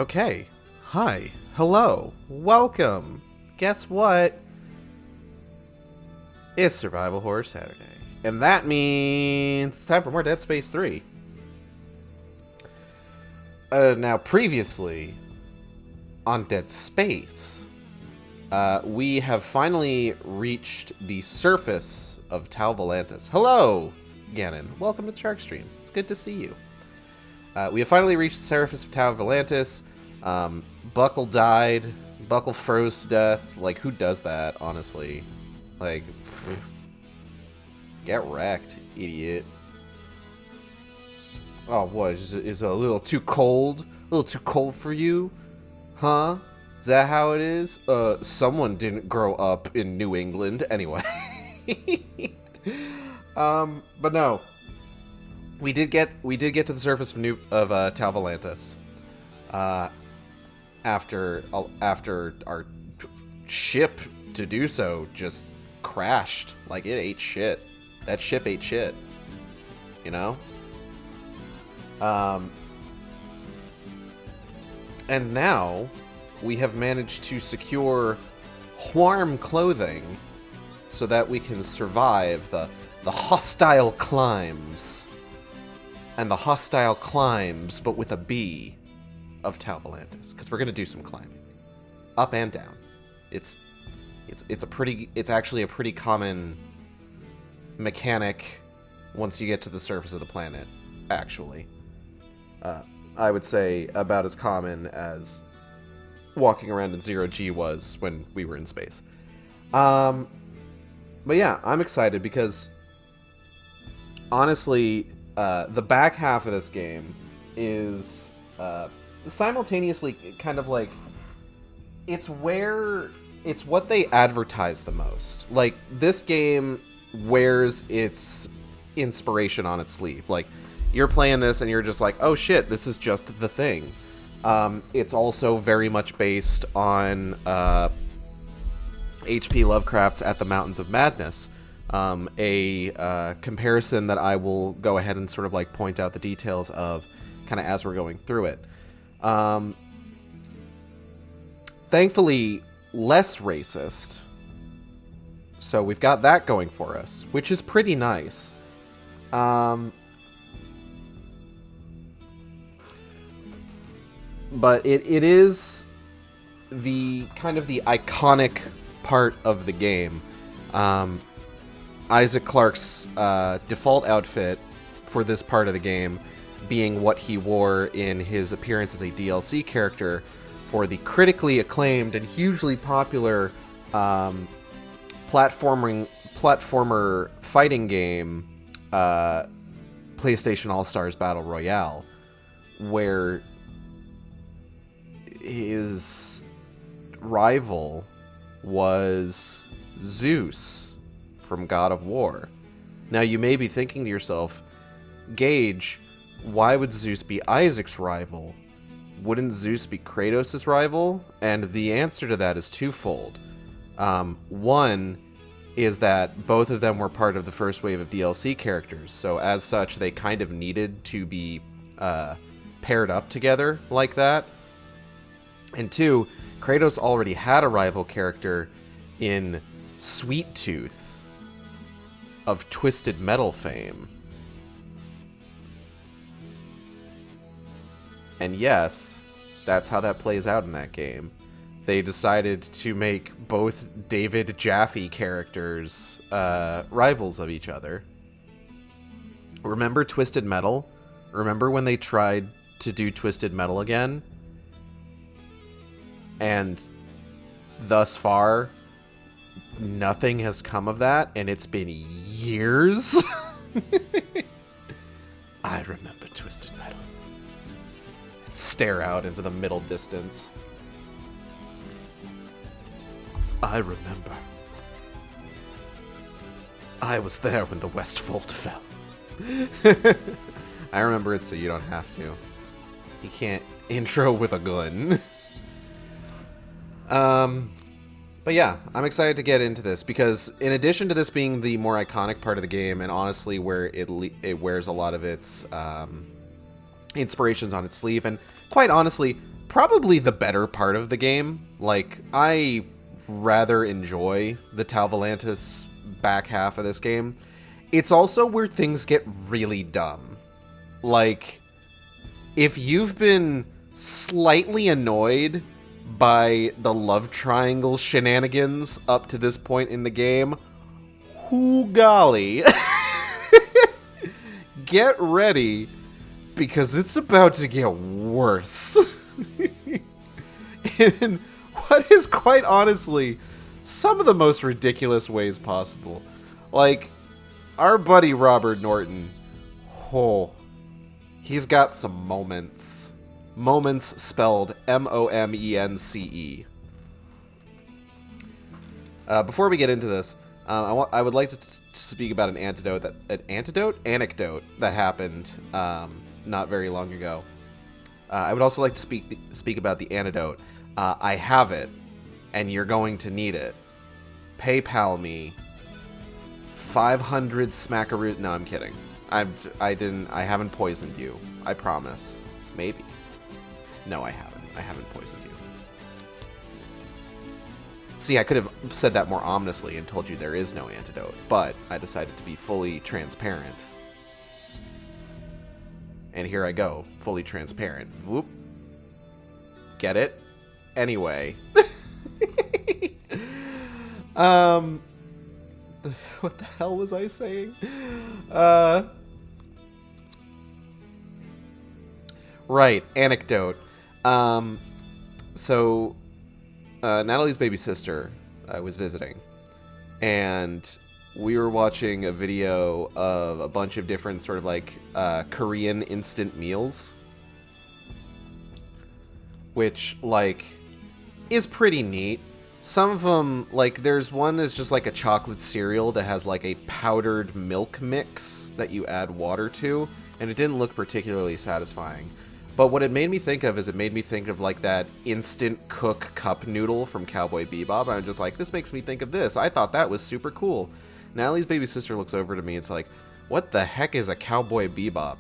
Okay. Hi. Hello. Welcome. Guess what? It's Survival Horror Saturday. And that means it's time for more Dead Space 3. Now, previously on Dead Space, we have finally reached the surface of Tau Volantis. Hello, Gannon. Welcome to Shark Stream. It's good to see you. We have finally reached the surface of Tau Volantis. Buckle died. Buckle froze to death. Like, who does that, honestly? Like, get wrecked, idiot. Oh, what? Is it a little too cold? A little too cold for you? Huh? Is that how it is? Someone didn't grow up in New England. Anyway. But no. We did get to the surface of Tau Volantis. After our ship to do so just crashed. Like, it ate shit. That ship ate shit. You know? And now we have managed to secure warm clothing so that we can survive the hostile climbs. And the hostile climbs, but with a B, of Tau Volantis, because we're gonna do some climbing, up and down. It's actually a pretty common mechanic once you get to the surface of the planet. Actually, I would say about as common as walking around in 0G was when we were in space. But yeah, I'm excited because honestly, the back half of this game is simultaneously kind of like it's what they advertise the most. Like, this game wears its inspiration on its sleeve. Like, you're playing this and you're just like, oh shit, this is just the thing. It's also very much based on H.P. Lovecraft's At the Mountains of Madness, a comparison that I will go ahead and sort of like point out the details of kind of as we're going through it. Thankfully, less racist. So we've got that going for us, which is pretty nice. But it is the kind of the iconic part of the game. Isaac Clarke's default outfit for this part of the game being what he wore in his appearance as a DLC character for the critically acclaimed and hugely popular platformer fighting game PlayStation All-Stars Battle Royale, where his rival was Zeus from God of War. Now, you may be thinking to yourself, Gage, why would Zeus be Isaac's rival? Wouldn't Zeus be Kratos' rival? And the answer to that is twofold. One is that both of them were part of the first wave of DLC characters, so as such, they kind of needed to be paired up together like that. And two, Kratos already had a rival character in Sweet Tooth of Twisted Metal fame. And yes, that's how that plays out in that game. They decided to make both David Jaffe characters rivals of each other. Remember Twisted Metal? Remember when they tried to do Twisted Metal again? And thus far, nothing has come of that, and it's been years. I remember Twisted Metal. Stare out into the middle distance. I remember. I was there when the Westfold fell. I remember it so you don't have to. You can't intro with a gun. But yeah, I'm excited to get into this because in addition to this being the more iconic part of the game, and honestly where it wears a lot of its inspirations on its sleeve, and quite honestly, probably the better part of the game. Like, I rather enjoy the Tau Volantis back half of this game. It's also where things get really dumb. Like, if you've been slightly annoyed by the love triangle shenanigans up to this point in the game, hoo golly. Get ready, because it's about to get worse. In what is quite honestly some of the most ridiculous ways possible. Like, our buddy Robert Norton, oh, he's got some moments. Moments spelled M-O-M-E-N-C-E. Before we get into this, I would like to speak about an anecdote that happened not very long ago. I would also like to speak about the antidote. I have it, and you're going to need it. PayPal me 500 smackaroos. No, I'm kidding. I haven't poisoned you. I promise. Maybe. No, I haven't. I haven't poisoned you. See, I could have said that more ominously and told you there is no antidote, but I decided to be fully transparent. And here I go, fully transparent. Whoop. Get it? Anyway. What the hell was I saying? Right, anecdote. So Natalie's baby sister was visiting, and we were watching a video of a bunch of different sort of like Korean instant meals, which like is pretty neat. Some of them, like there's one that's just like a chocolate cereal that has like a powdered milk mix that you add water to, and it didn't look particularly satisfying. But what it made me think of is it made me think of like that instant cook cup noodle from Cowboy Bebop. I'm just like, this makes me think of this. I thought that was super cool. Natalie's baby sister looks over to me. It's like, what the heck is a Cowboy Bebop?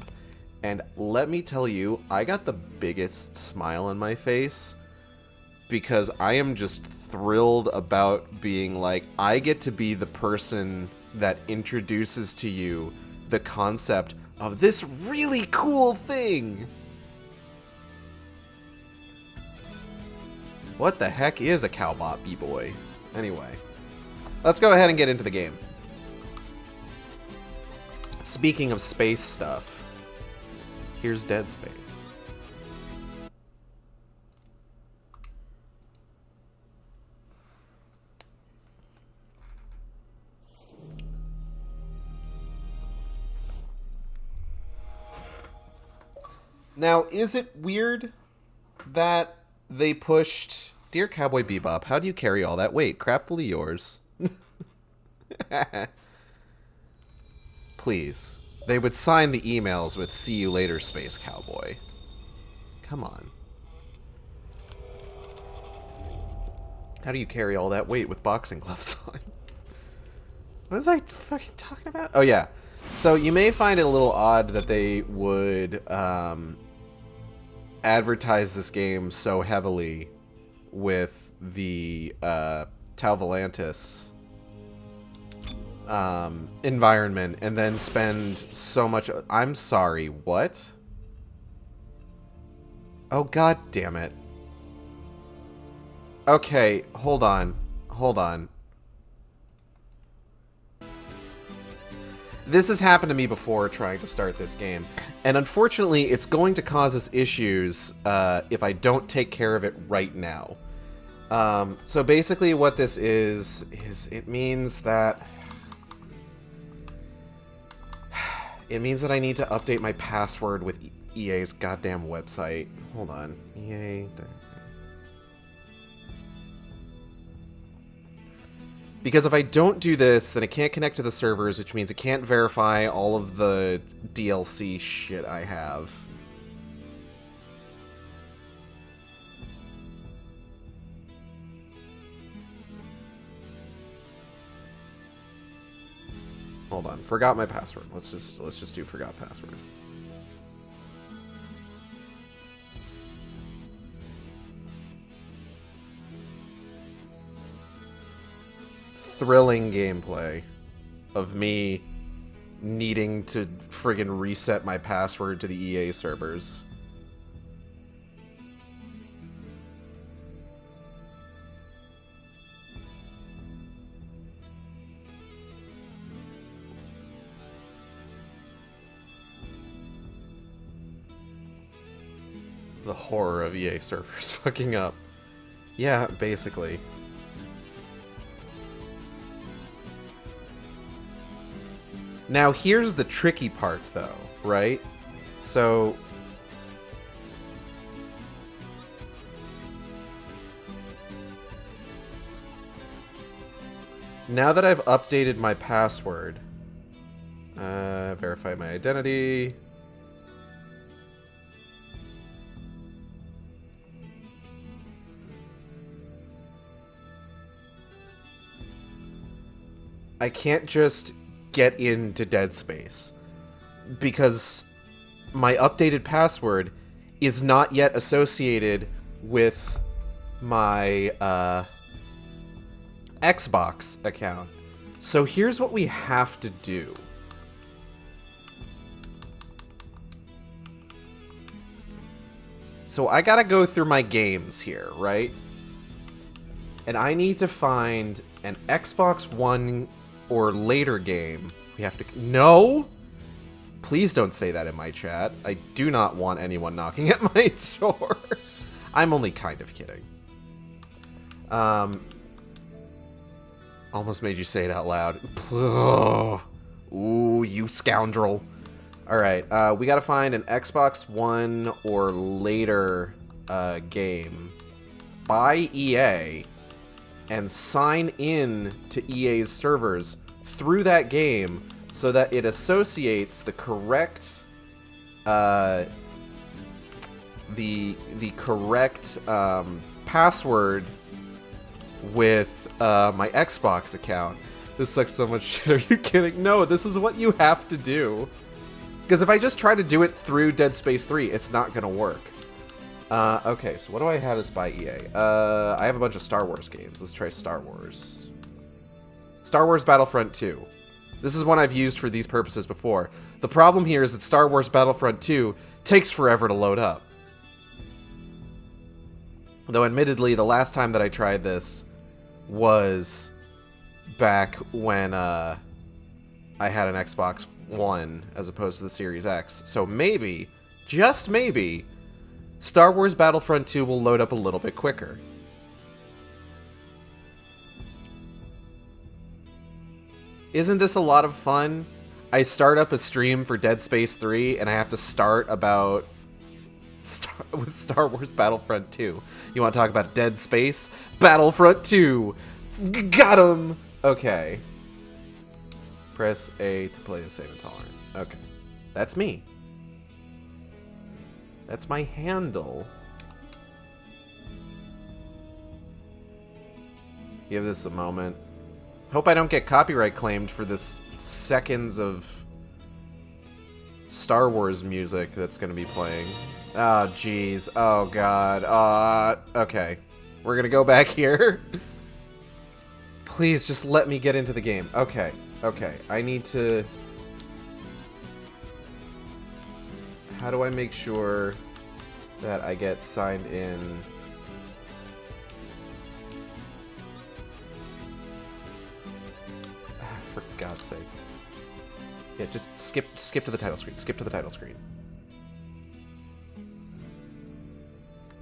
And let me tell you, I got the biggest smile on my face because I am just thrilled about being like, I get to be the person that introduces to you the concept of this really cool thing. What the heck is a Cowbot B-Boy? Anyway, let's go ahead and get into the game. Speaking of space stuff, here's Dead Space. Now, is it weird that they pushed Dear Cowboy Bebop, how do you carry all that weight? Crapfully yours. Please. They would sign the emails with "See you later, Space Cowboy." Come on. How do you carry all that weight with boxing gloves on? What was I fucking talking about? Oh, yeah. So you may find it a little odd that they would advertise this game so heavily with the Tau Volantis environment and then spend so much... I'm sorry, what? Oh, god damn it. Okay, hold on. Hold on. This has happened to me before trying to start this game, and unfortunately it's going to cause us issues if I don't take care of it right now. So basically what this is it means that... It means that I need to update my password with EA's goddamn website. Hold on. EA... Because if I don't do this, then it can't connect to the servers, which means it can't verify all of the DLC shit I have. Hold on, forgot my password. Let's just do forgot password. thrilling gameplay of me needing to friggin' reset my password to the EA servers. The horror of EA servers fucking up. Yeah, basically. Now, here's the tricky part, though, right? So... now that I've updated my password... verify my identity... I can't just get into Dead Space because my updated password is not yet associated with my Xbox account. So here's what we have to do. So I gotta go through my games here, right? And I need to find an Xbox One or later game. We have to... No! Please don't say that in my chat. I do not want anyone knocking at my door. I'm only kind of kidding. Almost made you say it out loud. Ooh, you scoundrel. Alright, we gotta find an Xbox One or later game by EA and sign in to EA's servers through that game so that it associates the correct the correct password with my Xbox account. This sucks so much shit. Are you kidding? No, this is what you have to do. Because if I just try to do it through Dead Space 3, it's not gonna work. Okay, so what do I have that's by EA? I have a bunch of Star Wars games. Let's try Star Wars. Star Wars Battlefront 2. This is one I've used for these purposes before. The problem here is that Star Wars Battlefront 2 takes forever to load up. Though admittedly, the last time that I tried this was back when I had an Xbox One as opposed to the Series X. So maybe, just maybe, Star Wars Battlefront 2 will load up a little bit quicker. Isn't this a lot of fun? I start up a stream for Dead Space 3 and I have to start about with Star Wars Battlefront 2. You want to talk about Dead Space? Battlefront 2! Got him! Okay. Press A to play a save and tolerant. Okay. That's me. That's my handle. Give this a moment. Hope I don't get copyright claimed for this seconds of Star Wars music that's going to be playing. Oh, jeez. Oh, God. Okay. We're going to go back here. Please, just let me get into the game. Okay. Okay. I need to... How do I make sure that I get signed in? For God's sake. Yeah, just skip to the title screen. Skip to the title screen.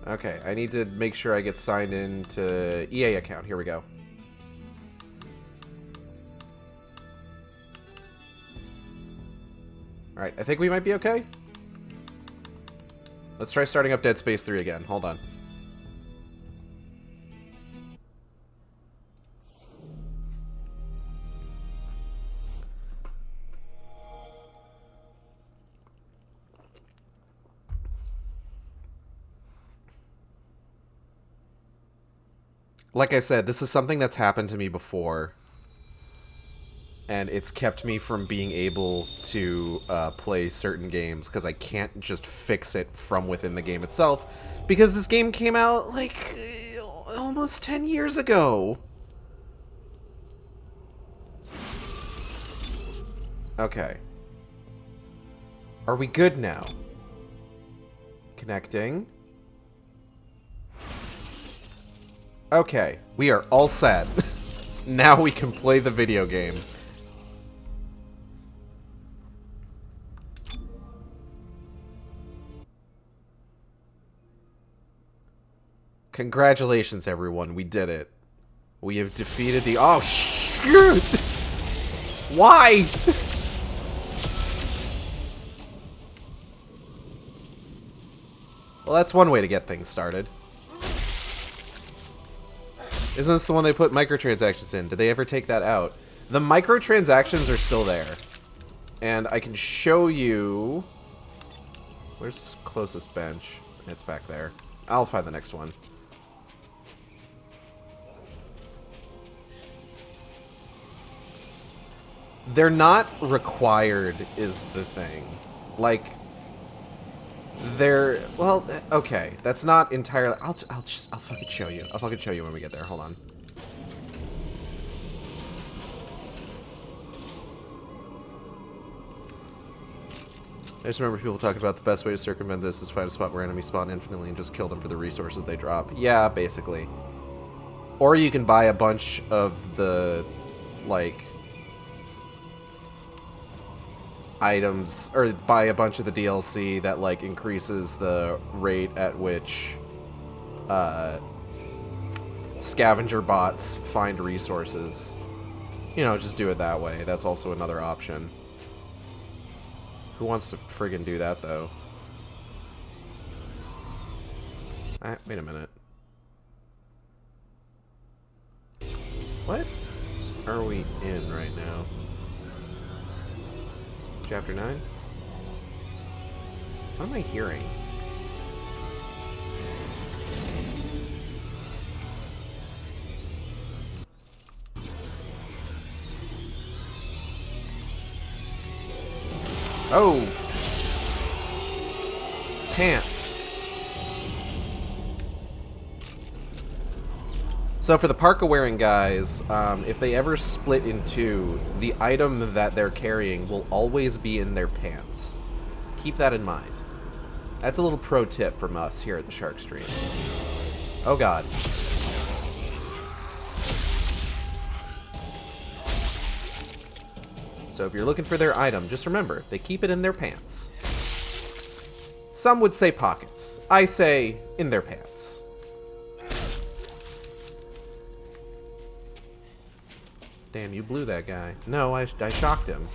Okay, I need to make sure I get signed in to EA account. Here we go. Alright, I think we might be okay. Let's try starting up Dead Space 3 again. Hold on. Like I said, this is something that's happened to me before. And it's kept me from being able to play certain games because I can't just fix it from within the game itself, because this game came out like almost 10 years ago. Okay. Are we good now? Connecting. Okay, we are all set. Now we can play the video game. Congratulations, everyone. We did it. We have defeated the... Oh, shit! Why? Well, that's one way to get things started. Isn't this the one they put microtransactions in? Did they ever take that out? The microtransactions are still there. And I can show you... Where's the closest bench? It's back there. I'll find the next one. They're not required, is the thing. Like, they're... Well, okay. That's not entirely... I'll fucking show you. I'll fucking show you when we get there. Hold on. I just remember people talking about the best way to circumvent this is find a spot where enemies spawn infinitely and just kill them for the resources they drop. Yeah, basically. Or you can buy a bunch of the, like... items, or buy a bunch of the DLC that like increases the rate at which scavenger bots find resources. You know, just do it that way. That's also another option. Who wants to friggin' do that though? Wait a minute. What are we in right now? Chapter 9? What am I hearing? Oh! Pants. So for the parka-wearing guys, if they ever split in two, the item that they're carrying will always be in their pants. Keep that in mind. That's a little pro tip from us here at the Shark Stream. Oh god. So if you're looking for their item, just remember, they keep it in their pants. Some would say pockets. I say in their pants. Damn, you blew that guy. No, I shocked him.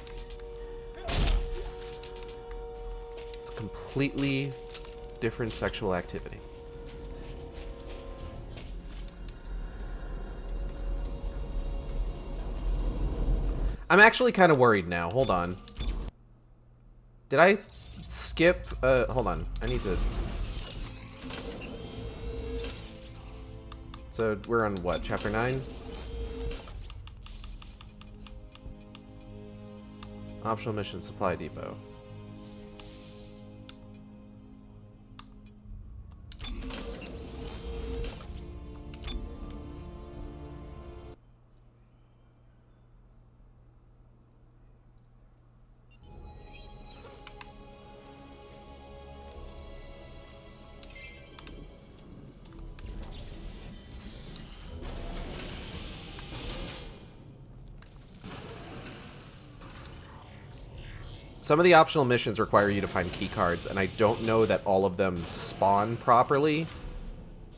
It's completely different sexual activity. I'm actually kind of worried now. Hold on. Did I skip? Hold on. I need to... So, we're on what? Chapter 9? Optional mission, supply depot. Some of the optional missions require you to find key cards, and I don't know that all of them spawn properly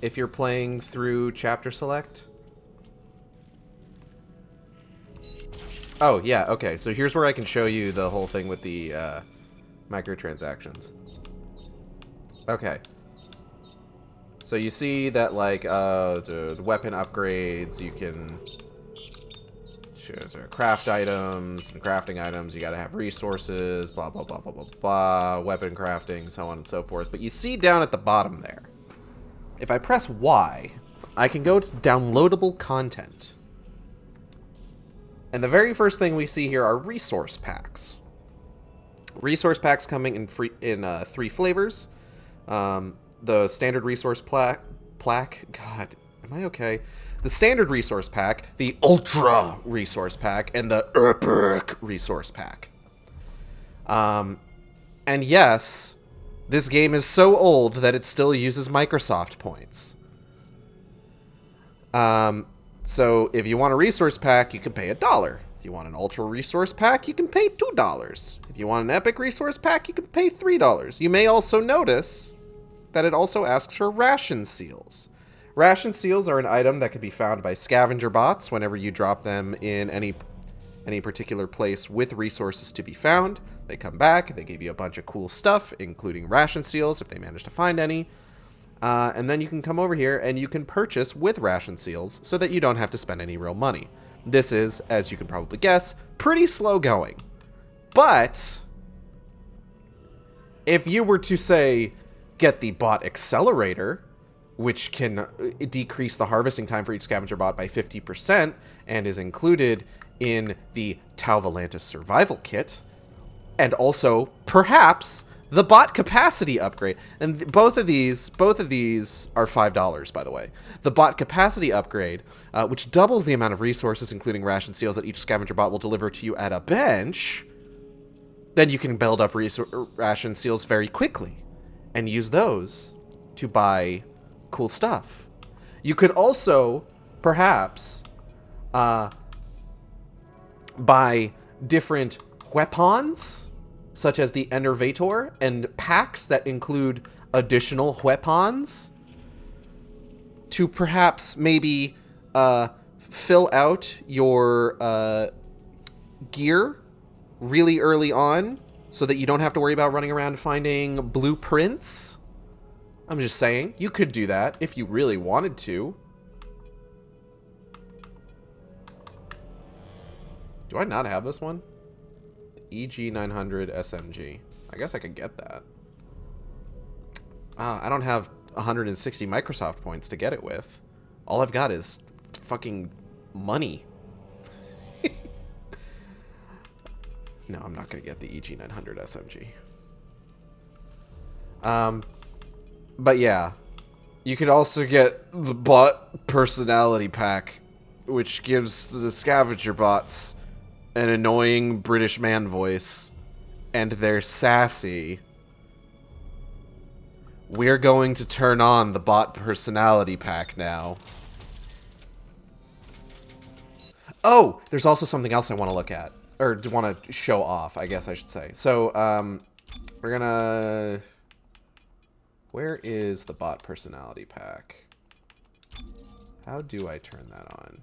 if you're playing through chapter select. Oh, yeah, okay. So here's where I can show you the whole thing with the microtransactions. Okay. So you see that, like, the weapon upgrades, you can... craft items and crafting items, you gotta have resources, blah, blah, blah, blah, blah, blah, weapon crafting, so on and so forth. But you see down at the bottom there, if I press Y, I can go to downloadable content. And the very first thing we see here are resource packs. Resource packs coming in 3 flavors. The standard resource plaque. God, am I okay? The standard resource pack, the ultra resource pack, and the epic resource pack. And yes, this game is so old that it still uses Microsoft points. So if you want a resource pack, you can pay $1. If you want an ultra resource pack, you can pay $2. If you want an epic resource pack, you can pay $3. You may also notice that it also asks for ration seals. Ration seals are an item that can be found by scavenger bots whenever you drop them in any particular place with resources to be found. They come back, they give you a bunch of cool stuff, including ration seals if they manage to find any. And then you can come over here and you can purchase with ration seals so that you don't have to spend any real money. This is, as you can probably guess, pretty slow going. But if you were to say, get the bot accelerator, which can decrease the harvesting time for each scavenger bot by 50% and is included in the Tau Volantis survival kit, and also perhaps the bot capacity upgrade. And both of these are $5, by the way. The bot capacity upgrade, which doubles the amount of resources, including ration seals, that each scavenger bot will deliver to you at a bench, then you can build up ration seals very quickly and use those to buy cool stuff. You could also, perhaps, buy different weapons, such as the Enervator, and packs that include additional weapons to perhaps maybe fill out your gear really early on so that you don't have to worry about running around finding blueprints. I'm just saying, you could do that if you really wanted to. Do I not have this one? EG900 SMG. I guess I could get that. I don't have 160 Microsoft points to get it with. All I've got is fucking money. No, I'm not going to get the EG900 SMG. But yeah. You could also get the bot personality pack, which gives the scavenger bots an annoying British man voice, and they're sassy. We're going to turn on the bot personality pack now. Oh, there's also something else I want to look at. Or want to show off, I guess I should say. So, we're gonna... Where is the bot personality pack? How do I turn that on?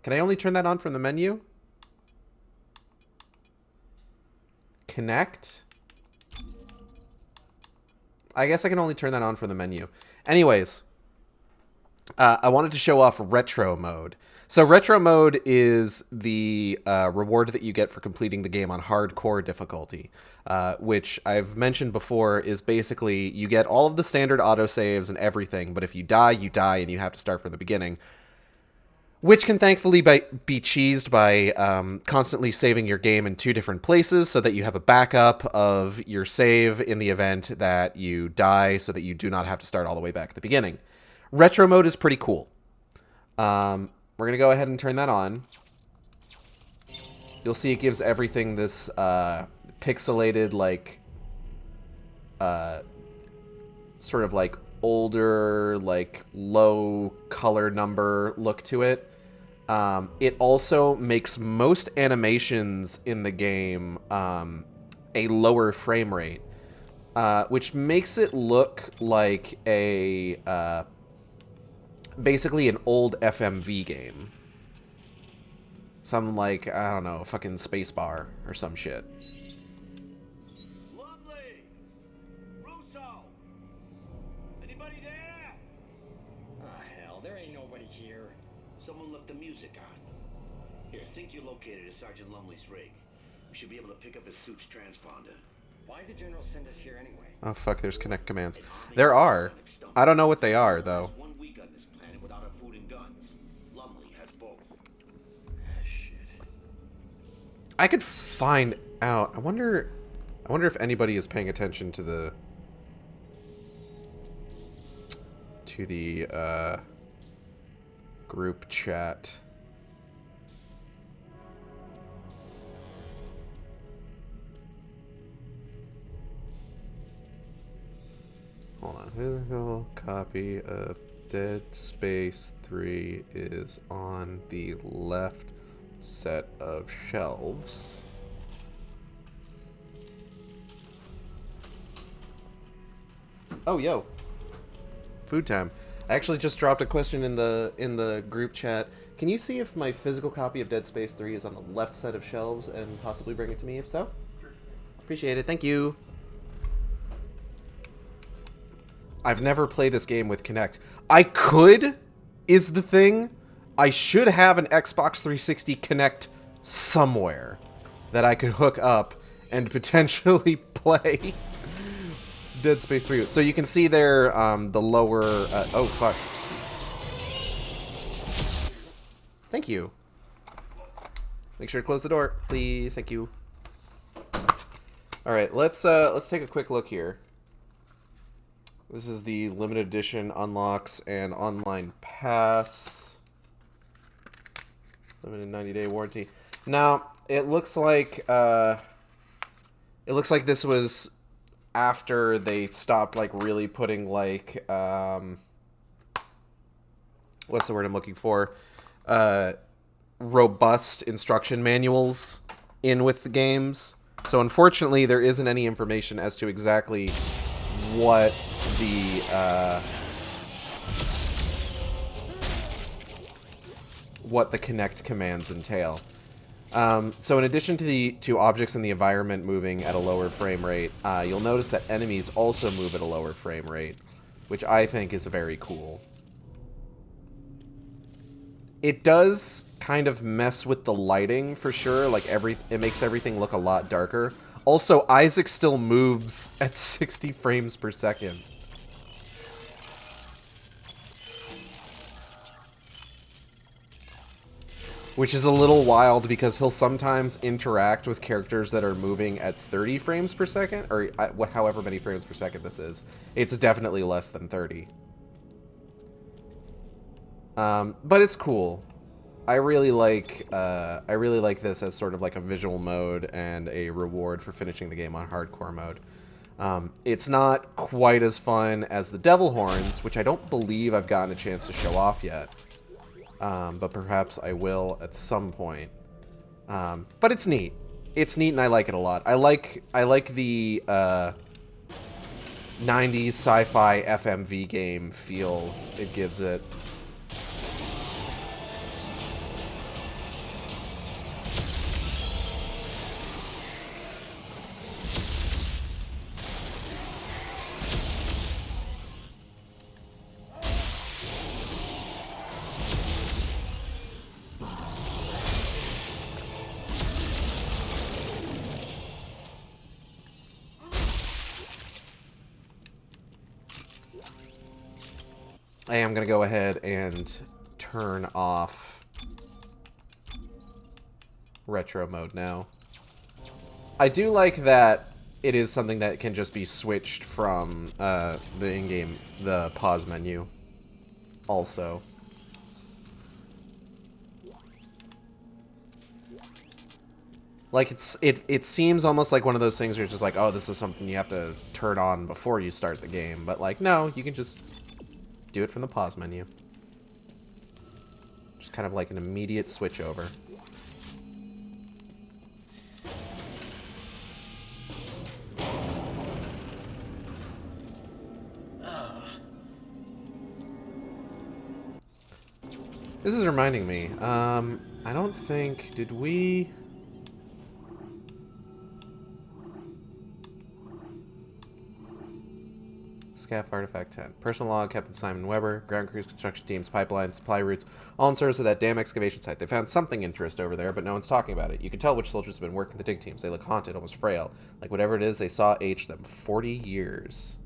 Can I only turn that on from the menu? Connect? I guess I can only turn that on from the menu. Anyways, I wanted to show off retro mode. So retro mode is the reward that you get for completing the game on hardcore difficulty, which I've mentioned before is basically you get all of the standard autosaves and everything, but if you die, you die and you have to start from the beginning. Which can thankfully be cheesed by constantly saving your game in 2 different places so that you have a backup of your save in the event that you die so that you do not have to start all the way back at the beginning. Retro mode is pretty cool. We're going to go ahead and turn that on. You'll see it gives everything this pixelated, like, sort of like older, like low color number look to it. It also makes most animations in the game a lower frame rate, which makes it look like a basically an old FMV game. Something like, I don't know, fucking Spacebar or some shit. Sergeant Lumley's rig. We should be able to pick up his suit's transponder. Why did the General send us here anyway? Oh fuck, there's connect commands. There are. I don't know what they are though. 1 week on this planet without our food and guns. Lumley has both. Shit. I could find out. I wonder if anybody is paying attention to the group chat. Hold on. Physical copy of Dead Space 3 is on the left set of shelves. Oh, yo. Food time. I actually just dropped a question in the group chat. Can you see if my physical copy of Dead Space 3 is on the left set of shelves and possibly bring it to me if so? Appreciate it. Thank you. I've never played this game with Kinect. I could, is the thing. I should have an Xbox 360 Kinect somewhere that I could hook up and potentially play Dead Space 3. So you can see there the lower... oh, fuck. Thank you. Make sure to close the door, please. Thank you. All right, let's take a quick look here. This is the limited edition unlocks and online pass. Limited 90-day warranty. Now, it looks like this was after they stopped like really putting like what's the word I'm looking for? Robust instruction manuals in with the games. So unfortunately, there isn't any information as to exactly what the Kinect commands entail. So in addition to objects in the environment moving at a lower frame rate, you'll notice that enemies also move at a lower frame rate, which I think is very cool. It does kind of mess with the lighting for sure. Like it makes everything look a lot darker. Also, Isaac still moves at 60 frames per second. Which is a little wild because he'll sometimes interact with characters that are moving at 30 frames per second, or however many frames per second this is. It's definitely less than 30. But it's cool. I really like this as sort of like a visual mode and a reward for finishing the game on hardcore mode. It's not quite as fun as the Devil Horns, which I don't believe I've gotten a chance to show off yet. But perhaps I will at some point. But it's neat. It's neat and I like it a lot. I like the 90s sci-fi FMV game feel it gives it. I am going to go ahead and turn off retro mode now. I do like that it is something that can just be switched from the in-game, the pause menu also. Like, it seems almost like one of those things where it's just like, oh, this is something you have to turn on before you start the game. But, like, no, you can just do it from the pause menu. Just kind of like an immediate switch over. This is reminding me. I don't think... Did we... Scaff Artifact 10. Personal log, Captain Simon Weber. Ground crews, construction teams, pipelines, supply routes. All in service of that damn excavation site. They found something interesting over there, but no one's talking about it. You can tell which soldiers have been working the dig teams. They look haunted, almost frail. Like whatever it is, they saw age them 40 years.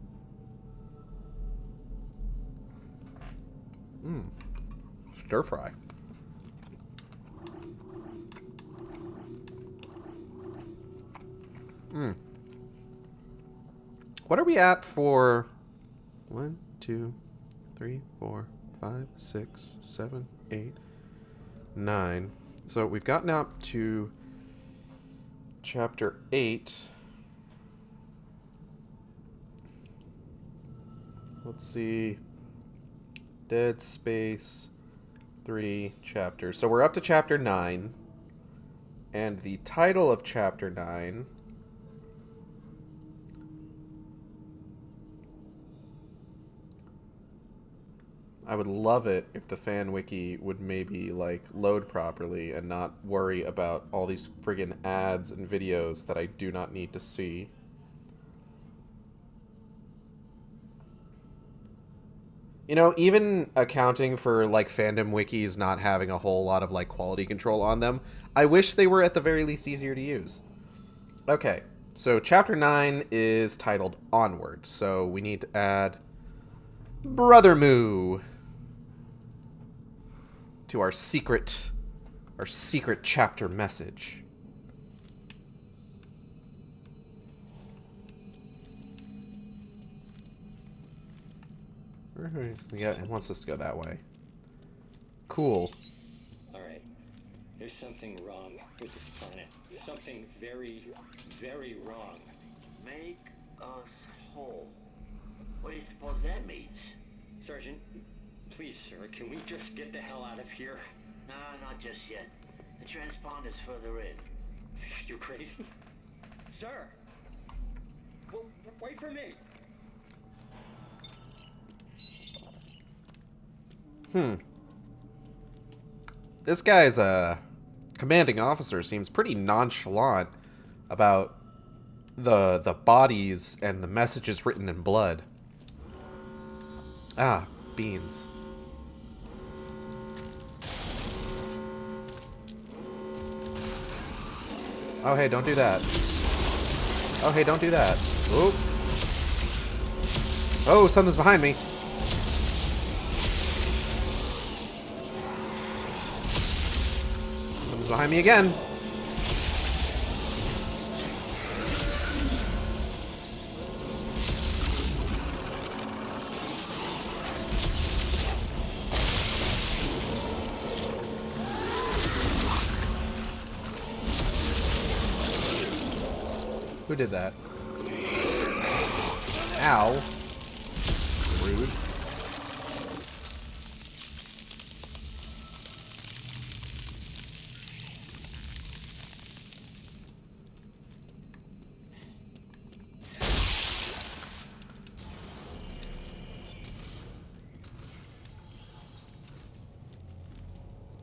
Stir fry. What are we at for... 1, 2, 3, 4, 5, 6, 7, 8, 9. So we've gotten up to chapter 8. Let's see. Dead Space 3 chapters. So we're up to chapter 9. And the title of chapter 9... I would love it if the fan wiki would maybe, like, load properly and not worry about all these friggin' ads and videos that I do not need to see. You know, even accounting for, like, fandom wikis not having a whole lot of, like, quality control on them, I wish they were at the very least easier to use. Okay, so chapter 9 is titled Onward, so we need to add Brother Moo to our secret chapter message. It wants us to go that way. Cool. Alright. There's something wrong with this planet. Something very, very wrong. Make us whole. What do you suppose that means? Sergeant, please, sir, can we just get the hell out of here? No, not just yet. The transponder's further in. You crazy? Sir! Well, wait for me! This guy's commanding officer seems pretty nonchalant about the bodies and the messages written in blood. Ah, beans. Oh, hey, don't do that. Oh, hey, don't do that. Oop. Oh, something's behind me. Something's behind me again. Who did that? Ow. Rude.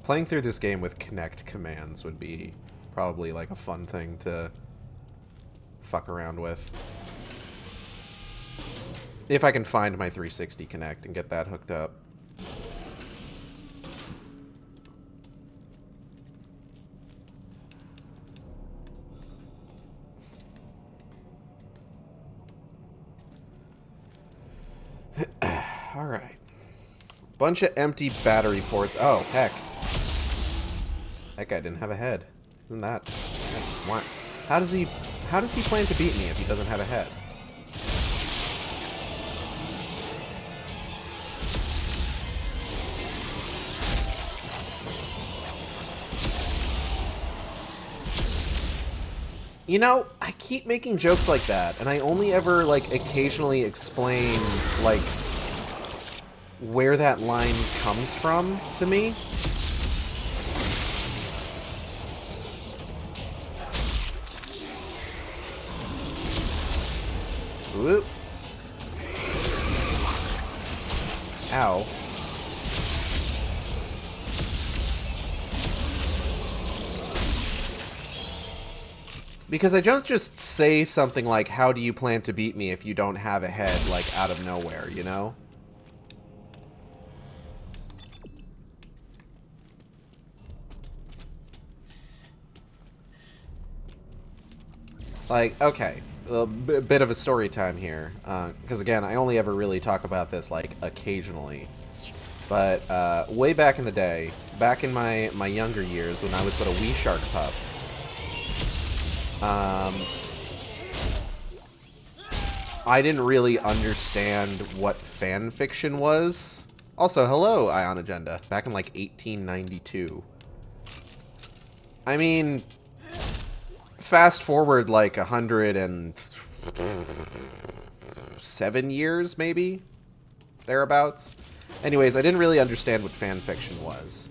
Playing through this game with Kinect commands would be probably like a fun thing to fuck around with. If I can find my 360 Kinect and get that hooked up. Alright. Bunch of empty battery ports. Oh, heck. That guy didn't have a head. Isn't that? That's why. How does he plan to beat me if he doesn't have a head? You know, I keep making jokes like that, and I only ever, like, occasionally explain, like, where that line comes from to me. Whoop. Ow. Because I don't just say something like, how do you plan to beat me if you don't have a head, like, out of nowhere, you know? Like, okay, a bit of a story time here. Because, again, I only ever really talk about this, like, occasionally. But, way back in the day, back in my younger years, when I was but a wee shark pup, I didn't really understand what fan fiction was. Also, hello, Ion Agenda. Back in, like, 1892. I mean, fast forward, like, 107 years, maybe? thereabouts. Anyways, I didn't really understand what fan fiction was.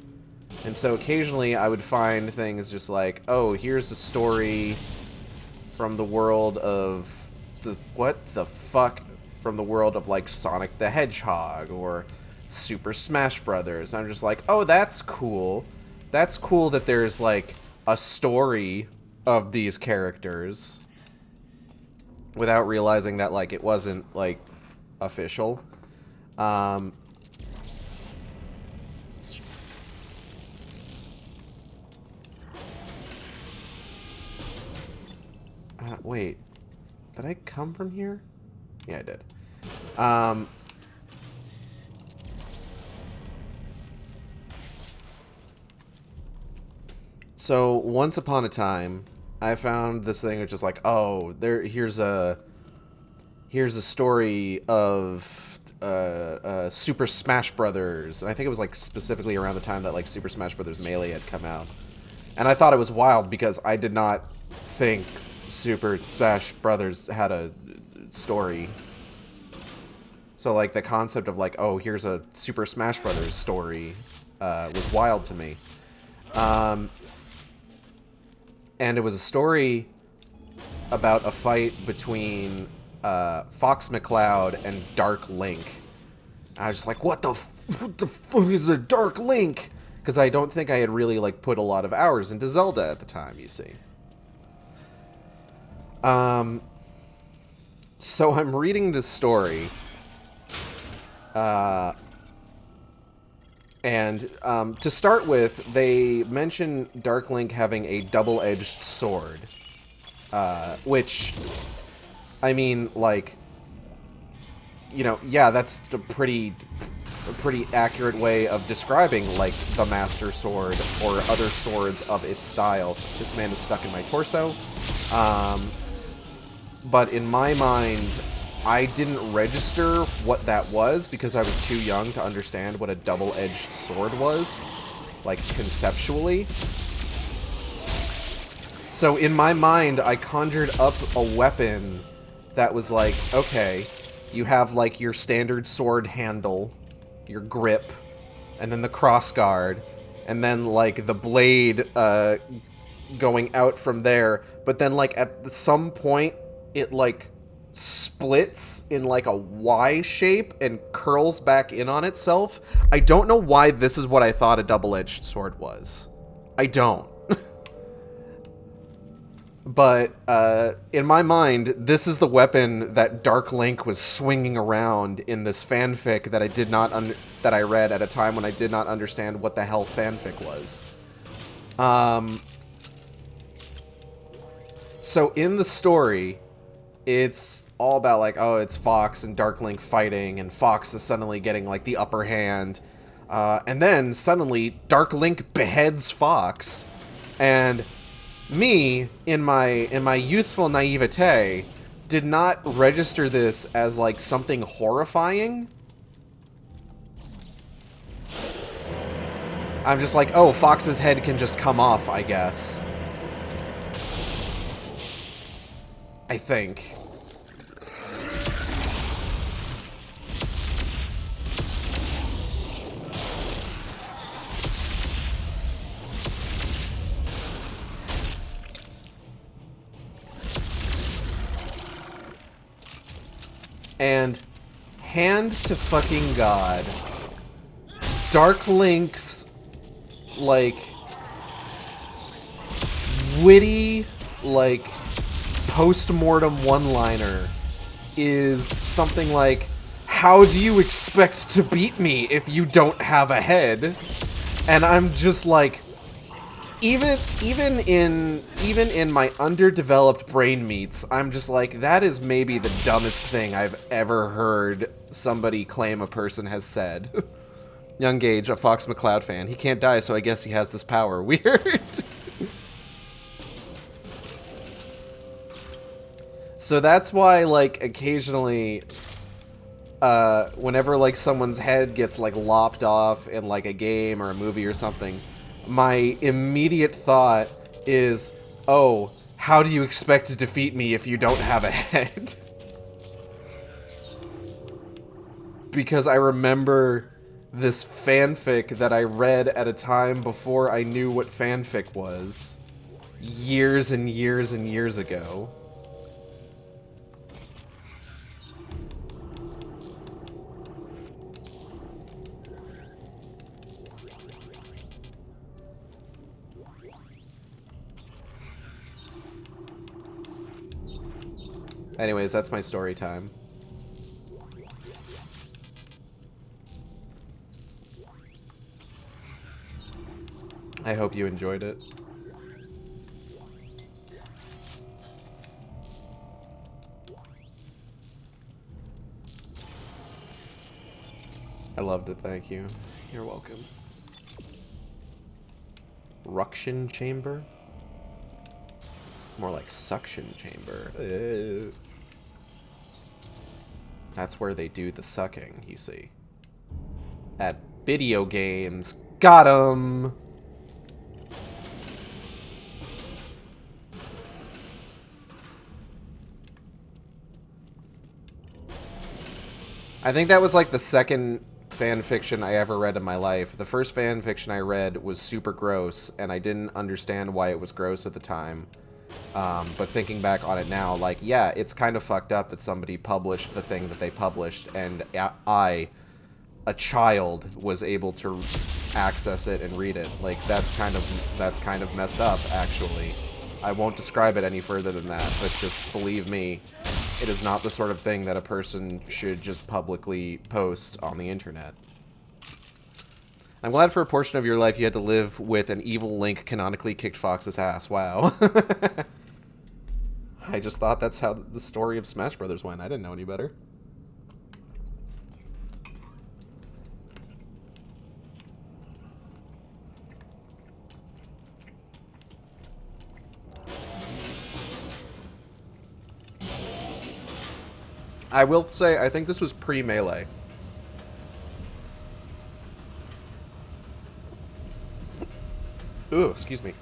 And so occasionally I would find things just like, oh, here's a story from the world of what the fuck? From the world of like Sonic the Hedgehog or Super Smash Brothers. I'm just like, oh, that's cool. That's cool that there's like a story of these characters without realizing that like it wasn't like official. Wait, did I come from here? Yeah, I did. So once upon a time, I found this thing which is like, oh, here's a story of Super Smash Brothers, and I think it was like specifically around the time that like Super Smash Brothers Melee had come out, and I thought it was wild because I did not think Super Smash Brothers had a story. So like the concept of like, oh, here's a Super Smash Brothers story was wild to me. And it was a story about a fight between Fox McCloud and Dark Link. I was just like, what the fuck is a Dark Link? Because I don't think I had really like put a lot of hours into Zelda at the time, you see. So I'm reading this story. And to start with, they mention Dark Link having a double-edged sword. Which, I mean, like, you know, yeah, that's a pretty accurate way of describing, like, the Master Sword or other swords of its style. This man is stuck in my torso. But in my mind, I didn't register what that was because I was too young to understand what a double-edged sword was, like, conceptually. So in my mind, I conjured up a weapon that was like, okay, you have, like, your standard sword handle, your grip, and then the crossguard, and then, like, the blade going out from there, but then, like, at some point, it, like, splits in like a Y shape and curls back in on itself. I don't know why this is what I thought a double-edged sword was. I don't. But in my mind, this is the weapon that Dark Link was swinging around in this fanfic that I did not that I read at a time when I did not understand what the hell fanfic was. So in the story, it's all about, like, oh, it's Fox and Dark Link fighting, and Fox is suddenly getting, like, the upper hand. And then, suddenly, Dark Link beheads Fox. And me, in my youthful naivete, did not register this as, like, something horrifying. I'm just like, oh, Fox's head can just come off, I guess. I think. And hand to fucking God, Dark Link's, like, witty, like, post-mortem one-liner is something like, how do you expect to beat me if you don't have a head? And I'm just like, even in my underdeveloped brain meats, I'm just like, that is maybe the dumbest thing I've ever heard somebody claim a person has said. Young Gage, a Fox McCloud fan. He can't die, so I guess he has this power. Weird. So that's why, like, occasionally, whenever, like, someone's head gets, like, lopped off in, like, a game or a movie or something, my immediate thought is, oh, how do you expect to defeat me if you don't have a head? because I remember this fanfic that I read at a time before I knew what fanfic was. Years and years and years ago. Anyways, that's my story time. I hope you enjoyed it. I loved it, thank you. You're welcome. Ruction chamber? More like suction chamber. That's where they do the sucking, you see. At video games. Got 'em! I think that was like the second fan fiction I ever read in my life. The first fan fiction I read was super gross, and I didn't understand why it was gross at the time. But thinking back on it now, like, yeah, it's kind of fucked up that somebody published the thing that they published, and I, a child, was able to access it and read it. Like, that's kind of messed up, actually. I won't describe it any further than that, but just believe me, it is not the sort of thing that a person should just publicly post on the internet. I'm glad for a portion of your life you had to live with an evil Link canonically kicked Fox's ass. Wow. I just thought that's how the story of Smash Brothers went. I didn't know any better. I will say, I think this was pre-Melee. Ooh, excuse me.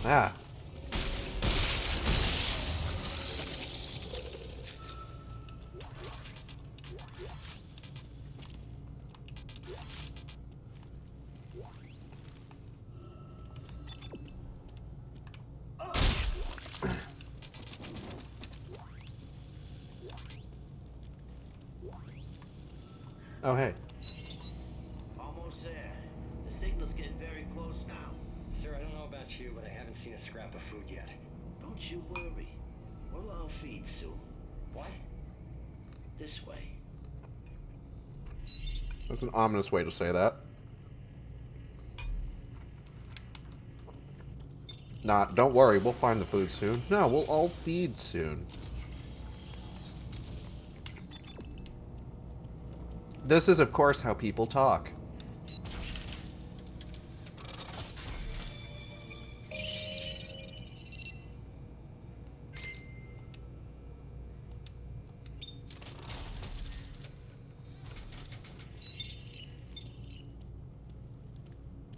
Ah. Oh, hey. Almost there. The signal's getting very close now. Sir, I don't know about you, but I haven't seen a scrap of food yet. Don't you worry. We'll all feed soon. What? This way. That's an ominous way to say that. Nah, don't worry, we'll find the food soon. No, we'll all feed soon. This is, of course, how people talk.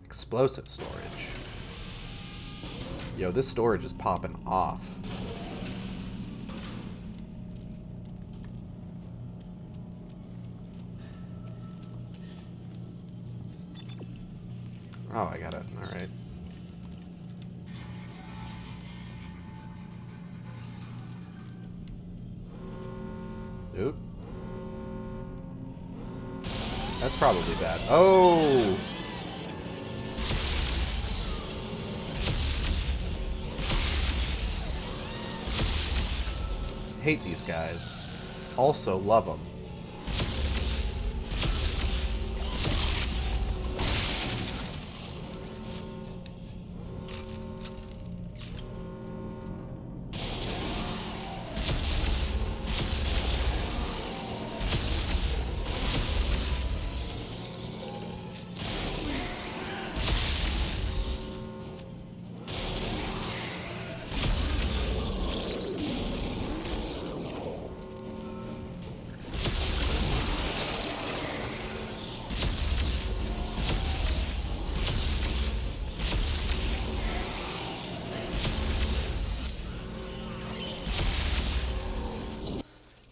Explosive storage. Yo, this storage is popping off. Oh, I got it. Alright. Oop. That's probably bad. Oh! Hate these guys. Also love them.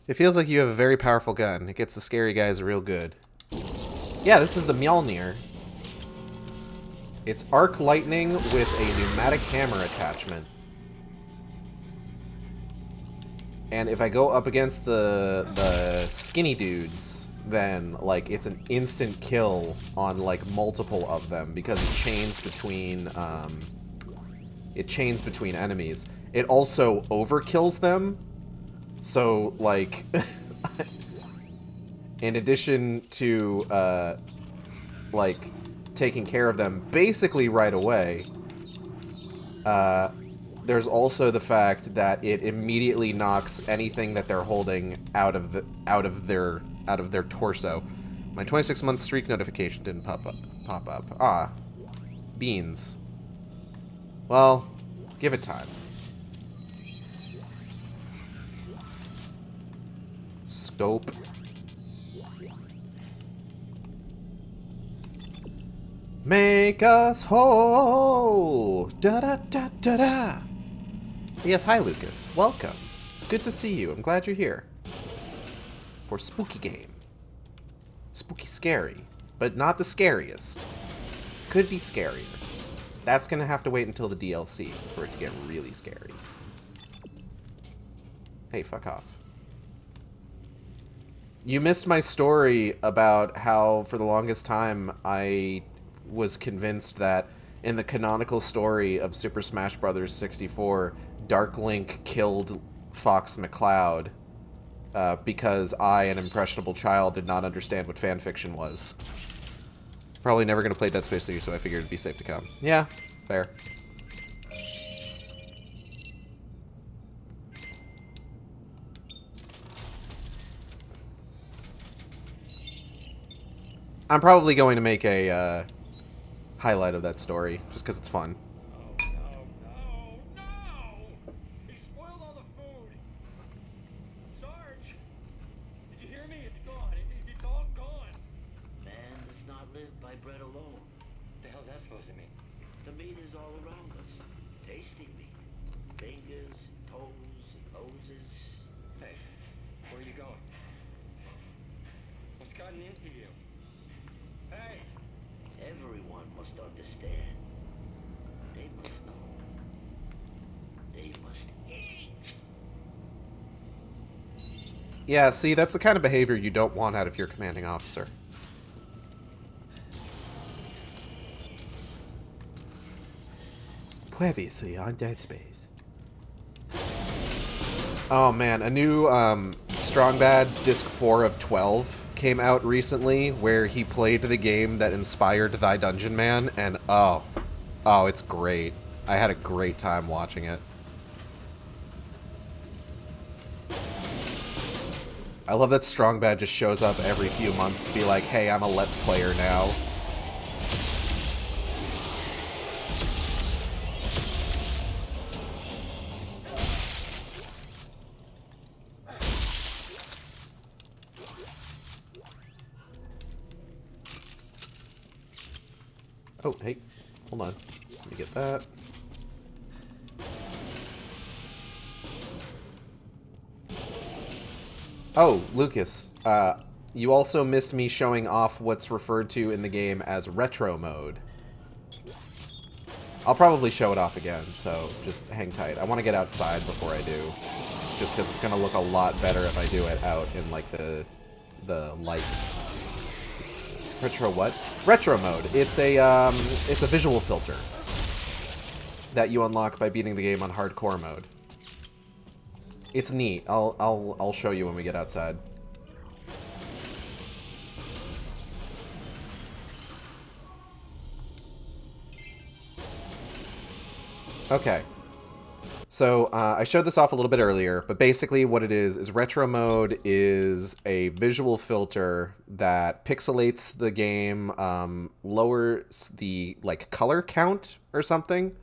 It feels like you have a very powerful gun. It gets the scary guys real good. Yeah, this is the Mjolnir. It's arc lightning with a pneumatic hammer attachment. And if I go up against the skinny dudes, then like it's an instant kill on like multiple of them because it chains between enemies. It also overkills them. So like in addition to like taking care of them basically right away, there's also the fact that it immediately knocks anything that they're holding out of their torso. My 26-month streak notification didn't pop up. Ah, beans. Well, give it time. Scope. Make us whole. Da da da da da. Yes, hi Lucas. Welcome. It's good to see you. I'm glad you're here. For spooky game. Spooky scary, but not the scariest. Could be scarier. That's gonna have to wait until the DLC for it to get really scary. Hey, fuck off. You missed my story about how, for the longest time, I was convinced that in the canonical story of Super Smash Bros. 64, Dark Link killed Fox McCloud because I, an impressionable child, did not understand what fanfiction was. Probably never going to play Dead Space 3, so I figured it'd be safe to come. Yeah, fair. I'm probably going to make a highlight of that story, just because it's fun. No! He spoiled all the food! Sarge! Did you hear me? It's gone. It's all gone. Man does not live by bread alone. What the hell's that supposed to mean? The meat is all around us. Tasty meat. Fingers, toes, noses. Hey, where are you going? What's gotten into you? Hey! Everyone must understand. They must know. They must eat. Yeah, see, that's the kind of behavior you don't want out of your commanding officer. Previously on Dead Space. Oh man, a new Strong Bad's Disc 4 of 12 came out recently, where he played the game that inspired Thy Dungeon Man, and oh, it's great. I had a great time watching it. I love that Strong Bad just shows up every few months to be like, hey, I'm a Let's Player now. Oh, hey, hold on. Let me get that. Oh, Lucas, you also missed me showing off what's referred to in the game as retro mode. I'll probably show it off again, so just hang tight. I want to get outside before I do, just because it's going to look a lot better if I do it out in, like, the light. Retro what? Retro mode. It's a visual filter that you unlock by beating the game on hardcore mode. It's neat. I'll show you when we get outside. Okay. So, I showed this off a little bit earlier, but basically what it is retro mode is a visual filter that pixelates the game, lowers the, like, color count or something,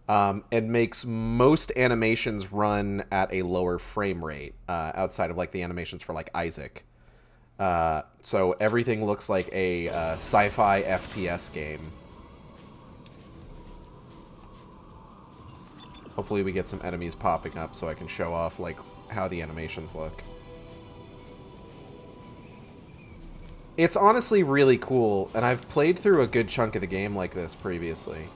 and makes most animations run at a lower frame rate, outside of, like, the animations for, like, Isaac. So everything looks like a sci-fi FPS game. Hopefully we get some enemies popping up so I can show off, like, how the animations look. It's honestly really cool, and I've played through a good chunk of the game like this previously.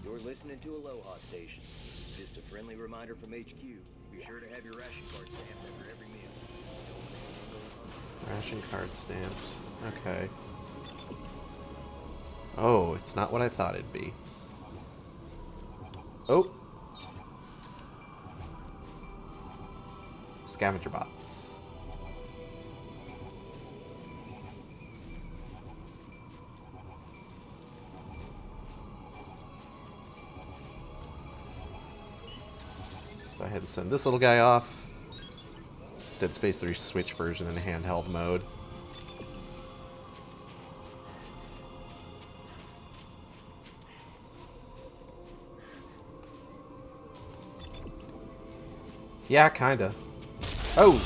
You're listening to Aloha Station. Just a friendly reminder from HQ. Be sure to have your ration card stamped after every meal. Ration card stamped. Okay. Oh, it's not what I thought it'd be. Oh. Scavenger bots. Go ahead and send this little guy off. Dead Space 3 Switch version in handheld mode. Yeah, kinda. Oh!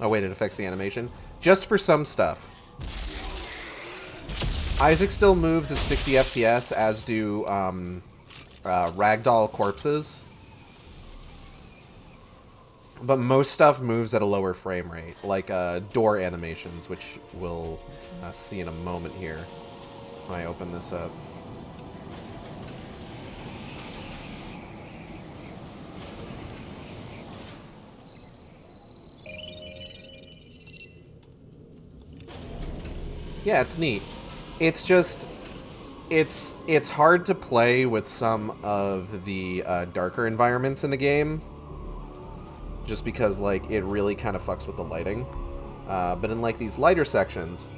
Oh wait, it affects the animation? Just for some stuff. Isaac still moves at 60 FPS, as do ragdoll corpses. But most stuff moves at a lower frame rate, like door animations, which we'll see in a moment here when I open this up. Yeah, it's neat. It's just, it's hard to play with some of the darker environments in the game, just because like it really kind of fucks with the lighting. But in like these lighter sections,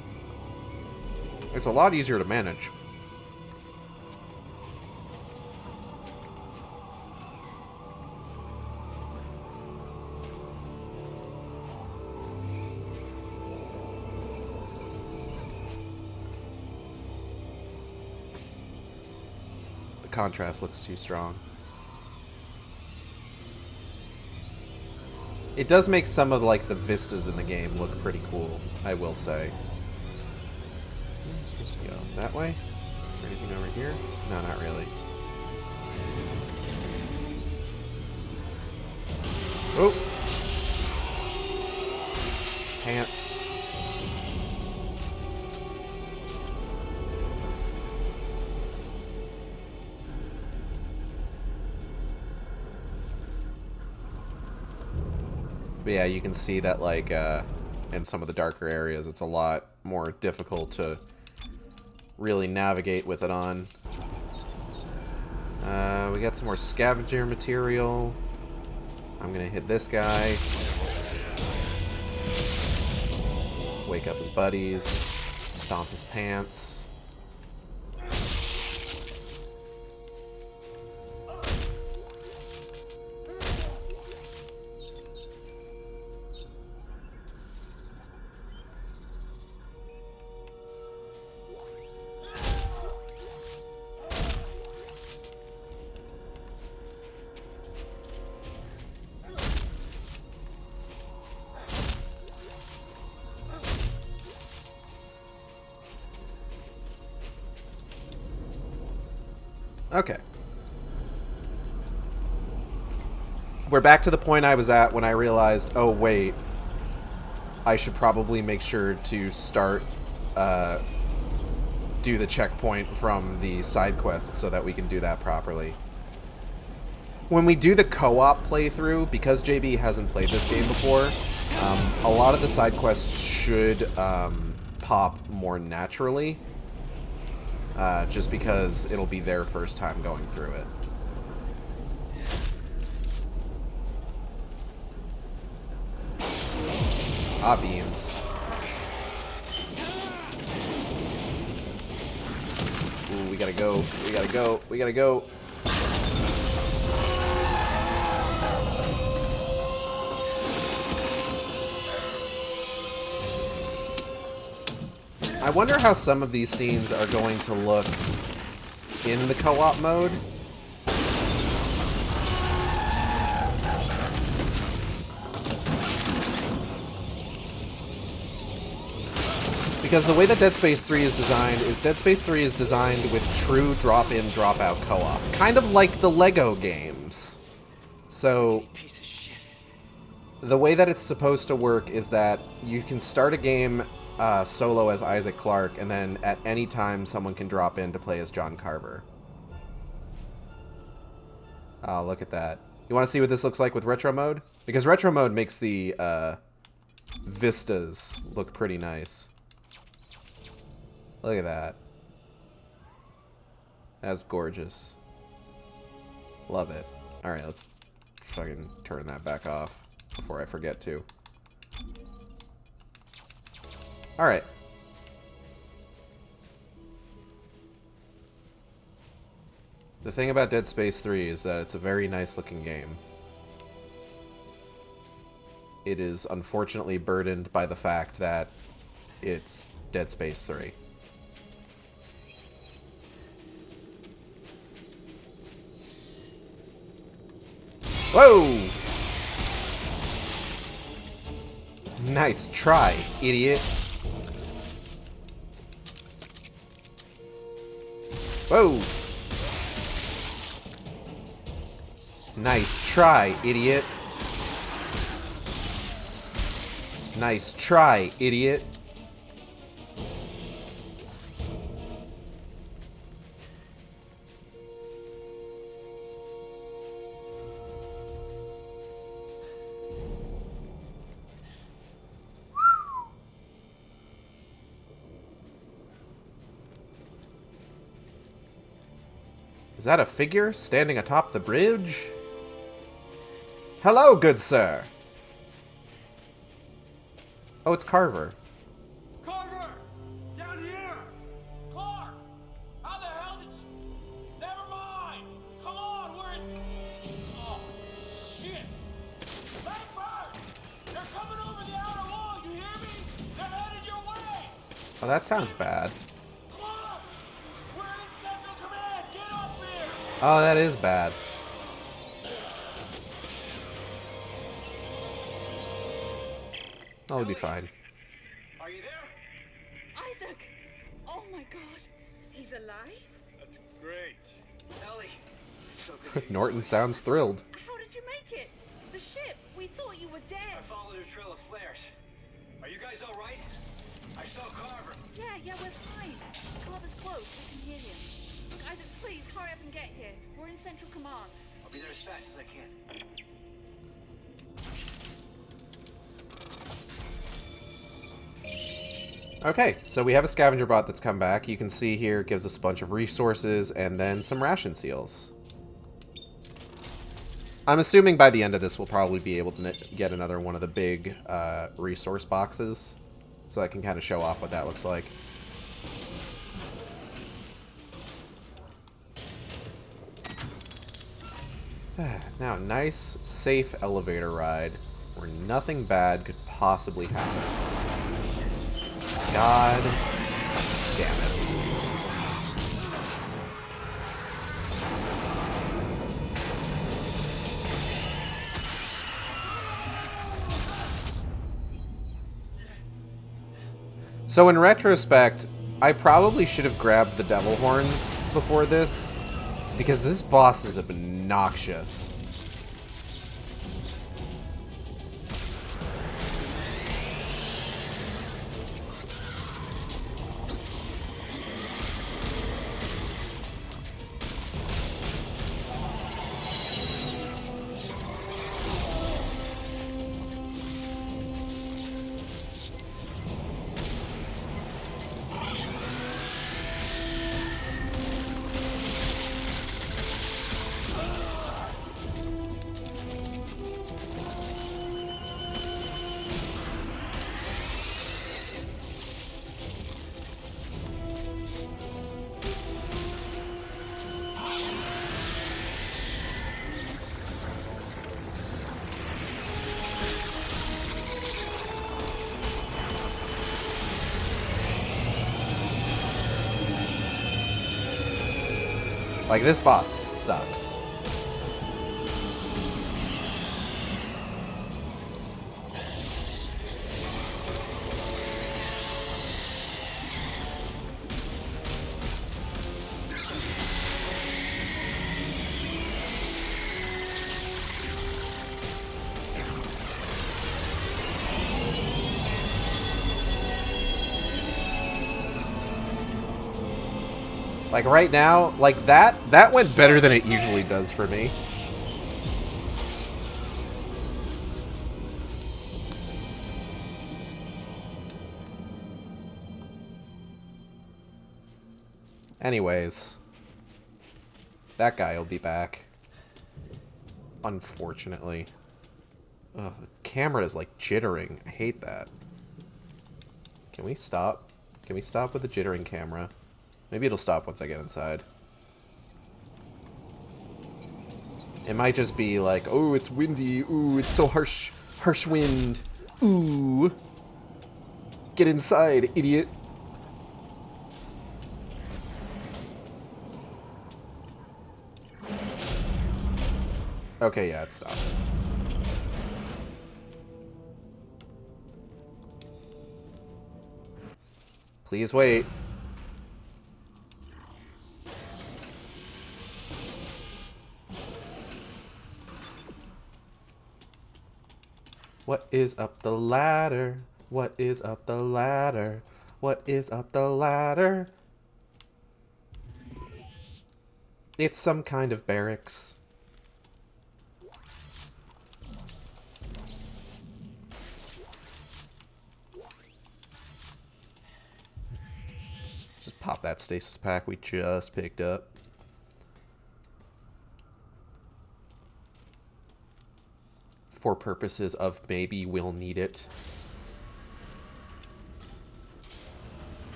it's a lot easier to manage. The contrast looks too strong. It does make some of like the vistas in the game look pretty cool, I will say. I'm supposed to go that way? Anything over here? No, not really. Oh! Pants. But yeah, you can see that like in some of the darker areas it's a lot more difficult to really navigate with it on. We got some more scavenger material. I'm gonna hit this guy. Wake up his buddies. Stomp his pants. Okay. We're back to the point I was at when I realized, oh wait, I should probably make sure to start, do the checkpoint from the side quests so that we can do that properly. When we do the co-op playthrough, because JB hasn't played this game before, a lot of the side quests should pop more naturally. Just because it'll be their first time going through it. Ah, beans. Ooh, we gotta go. We gotta go. We gotta go. I wonder how some of these scenes are going to look in the co-op mode. Because the way that Dead Space 3 is designed is Dead Space 3 is designed with true drop-in, drop-out co-op. Kind of like the LEGO games. So, the way that it's supposed to work is that you can start a game solo as Isaac Clarke, and then at any time someone can drop in to play as John Carver. Oh, look at that. You want to see what this looks like with retro mode? Because retro mode makes the vistas look pretty nice. Look at that. That's gorgeous. Love it. Alright, let's fucking turn that back off before I forget to. Alright. The thing about Dead Space 3 is that it's a very nice looking game. It is unfortunately burdened by the fact that it's Dead Space 3. Whoa! Nice try, idiot. Whoa! Nice try, idiot. Nice try, idiot. Is that a figure standing atop the bridge? Hello, good sir. Oh, it's Carver. Carver! Down here! Clark! How the hell did you... Never mind! Come on, we're in... Oh, shit! Blackbird! They're coming over the outer wall, you hear me? They're headed your way! Oh, that sounds bad. Clark! We're in Central Command! Get up here! Oh, that is bad. I'll be fine. Are you there? Isaac! Oh my god. He's alive? That's great. Ellie, it's so good. Norton sounds thrilled. How did you make it? The ship! We thought you were I dead. followed a trail of flares. Are you guys all right? I saw Carver. Yeah, we're fine. Carver's close. We can hear him. Look, Isaac, please, hurry up and get here. We're in Central Command. I'll be there as fast as I can. Okay, so we have a scavenger bot that's come back. You can see here it gives us a bunch of resources and then some ration seals. I'm assuming by the end of this we'll probably be able to get another one of the big resource boxes, so I can kind of show off what that looks like. Now, nice, safe elevator ride where nothing bad could possibly happen. God damn it. So in retrospect, I probably should have grabbed the devil horns before this, because this boss is obnoxious. Like, this boss sucks. Like, right now, like, that went better than it usually does for me. Anyways. That guy will be back. Unfortunately. Ugh, the camera is, like, jittering. I hate that. Can we stop? Can we stop with the jittering camera? Maybe it'll stop once I get inside. It might just be like, oh, it's windy. Ooh, it's so harsh. Harsh wind. Ooh. Get inside, idiot. Okay, yeah, it stopped. Please wait. What is up the ladder? What is up the ladder? What is up the ladder? It's some kind of barracks. Just pop that stasis pack we just picked up. For purposes of maybe we'll need it.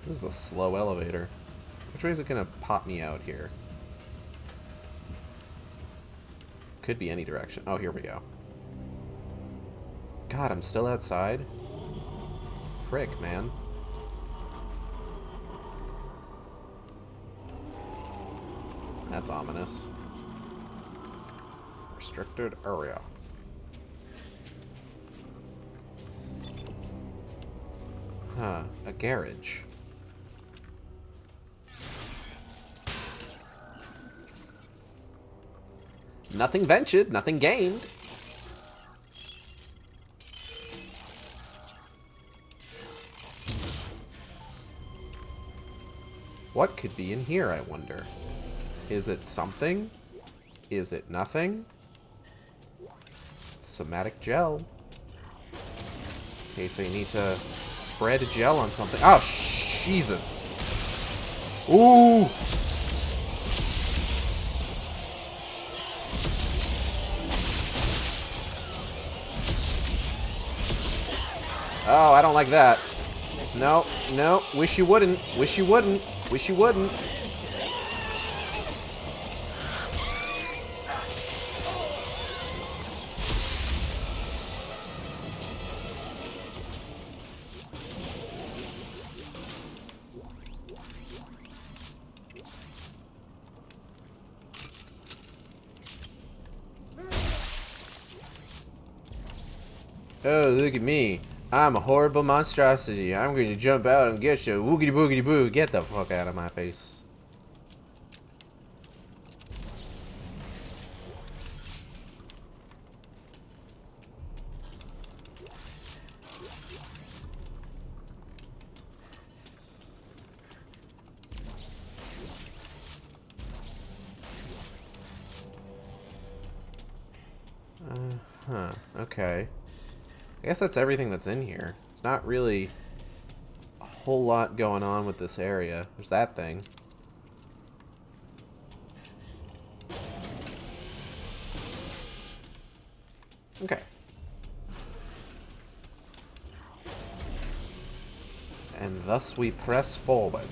This is a slow elevator. Which way is it gonna pop me out here? Could be any direction. Oh, here we go. God, I'm still outside? Frick, man. That's ominous. Restricted area. Huh, a garage. Nothing ventured, nothing gained. What could be in here, I wonder? Is it something? Is it nothing? Somatic gel. Okay, so you need to spread gel on something. Oh, Jesus. Ooh! Oh, I don't like that. No, no, wish you wouldn't. Wish you wouldn't. Wish you wouldn't. Oh, look at me. I'm a horrible monstrosity. I'm going to jump out and get you. Woogity boogity boo. Get the fuck out of my face. Huh. Okay. I guess that's everything that's in here. There's not really a whole lot going on with this area. There's that thing. Okay. And thus we press forward.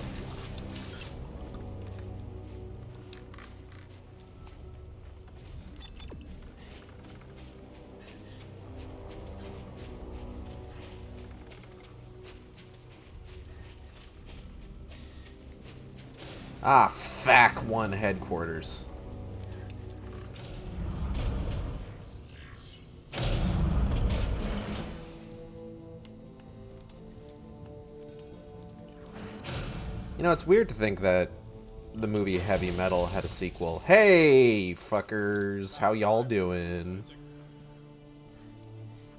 Ah, FAC 1 headquarters. You know, it's weird to think that the movie Heavy Metal had a sequel. Hey, fuckers, how y'all doing?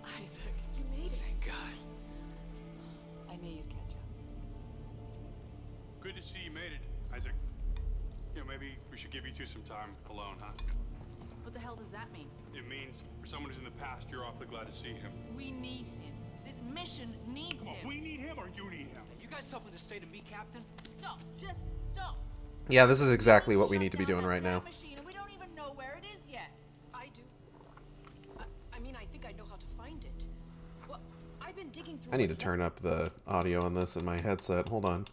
I made it, Isaac. You know, maybe we should give you two some time alone, huh? What the hell does that mean? It means for someone who's in the past, you're awfully glad to see him. We need him. This mission needs Come on, him. we need him or you need him? You got something to say to me, Captain? Stop. Just stop. Yeah, this is exactly what we Shut need to be down doing that right now. time machine, and we don't even know where it is yet. I do. I mean, I think I know how to find it. Well, I've been digging through. I need to turn up the audio on this in my headset. Hold on.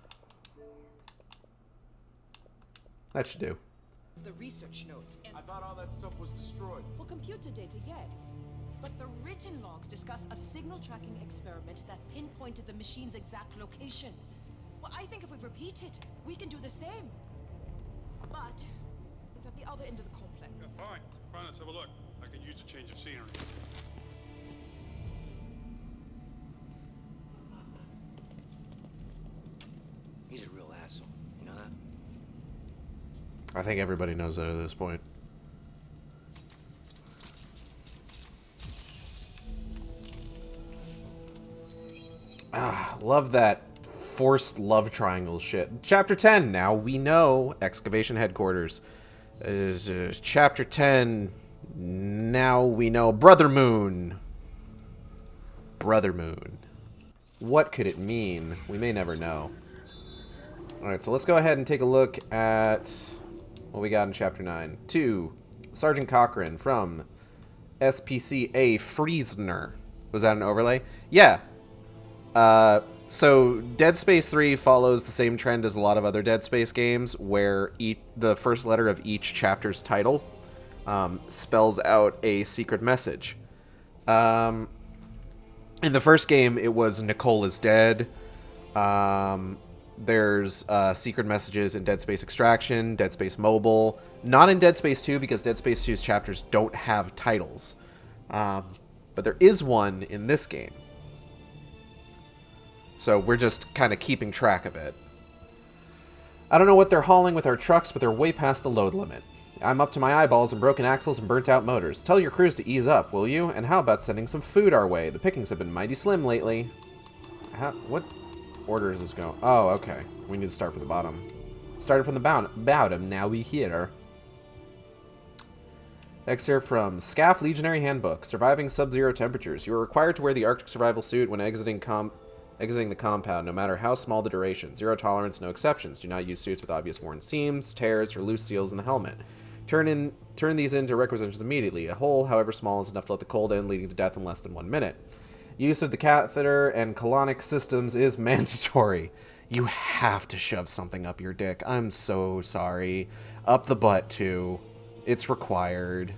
That should do. The research notes and I thought all that stuff was destroyed. for computer data, yes. But the written logs discuss a signal tracking experiment that pinpointed the machine's exact location. Well, I think if we repeat it, we can do the same. But it's at the other end of the complex. Yeah, fine. Fine, let's have a look. I could use a change of scenery. He's a real asshole. You know that? I think everybody knows that at this point. Ah, love that forced love triangle shit. Chapter 10, now we know excavation headquarters. Chapter 10, now we know Brother Moon. Brother Moon. What could it mean? We may never know. Alright, so let's go ahead and take a look at what we got in Chapter 9. 2. Sergeant Cochran from SPCA Friesner. Was that an overlay? Yeah. So Dead Space 3 follows the same trend as a lot of other Dead Space games, where the first letter of each chapter's title spells out a secret message. In the first game, it was Nicole is dead. There's secret messages in Dead Space Extraction, Dead Space Mobile. Not in Dead Space 2, because Dead Space 2's chapters don't have titles. But there is one in this game. So we're just kind of keeping track of it. I don't know what they're hauling with our trucks, but they're way past the load limit. I'm up to my eyeballs in broken axles and burnt out motors. Tell your crews to ease up, will you? And how about sending some food our way? The pickings have been mighty slim lately. What order is this going? Oh, okay. We need to start from the bottom. Started from the bottom, now we here. Excerpt from SCAF Legionary Handbook. Surviving sub-zero temperatures. You are required to wear the Arctic survival suit when exiting the compound, no matter how small the duration. Zero tolerance, no exceptions. Do not use suits with obvious worn seams, tears, or loose seals in the helmet. Turn these into requisitions immediately. A hole, however small, is enough to let the cold in, leading to death in less than 1 minute. Use of the catheter and colonic systems is mandatory. You have to shove something up your dick. I'm so sorry. Up the butt, too. It's required.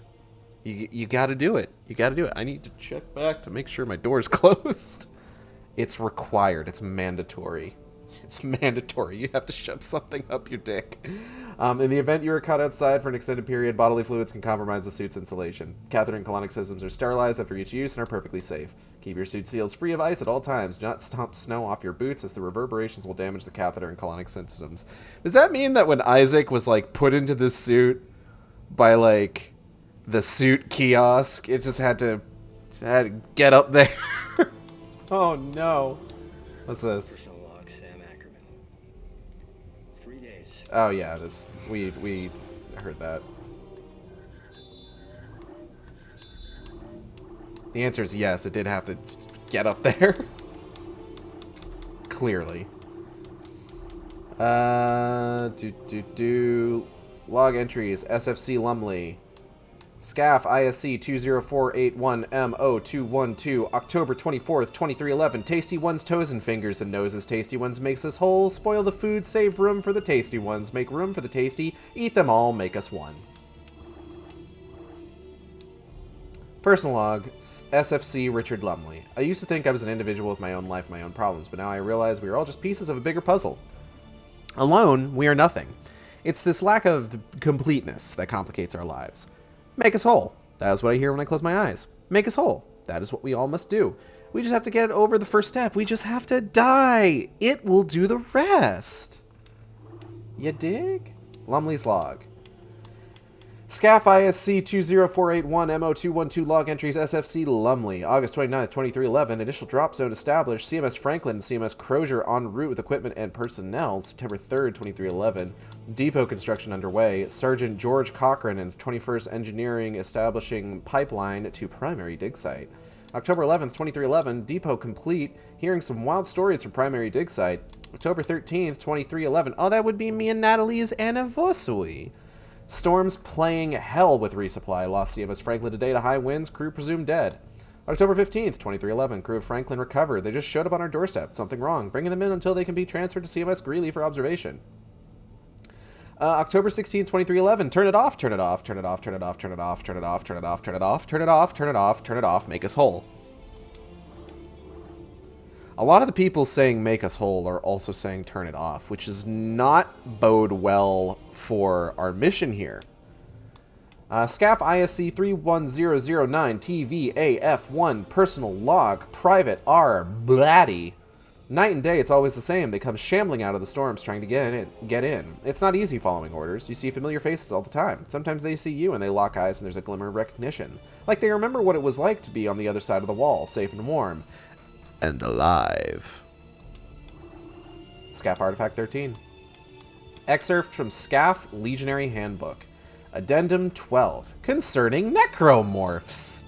You gotta do it. You gotta do it. I need to check back to make sure my door's closed. It's required. It's mandatory. It's mandatory. You have to shove something up your dick. In the event you are caught outside for an extended period, bodily fluids can compromise the suit's insulation. Catheter and colonic systems are sterilized after each use and are perfectly safe. Keep your suit seals free of ice at all times. Do not stomp snow off your boots, as the reverberations will damage the catheter and colonic systems. Does that mean that when Isaac was, like, put into this suit by, like, the suit kiosk, it just had to get up there? Oh no. What's this? Personal log, Sam Ackerman. 3 days. Oh yeah, this we heard that. The answer is yes, it did have to get up there. Clearly. Log entries, SFC Lumley. SCAF ISC 20481MO212, October 24th, 2311. Tasty Ones toes and fingers and noses. Tasty Ones makes us whole. Spoil the food, save room for the tasty ones. Make room for the tasty. Eat them all, make us one. Personal log, SFC Richard Lumley. I used to think I was an individual with my own life, my own problems, but now I realize we are all just pieces of a bigger puzzle. Alone, we are nothing. It's this lack of completeness that complicates our lives. Make us whole. That is what I hear when I close my eyes. Make us whole. That is what we all must do. We just have to get over the first step. We just have to die. It will do the rest. You dig? Lumley's log. SCAF ISC 20481 MO212 log entries SFC Lumley, August 29th, 2311. Initial drop zone established. CMS Franklin and CMS Crozier en route with equipment and personnel. September 3rd, 2311. Depot construction underway. Sergeant George Cochran and 21st Engineering establishing pipeline to primary dig site. October 11th, 2311. Depot complete. Hearing some wild stories from primary dig site. October 13th, 2311. Oh, that would be me and Natalie's anniversary. Storms playing hell with resupply. Lost CMS Franklin today to high winds. Crew presumed dead. October 15th, 2311. Crew of Franklin recovered. They just showed up on our doorstep. Something wrong. Bringing them in until they can be transferred to CMS Greeley for observation. October 16th, 2311. Turn it off, turn it off, turn it off, turn it off, turn it off, turn it off, turn it off, turn it off, turn it off, turn it off, turn it off, make us whole. A lot of the people saying make us whole are also saying turn it off, which does not bode well for our mission here. SCAF ISC 31009 TVAF1 personal log private R Blatty. Night and day, it's always the same. They come shambling out of the storms trying to get in. It's not easy following orders. You see familiar faces all the time. Sometimes they see you and they lock eyes and there's a glimmer of recognition. Like they remember what it was like to be on the other side of the wall, safe and warm. And alive. SCAF Artifact 13. Excerpt from SCAF Legionary Handbook. Addendum 12. Concerning necromorphs.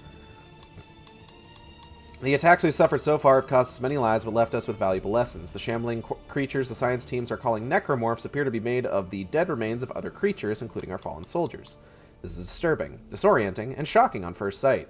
The attacks we've suffered so far have cost us many lives but left us with valuable lessons. The shambling creatures the science teams are calling necromorphs appear to be made of the dead remains of other creatures, including our fallen soldiers. This is disturbing, disorienting, and shocking on first sight.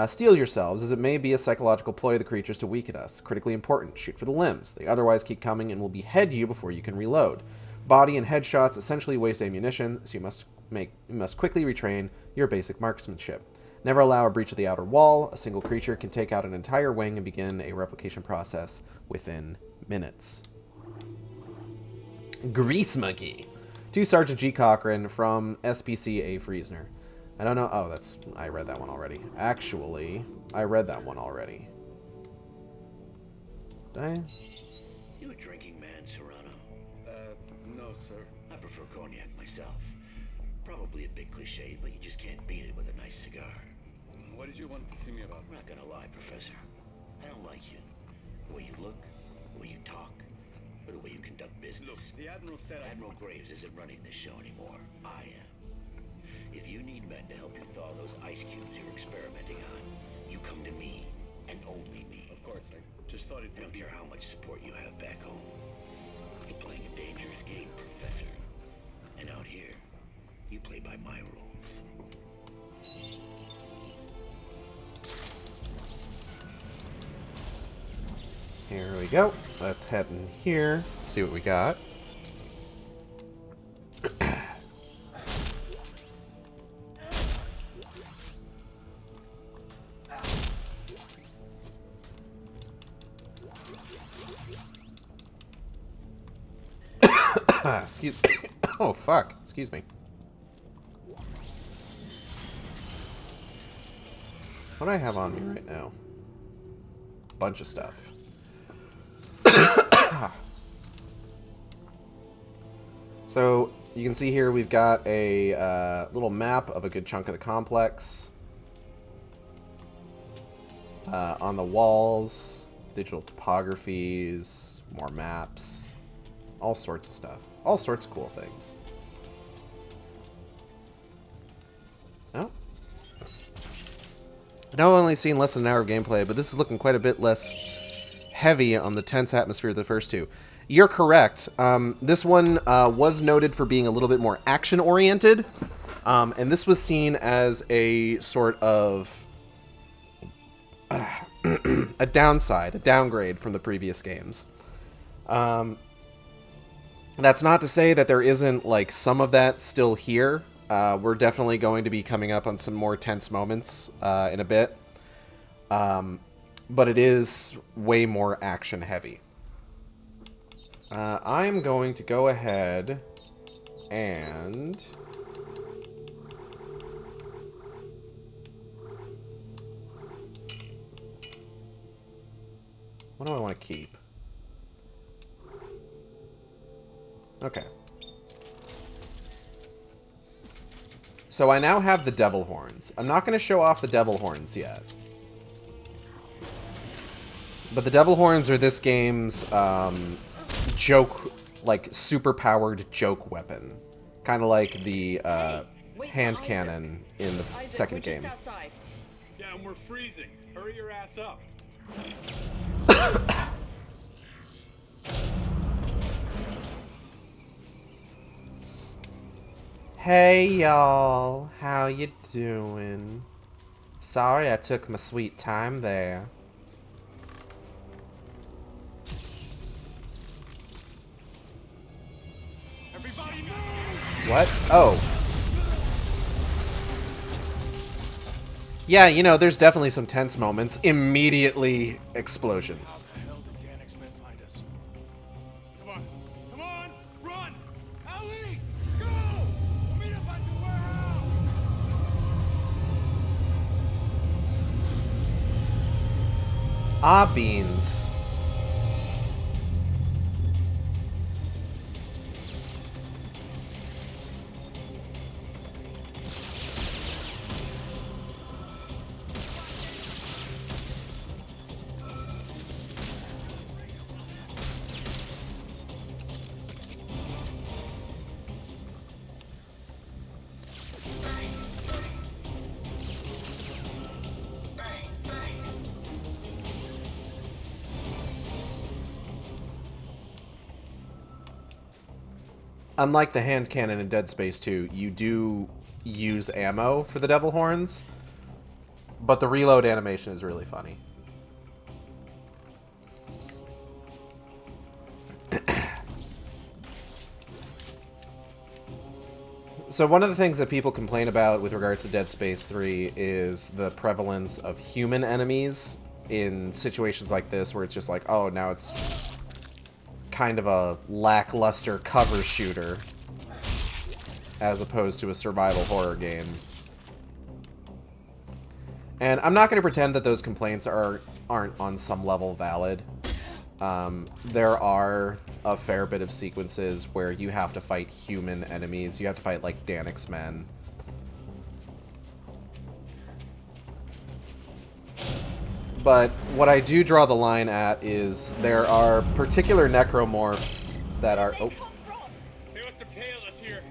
Steel yourselves, as it may be a psychological ploy of the creatures to weaken us. Critically important, shoot for the limbs. They otherwise keep coming and will behead you before you can reload. Body and headshots essentially waste ammunition, so you must quickly retrain your basic marksmanship. Never allow a breach of the outer wall. A single creature can take out an entire wing and begin a replication process within minutes. Grease Monkey. To Sergeant G. Cochran from SPC A. Friesner. I don't know. Oh, I read that one already. Actually, I read that one already. Did I? You a drinking man, Serrano? No, sir. I prefer cognac myself. Probably a bit cliche, but you just can't beat it with a nice cigar. What did you want to see me about? I'm not gonna lie, Professor. I don't like you. The way you look, the way you talk, or the way you conduct business. Look, the Admiral said Admiral Graves isn't running this show anymore. I am. If you need men to help you thaw those ice cubes you're experimenting on, you come to me, and only me. Of course, I just thought it I don't care how much support you have back home. You're playing a dangerous game, Professor. And out here, you play by my rules. Here we go. Let's head in here, see what we got. Excuse me. Oh, fuck. Excuse me. What do I have on me right now? Bunch of stuff. So, you can see here we've got a little map of a good chunk of the complex. On the walls, digital topographies, more maps, all sorts of stuff. All sorts of cool things. Oh. I know I've only seen less than an hour of gameplay, but this is looking quite a bit less heavy on the tense atmosphere of the first two. You're correct. This one was noted for being a little bit more action-oriented, and this was seen as a sort of a downside, a downgrade from the previous games. That's not to say that there isn't, like, some of that still here. We're definitely going to be coming up on some more tense moments in a bit. But it is way more action-heavy. I'm going to go ahead and... what do I want to keep? Okay. So I now have the devil horns. I'm not going to show off the devil horns yet. But the devil horns are this game's joke, like super-powered joke weapon. Kind of like the hand cannon in the second game. Yeah, and we're freezing. Hurry your ass up. Hey y'all, how you doing? Sorry I took my sweet time there. Everybody move! What? Oh. Yeah, you know, there's definitely some tense moments. Immediately explosions. How the hell did Danik's men find us? Come on. Come on! Run! Ellie! Go! We'll meet up at the warehouse! Ah, beans. Unlike the hand cannon in Dead Space 2, you do use ammo for the devil horns, but the reload animation is really funny. So one of the things that people complain about with regards to Dead Space 3 is the prevalence of human enemies in situations like this, where it's just like, oh, now it's kind of a lackluster cover shooter as opposed to a survival horror game. And I'm not going to pretend that those complaints aren't on some level valid. There are a fair bit of sequences where you have to fight human enemies. You have to fight, like, Danik's men. But what I do draw the line at is there are particular necromorphs that are... Oh. They must have tailed us here.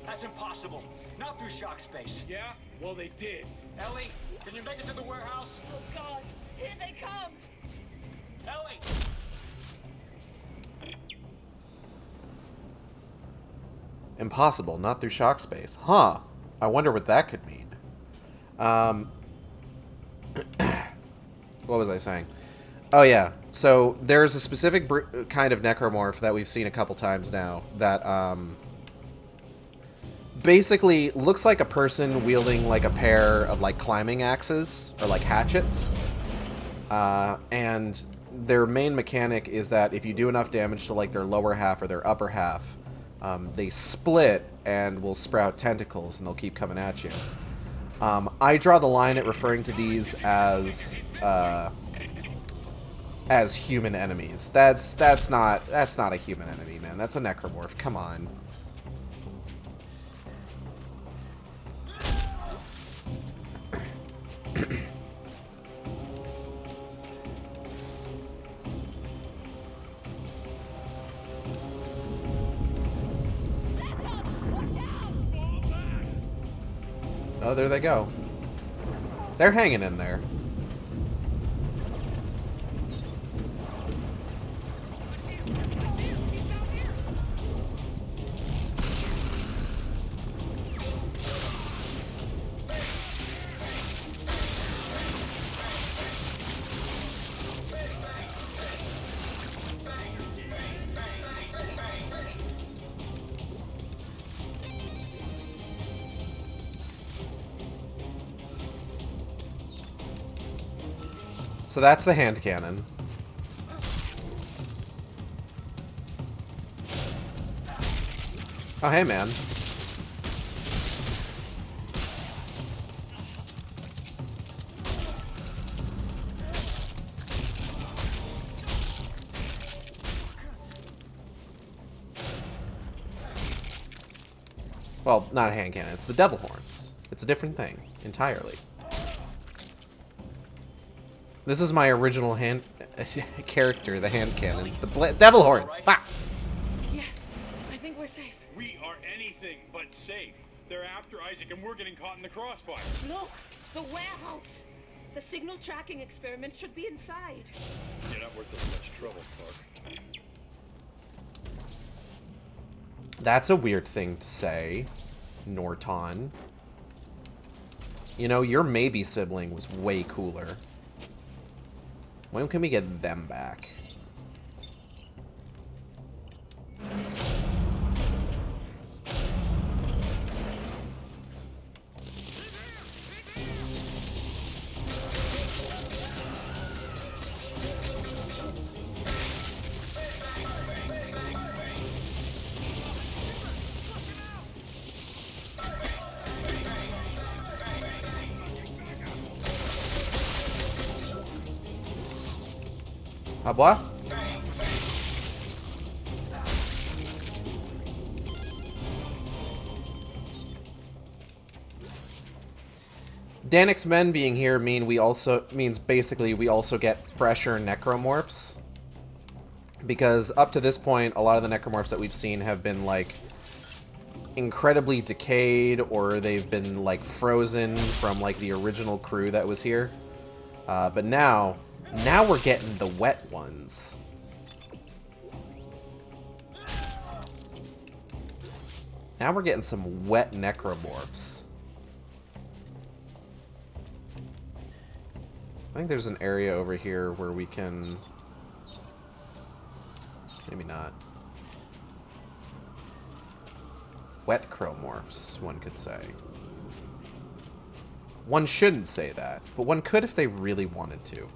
That's impossible. Not through shock space. Yeah? Well, they did. Ellie, can you make it to the warehouse? Oh God, here they come! Ellie! Impossible, not through shock space. Huh. I wonder what that could mean. What was I saying? Oh, yeah. So there's a specific kind of necromorph that we've seen a couple times now that basically looks like a person wielding like a pair of like climbing axes or like hatchets. And their main mechanic is that if you do enough damage to like their lower half or their upper half, they split and will sprout tentacles and they'll keep coming at you. I draw the line at referring to these as human enemies. That's not a human enemy, man. That's a necromorph. Come on. Oh, there they go. They're hanging in there. So that's the hand cannon. Oh, hey, man. Well, not a hand cannon, it's the devil horns. It's a different thing, entirely. This is my original hand character, the hand cannon. The devil horns! Ah! Yeah, I think we're safe. We are anything but safe. They're after Isaac and we're getting caught in the crossfire. Look, the warehouse. The signal tracking experiment should be inside. You're not worth as much trouble, Clark. That's a weird thing to say, Norton. You know, your maybe sibling was way cooler. When can we get them back? Ah, boy? Danik's men being here means basically we also get fresher necromorphs. Because up to this point, a lot of the necromorphs that we've seen have been like incredibly decayed, or they've been like frozen from like the original crew that was here. But now we're getting the wet ones. Now we're getting some wet necromorphs. I think there's an area over here where we can... Maybe not. Wet chromorphs, one could say. One shouldn't say that, but one could if they really wanted to.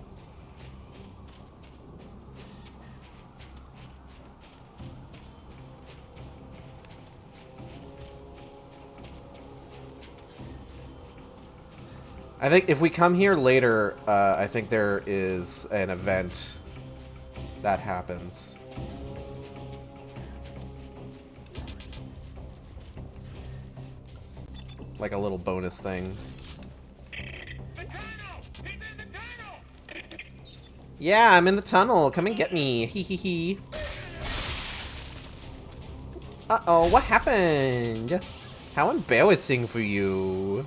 I think if we come here later, I think there is an event that happens. Like a little bonus thing. Yeah, I'm in the tunnel. Come and get me. Hee hee hee. Uh-oh, what happened? How embarrassing for you.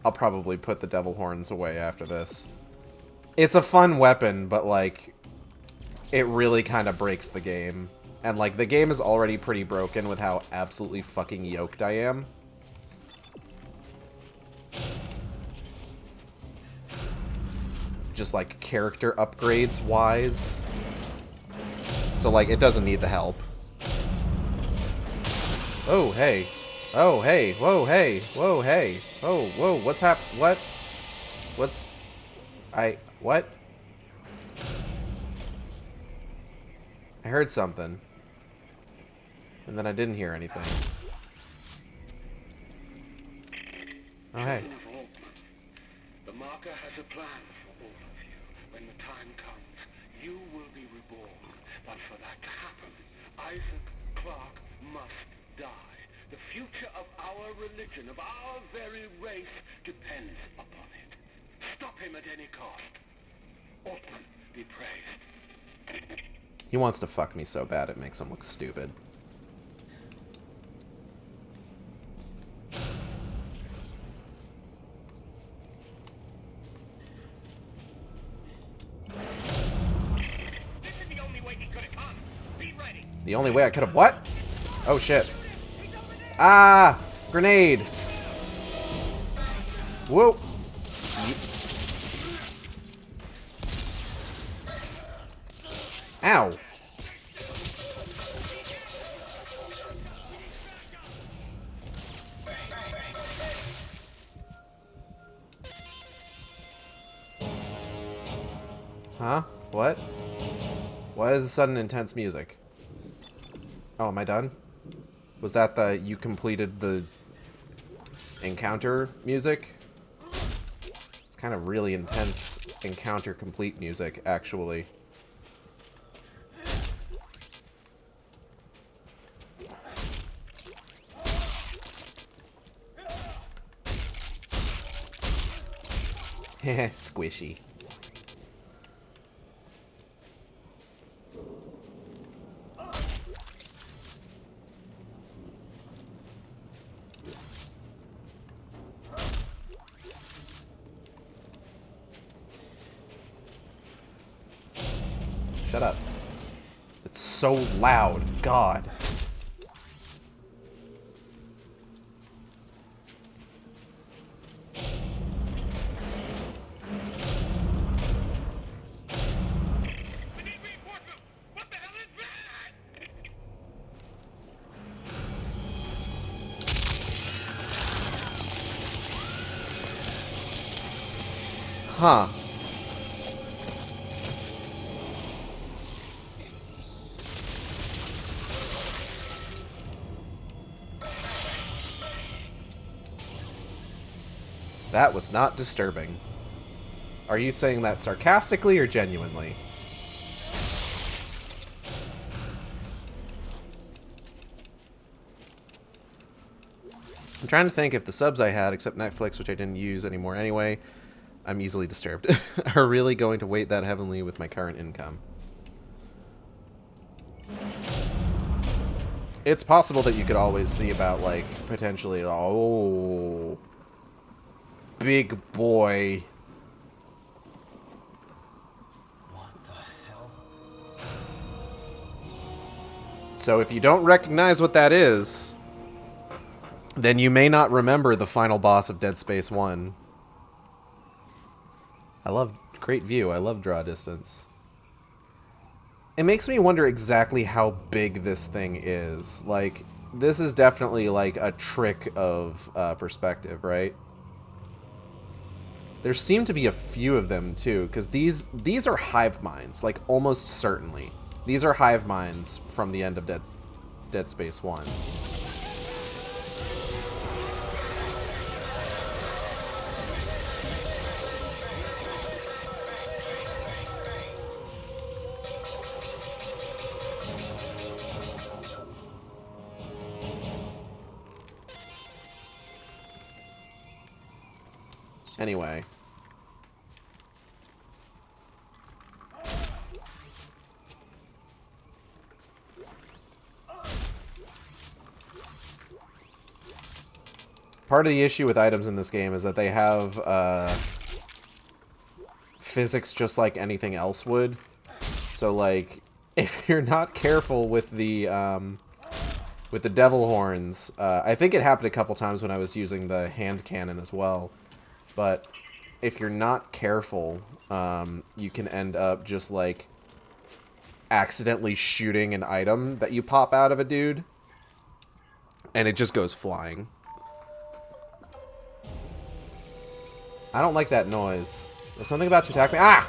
I'll probably put the devil horns away after this. It's a fun weapon, but, like, it really kind of breaks the game. And, like, the game is already pretty broken with how absolutely fucking yoked I am. Just, like, character upgrades-wise. So, like, it doesn't need the help. Oh, hey. Oh, hey. Whoa, hey. Whoa, hey. Oh, whoa, what's what? What's... What? I heard something. And then I didn't hear anything. Oh, hey. The marker has a plan for all of you. When the time comes, you will be reborn. But for that to happen, Isaac Clarke must die. The future of our religion, of our very race, depends upon it. Stop him at any cost. Altman be praised. He wants to fuck me so bad it makes him look stupid. This is the only way he could have come. Be ready. The only way I could have what? Oh shit. Ah! Grenade! Whoa! Ow! Huh? What? Why is sudden intense music? Oh, am I done? Was that the you completed the encounter music? It's kind of really intense encounter complete music, actually. Squishy. Shut up. It's so loud. God. Huh. That was not disturbing. Are you saying that sarcastically or genuinely? I'm trying to think if the subs I had, except Netflix, which I didn't use anymore anyway, I'm easily disturbed, are really going to weight that heavily with my current income. It's possible that you could always see about, like, potentially, oh, big boy. What the hell? So if you don't recognize what that is, then you may not remember the final boss of Dead Space 1. I love great view. I love draw distance. It makes me wonder exactly how big this thing is. Like, this is definitely like a trick of perspective, right? There seem to be a few of them too, because these are hive minds, like almost certainly. These are hive minds from the end of Dead Space 1. Anyway. Part of the issue with items in this game is that they have physics just like anything else would. So, like, if you're not careful with the devil horns, I think it happened a couple times when I was using the hand cannon as well. But if you're not careful, you can end up just, like, accidentally shooting an item that you pop out of a dude. And it just goes flying. I don't like that noise. There's something about to attack me. Ah!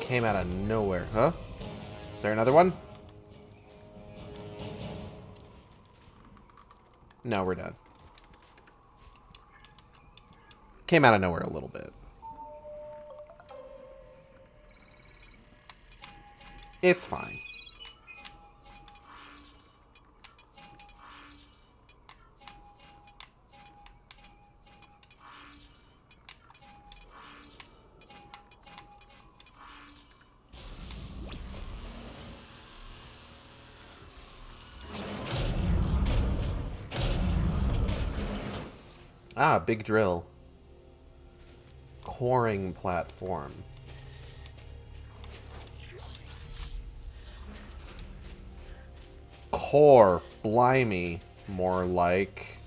Came out of nowhere, huh? Is there another one? No, we're done. Came out of nowhere a little bit. It's fine. Ah, big drill. Coring platform. Core, blimey, more like.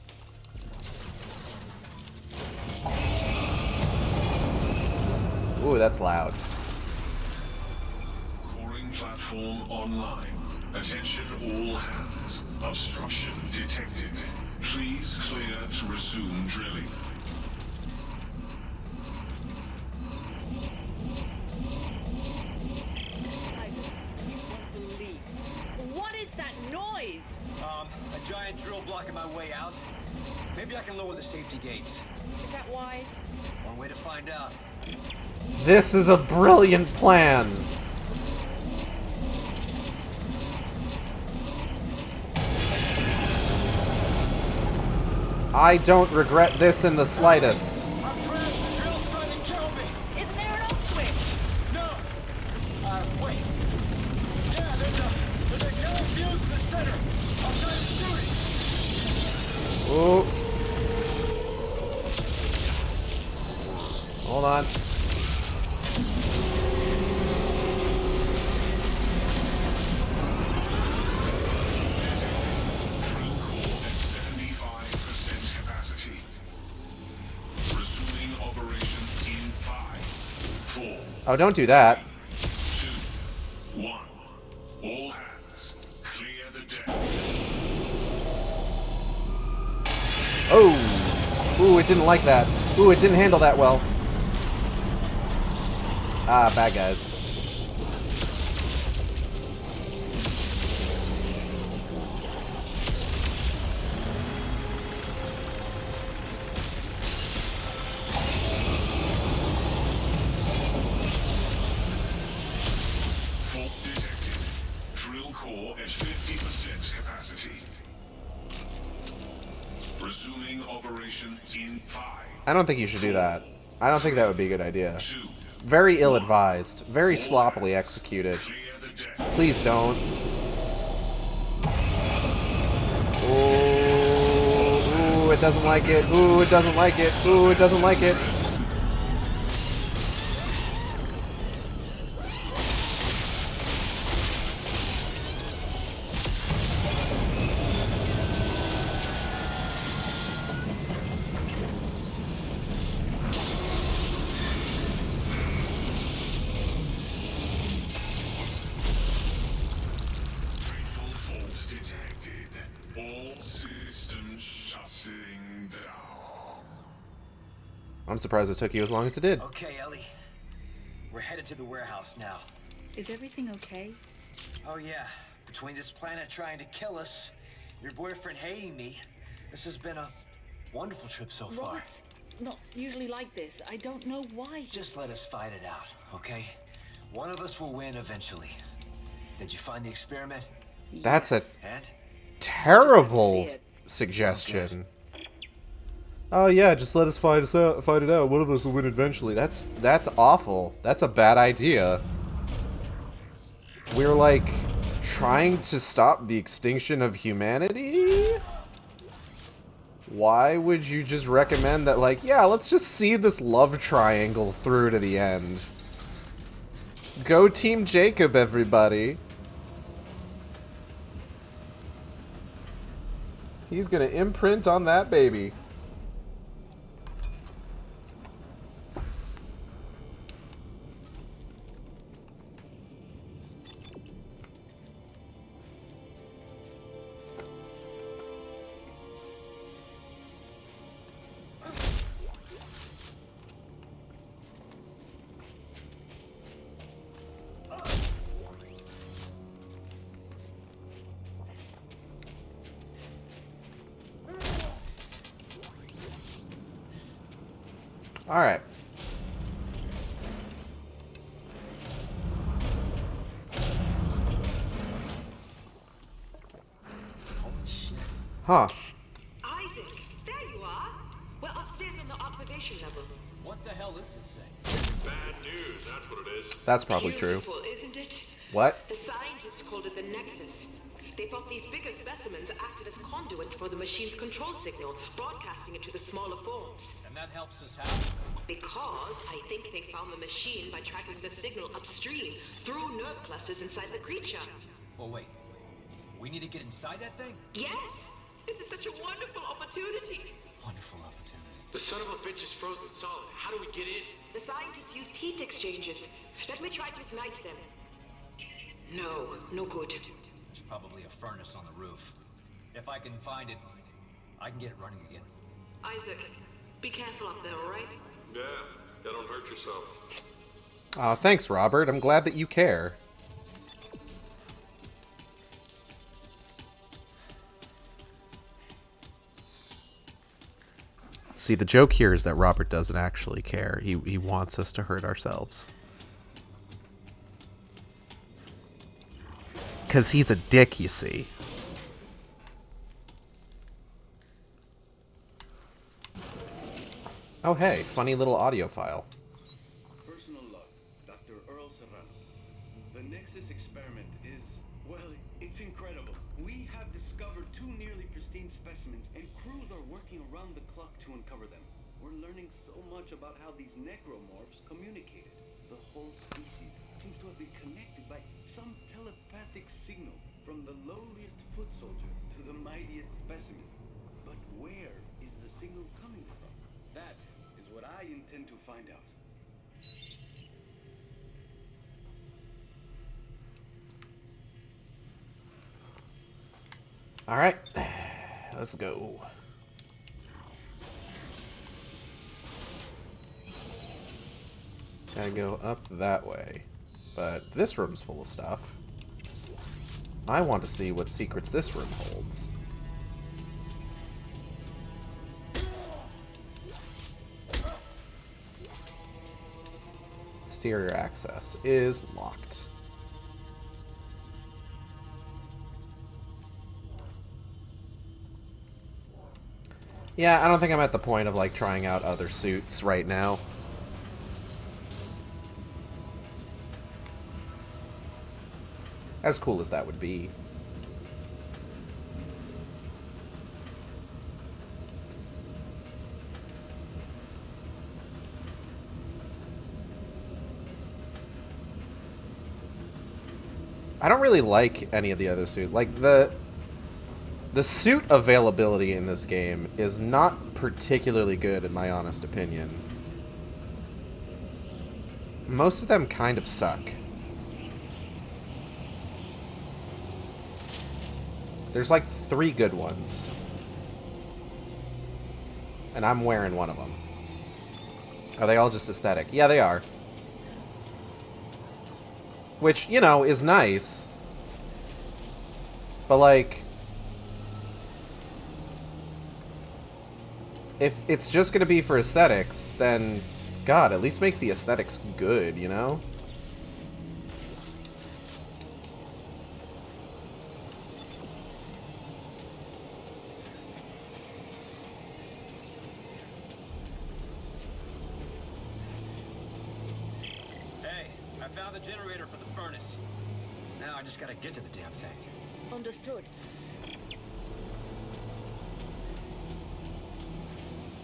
Ooh, that's loud. Coring platform online. Attention all hands. Obstruction detected. Please clear to resume drilling. What is that noise? A giant drill blocking my way out. Maybe I can lower the safety gates. Is that why? One way to find out. This is a brilliant plan. I don't regret this in the slightest. I'm trapped. The drill's trying to kill me. Isn't there an off switch? No. Wait. Yeah, there's a yellow fuse in the center. I'll try to shoot it. Ooh. Hold on. Drill core at 75% capacity. Resuming operation in 5, 4, Oh, don't do that. 2, 1. All hands, clear the deck. Oh. Ooh, it didn't like that. Ooh, it didn't handle that well. Ah, bad guys. Fault detected. Drill core at 50% capacity. Resuming operation in 5, I don't think you should do that. I don't think that would be a good idea. 2. Very ill-advised. Very sloppily executed. Clear the deck. Please don't. Ooh, it doesn't like it. Ooh, it doesn't like it. Ooh, it doesn't like it. Fatal fault detected. All systems shutting down. I'm surprised it took you as long as it did. Okay, Ellie. We're headed to the warehouse now. Is everything okay? Oh yeah, between this planet trying to kill us, your boyfriend hating me, this has been a wonderful trip so far. Robert, not usually like this. I don't know why. Just let us fight it out, okay? One of us will win eventually. Did you find the experiment? That's a And? terrible suggestion. Oh yeah, just let us fight it out. One of us will win eventually. That's awful. That's a bad idea. We're like trying to stop the extinction of humanity? Why would you just recommend that, like, yeah, let's just see this love triangle through to the end? Go Team Jacob, everybody. He's gonna imprint on that baby. All right. Huh. Isaac, there you are. We're upstairs on the observation level. What the hell is this thing? Bad news, that's what it is. That's probably true. Beautiful, isn't it? What? The scientists called it the Nexus. They thought these bigger specimens acted as conduits for the machine's control signal, broadcasting it to the smaller forms. And that helps us out? Because I think they found the machine by tracking the signal upstream through nerve clusters inside the creature. Well, wait. We need to get inside that thing? Yes! This is such a wonderful opportunity. Wonderful opportunity. The son of a bitch is frozen solid. How do we get in? The scientists used heat exchangers. Let me try to ignite them. No, no good. There's probably a furnace on the roof. If I can find it, I can get it running again. Isaac, be careful up there, all right? Yeah, don't hurt yourself. Aw, thanks, Robert. I'm glad that you care. See, the joke here is that Robert doesn't actually care. He wants us to hurt ourselves. 'Cause he's a dick, you see. Oh hey, funny little audio file. Personal log, Dr. Earl Serrano. The Nexus experiment is, well, it's incredible. We have discovered 2 nearly pristine specimens, and crews are working around the clock to uncover them. We're learning so much about how these necromorphs communicated. The whole species seems to have been connected by some telepathic signal from the lowliest foot soldier to the mightiest specimens. But where is the signal coming from? That is what I intend to find out. Alright, let's go. Gotta go up that way. But this room's full of stuff. I want to see what secrets this room holds. Exterior access is locked. Yeah, I don't think I'm at the point of, like, trying out other suits right now. As cool as that would be. I don't really like any of the other suits. Like, the suit availability in this game is not particularly good, in my honest opinion. Most of them kind of suck. There's like 3 good ones. And I'm wearing one of them. Are they all just aesthetic? Yeah, they are. Which, you know, is nice. But, like, if it's just gonna be for aesthetics, then, God, at least make the aesthetics good, you know? Generator for the furnace. Now I just gotta get to the damn thing. Understood.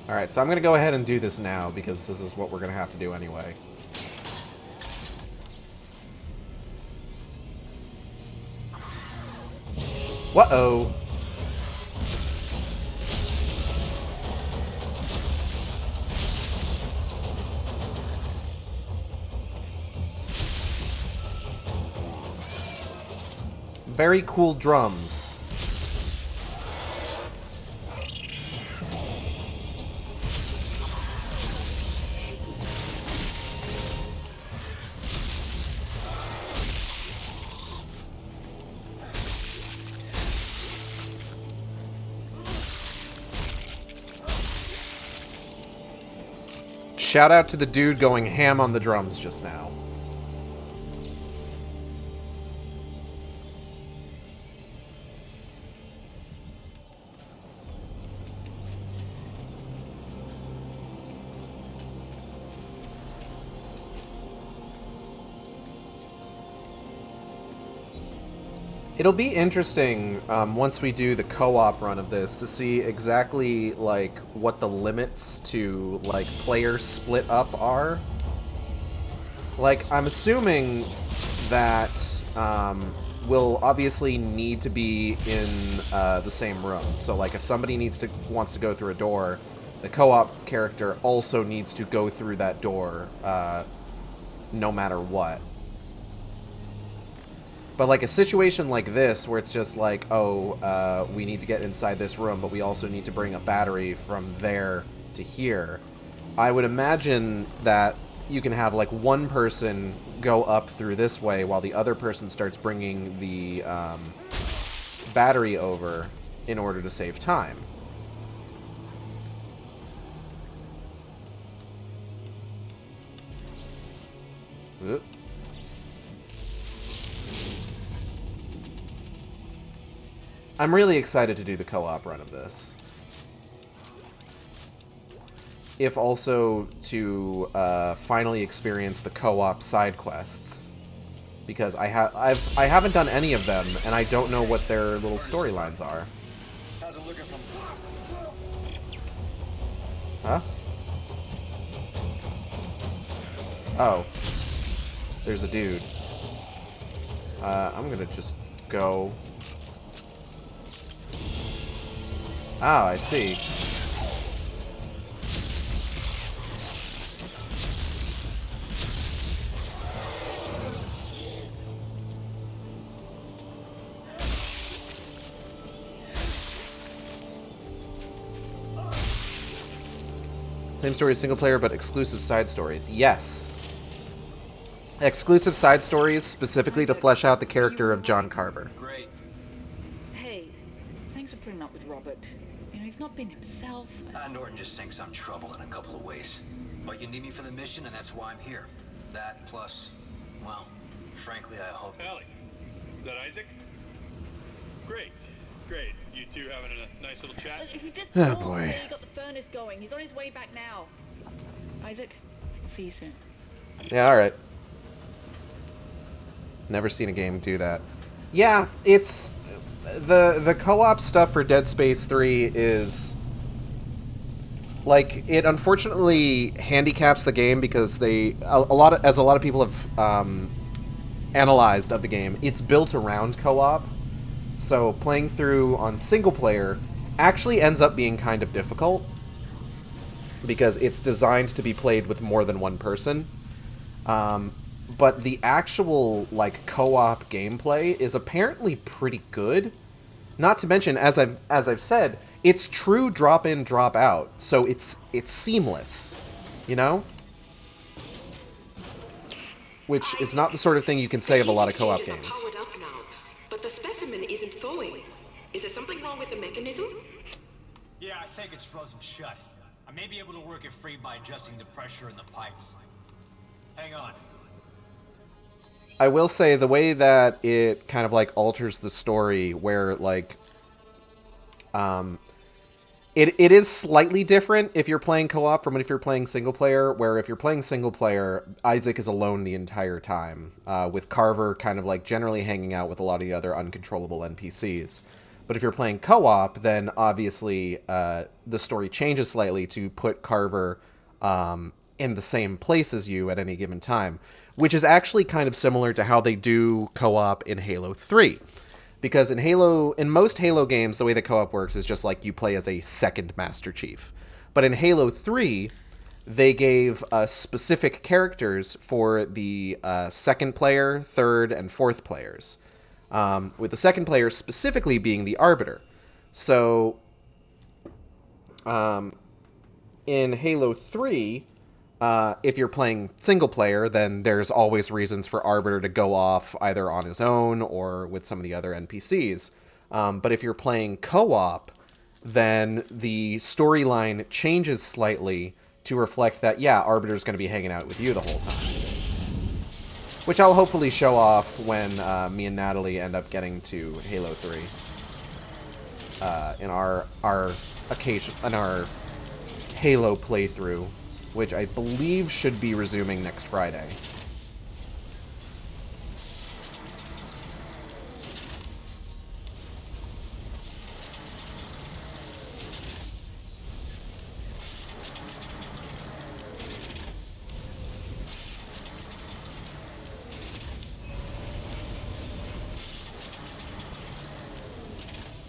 Alright, so I'm gonna go ahead and do this now, because this is what we're gonna have to do anyway. Whoa-oh! Very cool drums. Shout out to the dude going ham on the drums just now. It'll be interesting once we do the co-op run of this to see exactly like what the limits to like player split up are. Like, I'm assuming that we'll obviously need to be in the same room. So like if somebody wants to go through a door, the co-op character also needs to go through that door no matter what. But, like, a situation like this, where it's just like, oh, we need to get inside this room, but we also need to bring a battery from there to here, I would imagine that you can have, like, one person go up through this way while the other person starts bringing the battery over in order to save time. Oop. I'm really excited to do the co-op run of this. if also to finally experience the co-op side quests, because I haven't done any of them, and I don't know what their little storylines are. How's it looking from? Huh? Oh, there's a dude. I'm gonna just go. Oh, I see. Same story as single player, but exclusive side stories. Yes. Exclusive side stories specifically to flesh out the character of John Carver. Great. Hey, thanks for putting up with Robert. You know, he's not been himself. Norton just thinks I'm trouble in a couple of ways. But you need me for the mission, and that's why I'm here. That plus, well, frankly, I hope... Allie, is that Isaac? Great. Great. You two having a nice little chat? If you just Oh, talk, boy. you got the furnace going. He's on his way back now. Isaac, see you soon. Yeah, alright. Never seen a game do that. Yeah, it's... The co-op stuff for Dead Space 3 is... Like, it unfortunately handicaps the game because a lot of people have analyzed of the game, it's built around co-op. So playing through on single player actually ends up being kind of difficult because it's designed to be played with more than one person. But the actual like co-op gameplay is apparently pretty good. Not to mention, as I've said, it's true drop in, drop out. So it's seamless, you know? Which is not the sort of thing you can say of a lot of co-op games. Powered up now, but the specimen isn't thawing. Is there something wrong with the mechanism? Yeah, I think it's frozen shut. I may be able to work it free by adjusting the pressure in the pipes. Hang on. I will say the way that it kind of like alters the story where like it is slightly different if you're playing co-op from if you're playing single player, where if you're playing single player, Isaac is alone the entire time, with Carver kind of like generally hanging out with a lot of the other uncontrollable NPCs. But if you're playing co-op, then obviously the story changes slightly to put Carver in the same place as you at any given time, which is actually kind of similar to how they do co-op in Halo 3. Because in most Halo games, the way that co-op works is just like you play as a second Master Chief. But in Halo 3, they gave specific characters for the second player, third, and fourth players. With the second player specifically being the Arbiter. So, in Halo 3, if you're playing single player, then there's always reasons for Arbiter to go off either on his own or with some of the other NPCs. But if you're playing co-op, then the storyline changes slightly to reflect that, yeah, Arbiter's going to be hanging out with you the whole time. Which I'll hopefully show off when me and Natalie end up getting to Halo 3. In our Halo playthrough, which I believe should be resuming next Friday.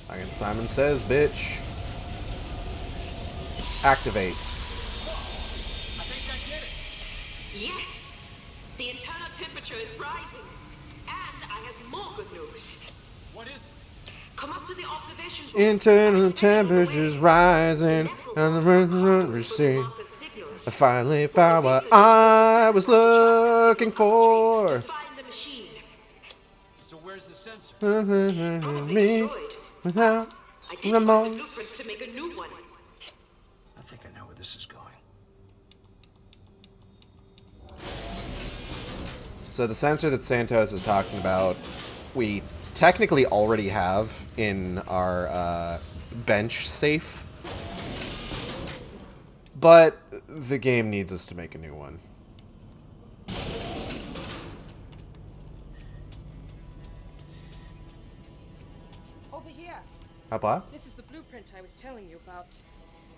Like Simon says, bitch. Activate. Yes! The internal temperature is rising. And I have more good news. What is it? Come up to the observation post. Internal temperature's rising, and the run recede. I finally found what I was looking for. Find the machine. So where's the sensor? Probably Me destroyed. without I did find the remorse. blueprints to make a new one. I think I know where this is going. So the sensor that Santos is talking about, we technically already have in our bench safe. But The game needs us to make a new one. Over here. Papa? This is the blueprint I was telling you about.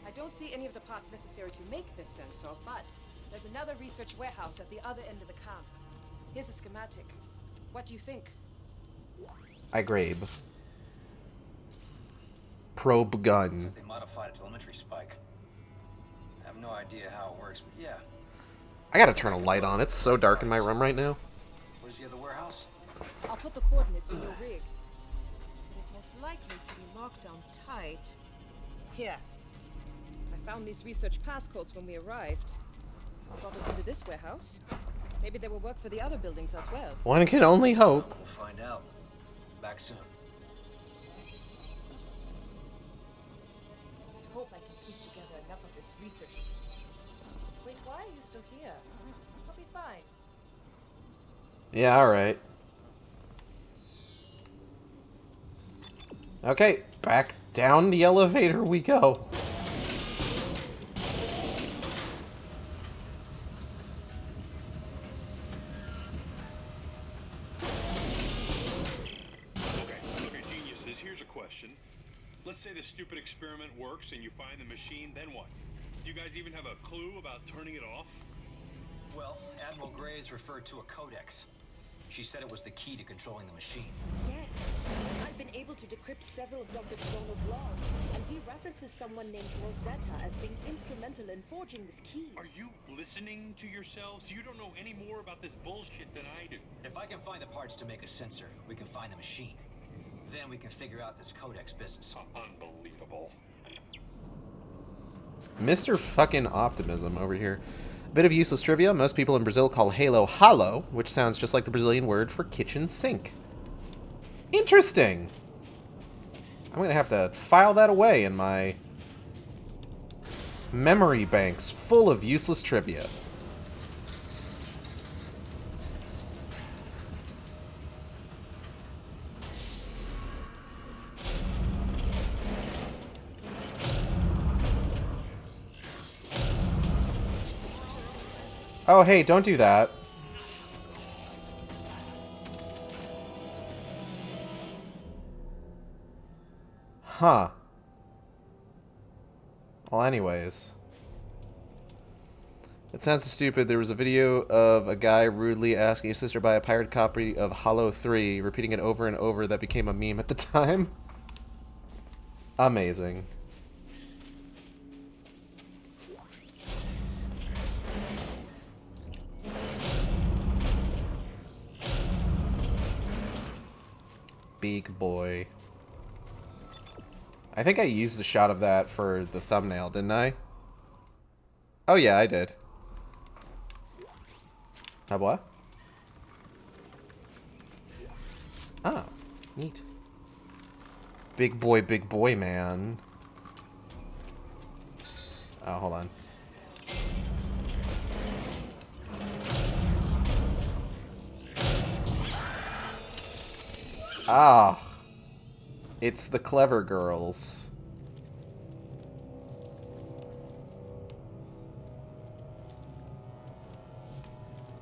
I don't see any of the parts necessary to make this sensor, but there's another research warehouse at the other end of the camp. Here's a schematic. What do you think? I grabe. Probe gun. They modified a telemetry spike. I have no idea how it works, but yeah. I gotta turn a light on. It's so dark in my room right now. Where's the other warehouse? I'll put the coordinates in your rig. It is most likely to be locked down tight. Here. I found these research passcodes when we arrived. Brought us into this warehouse. Maybe they will work for the other buildings as well. One can only hope. We'll find out. Back soon. I hope I can piece together enough of this research. Wait, why are you still here? I'll be fine. Yeah, alright. Okay, back down the elevator we go. Okay, geniuses, here's a question. Let's say the stupid experiment works and you find the machine, then what? Do you guys even have a clue about turning it off? Well, Admiral Graves referred to a codex. She said it was the key to controlling the machine. Yes, I've been able to decrypt several of Dr. Corona's logs, and he references someone named Rosetta as being instrumental in forging this key. Are you listening to yourselves? You don't know any more about this bullshit than I do. If I can find the parts to make a sensor, we can find the machine. Then we can figure out this codex business. Unbelievable. Mr. fucking Optimism over here. Bit of useless trivia. Most people in Brazil call Halo Halo, which sounds just like the Brazilian word for kitchen sink. Interesting. I'm going to have to file that away in my memory banks full of useless trivia. Oh, hey, don't do that. Huh. Well, anyways. It sounds stupid. There was a video of a guy rudely asking his sister to buy a pirate copy of Halo 3, repeating it over and over. That became a meme at the time. Amazing. Big boy. I think I used a shot of that for the thumbnail, didn't I? Oh yeah, I did. What? Oh, neat. Big boy, man. Oh, hold on. Ah, it's the clever girls.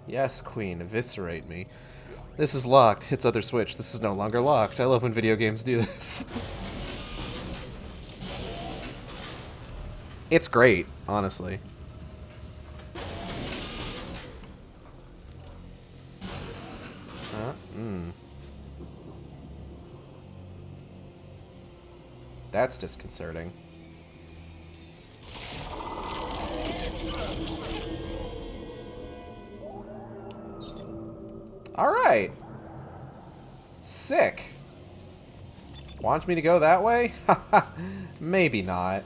Yes, Queen, eviscerate me. This is locked. Hits other switch. This is no longer locked. I love when video games do this. It's great, honestly. That's disconcerting. Alright. Sick. Want me to go that way? Maybe not.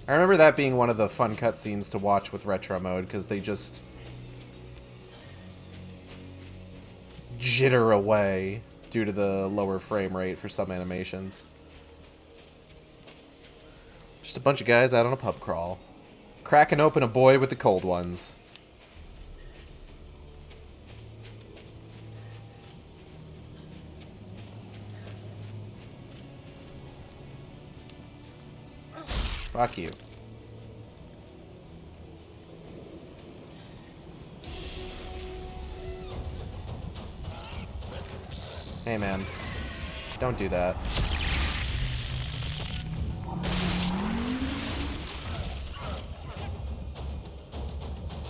I remember that being one of the fun cutscenes to watch with retro mode, because they just jitter away due to the lower frame rate for some animations. Just a bunch of guys out on a pub crawl. Cracking open a boy with the cold ones. Fuck you. Hey, man. Don't do that.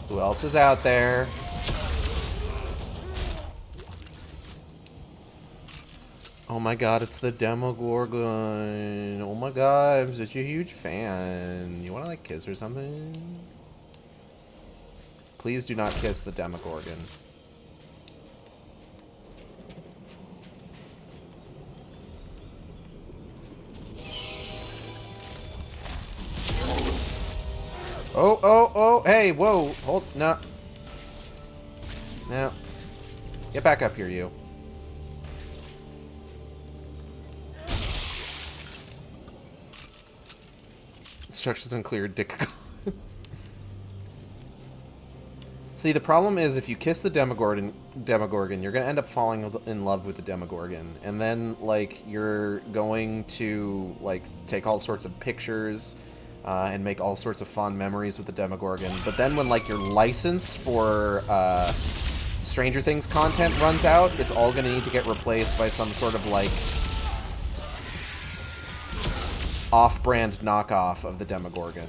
Who else is out there? Oh my god, it's the Demogorgon. Oh my god, I'm such a huge fan. You wanna, like, kiss or something? Please do not kiss the Demogorgon. Oh, oh, oh, hey, whoa, hold, no. No. Get back up here, you. Instructions unclear, dick. See, the problem is if you kiss the Demogorgon, you're gonna end up falling in love with the Demogorgon, and then, like, you're going to, like, take all sorts of pictures, and make all sorts of fond memories with the Demogorgon. But then when, like, your license for Stranger Things content runs out, it's all gonna need to get replaced by some sort of, like, off-brand knockoff of the Demogorgon.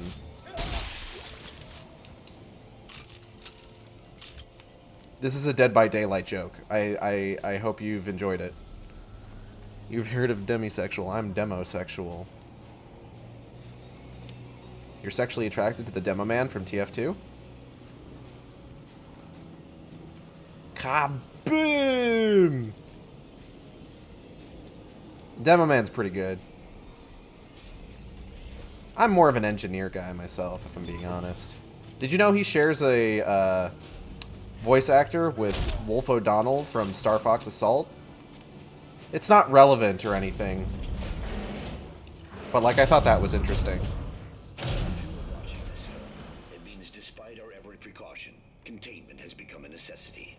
This is a Dead by Daylight joke. I hope you've enjoyed it. You've heard of demisexual. I'm demosexual. You're sexually attracted to the Demo Man from TF2? Kaboom! Demo Man's pretty good. I'm more of an engineer guy myself, if I'm being honest. Did you know he shares a voice actor with Wolf O'Donnell from Star Fox Assault? It's not relevant or anything. But, like, I thought that was interesting. It means despite our every precaution, containment has become a necessity.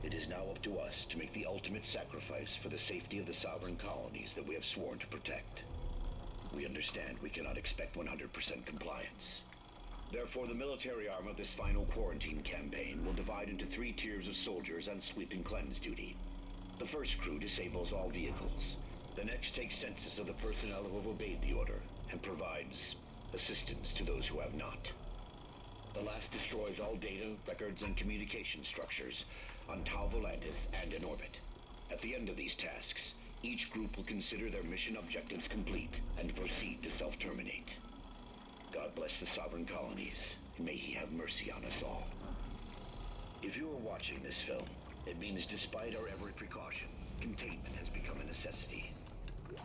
It is now up to us to make the ultimate sacrifice for the safety of the sovereign colonies that we have sworn to protect. We understand we cannot expect 100% compliance. Therefore, the military arm of this final quarantine campaign will divide into 3 tiers of soldiers on sweep and cleanse duty. The first crew disables all vehicles. The next takes census of the personnel who have obeyed the order and provides assistance to those who have not. The last destroys all data, records, and communication structures on Tau Volantis and in orbit. At the end of these tasks, each group will consider their mission objectives complete and proceed to self-terminate. God bless the sovereign colonies, and may he have mercy on us all. If you are watching this film, it means despite our every precaution, containment has become a necessity.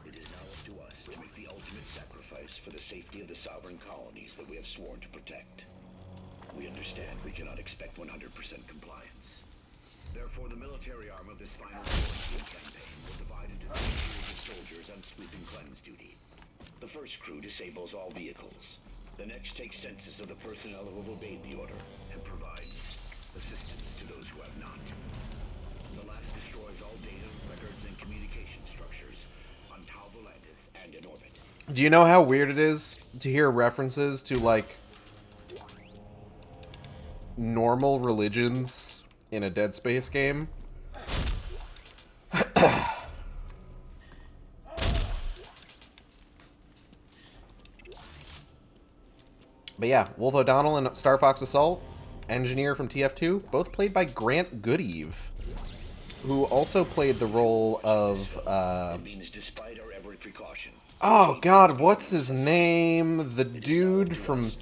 It is now up to us to make the ultimate sacrifice for the safety of the sovereign colonies that we have sworn to protect. We understand we cannot expect 100% compliance. Therefore, the military arm of this final quarantine campaign will divide into 3 tiers of soldiers on sweep and cleanse duty. The first crew disables all vehicles. The next takes census of the personnel who have obeyed the order and provides assistance to those who have not. The last destroys all data, records, and communication structures on Tau Volantis and in orbit. Do you know how weird it is to hear references to, like, normal religions in a Dead Space game? But yeah, Wolf O'Donnell and Star Fox Assault, engineer from TF2, both played by Grant Goodeve, who also played the role of, oh god, what's his name? The dude from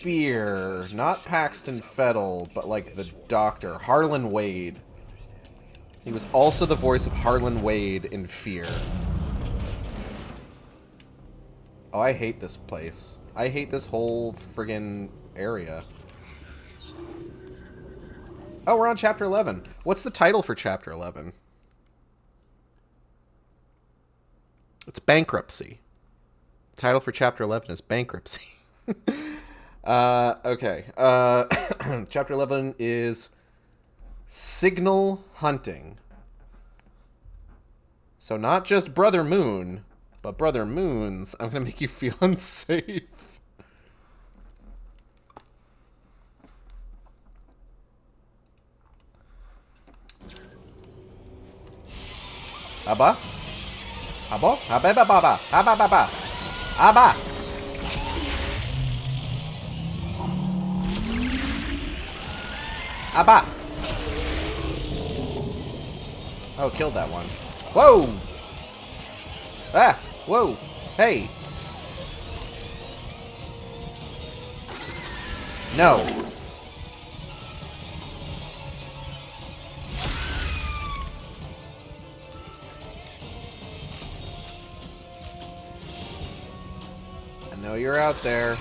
Fear. Not Paxton Fettel, but, like, the doctor. Harlan Wade. He was also the voice of Harlan Wade in Fear. Oh, I hate this place. I hate this whole friggin' area. Oh, we're on Chapter 11. What's the title for Chapter 11? It's Bankruptcy. The title for Chapter 11 is Bankruptcy. Okay. Chapter 11 is Signal Hunting. So not just Brother Moon, But Brother Moons, I'm gonna make you feel unsafe. Abba? Abo? Abba baba. Abba baba. Abba. Abba. Oh, killed that one. Whoa! Ah! Whoa! Hey! No! I know you're out there.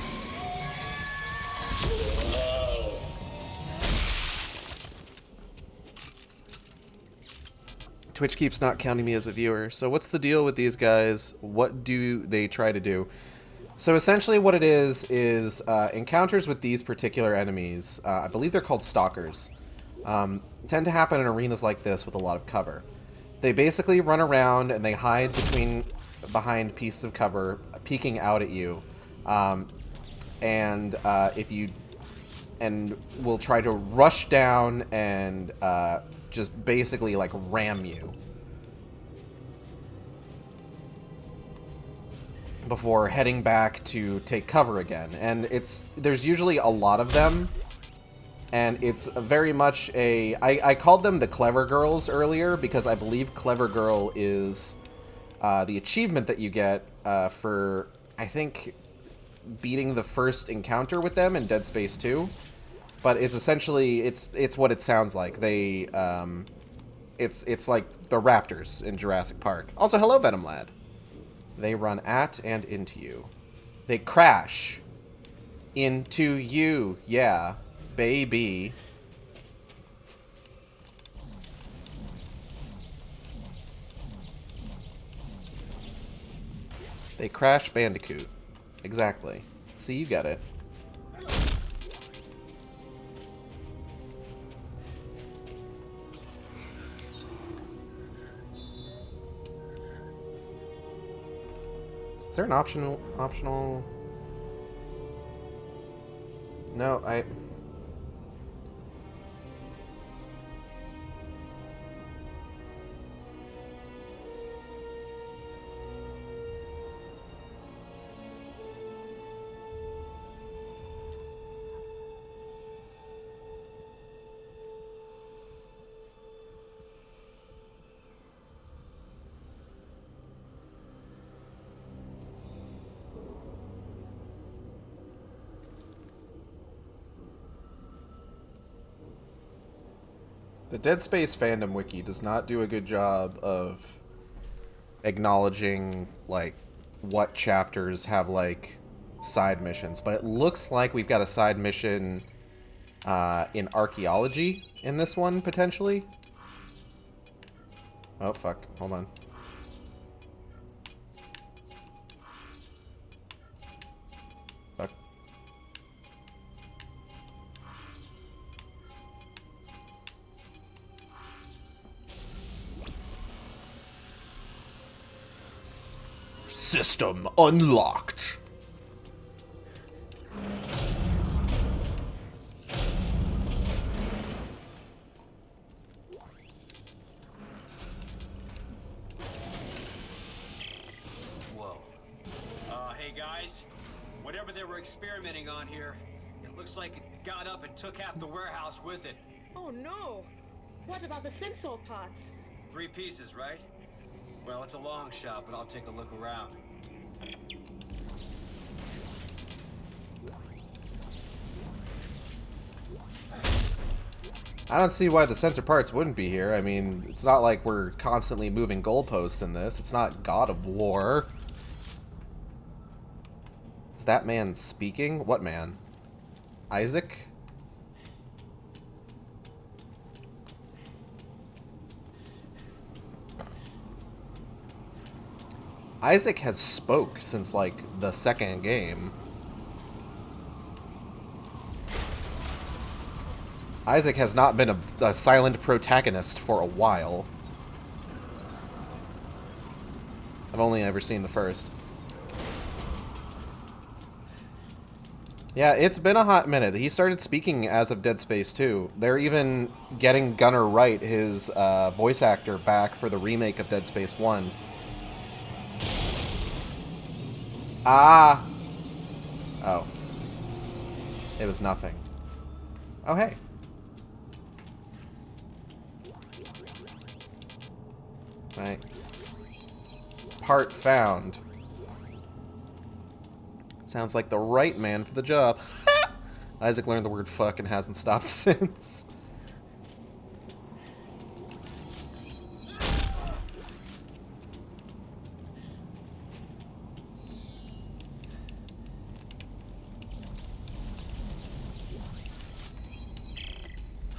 Twitch keeps not counting me as a viewer. So what's the deal with these guys? What do they try to do? So essentially what it is encounters with these particular enemies, I believe they're called stalkers, tend to happen in arenas like this with a lot of cover. They basically run around and they hide behind pieces of cover, peeking out at you, and will try to rush down and just basically like ram you before heading back to take cover again. And there's usually a lot of them, and it's very much I called them the Clever Girls earlier because I believe Clever Girl is the achievement that you get for, I think, beating the first encounter with them in Dead Space 2. But it's essentially it's what it sounds like. They it's like the raptors in Jurassic Park. Also, hello Venom Lad. They run at and into you. They crash into you. Yeah, baby. They Crash Bandicoot. Exactly. See, you get it. Is there an optional? No, The Dead Space fandom wiki does not do a good job of acknowledging, like, what chapters have, like, side missions. But it looks like we've got a side mission in archaeology in this one, potentially. Oh, fuck. Hold on. Fuck. System unlocked. Whoa. Hey guys, whatever they were experimenting on here, it looks like it got up and took half the warehouse with it. Oh no! What about the sensor parts? 3 pieces, right? Well, it's a long shot, but I'll take a look around. I don't see why the sensor parts wouldn't be here. I mean, it's not like we're constantly moving goalposts in this. It's not God of War. Is that man speaking? What man? Isaac? Isaac has spoke since, like, the second game. Isaac has not been a silent protagonist for a while. I've only ever seen the first. Yeah, it's been a hot minute. He started speaking as of Dead Space 2. They're even getting Gunnar Wright, his voice actor, back for the remake of Dead Space 1. Ah! Oh. It was nothing. Oh, hey. Right. Part found. Sounds like the right man for the job. Isaac learned the word fuck and hasn't stopped since.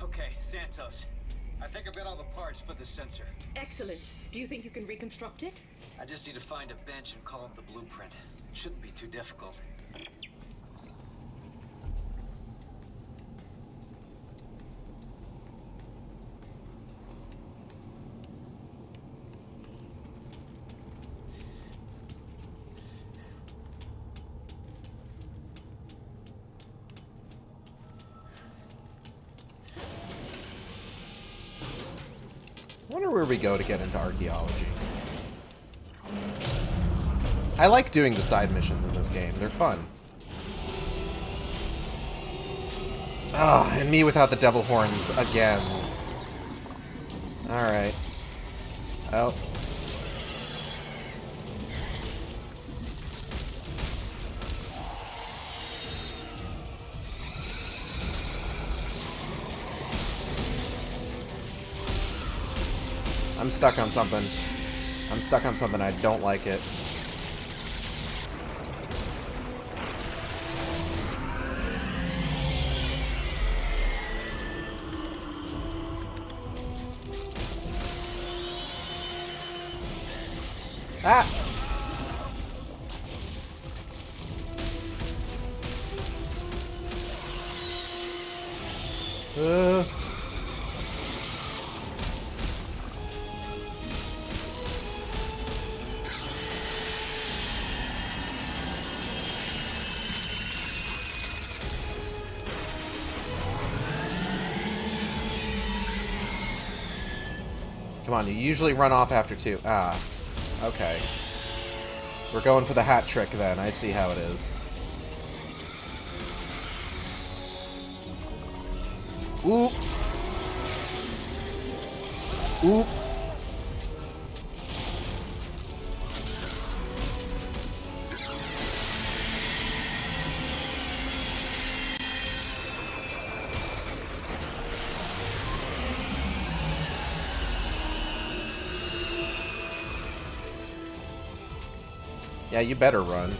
Okay, Santos. I think I've got all the parts for the sensor. Excellent. Do you think you can reconstruct it? I just need to find a bench and call up the blueprint. It shouldn't be too difficult. I wonder where we go to get into archaeology. I like doing the side missions in this game. They're fun. Ah, and me without the devil horns again. Alright. Oh. I'm stuck on something. I'm stuck on something. I don't like it. Ah! Come on, you usually run off after 2. Ah. Okay. We're going for the hat trick then. I see how it is. Oop. Oop. Yeah, you better run.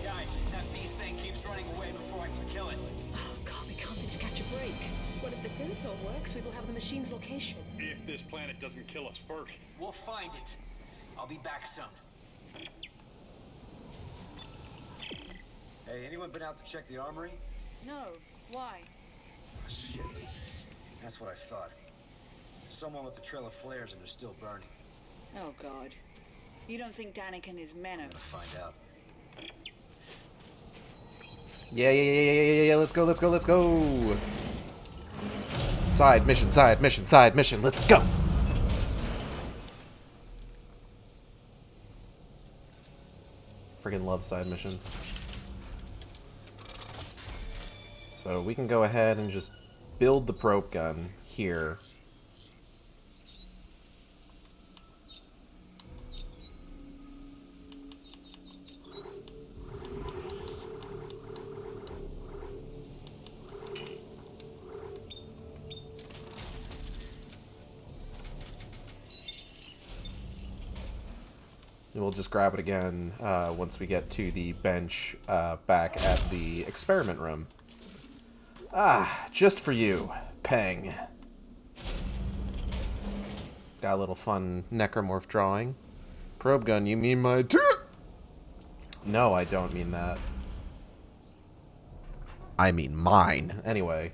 Guys, that beast thing keeps running away before I can kill it. Oh, God, we can't seem to catch a break. Well, if the sensor works, we will have the machine's location. If this planet doesn't kill us first. We'll find it. I'll be back soon. Hey, anyone been out to check the armory? No. Why? Oh, shit. That's what I thought. Someone with a trail of flares and they're still burning. Oh, God. You don't think Danik and his men are... I'm gonna find out. Yeah. Let's go, let's go, let's go. Side mission, side mission, side mission. Let's go. Friggin' love side missions. So we can go ahead and just build the probe gun here. And we'll just grab it again once we get to the bench back at the experiment room. Ah, just for you, Peng. Got a little fun necromorph drawing. Probe gun, you mean my... No, I don't mean that. I mean mine. Anyway.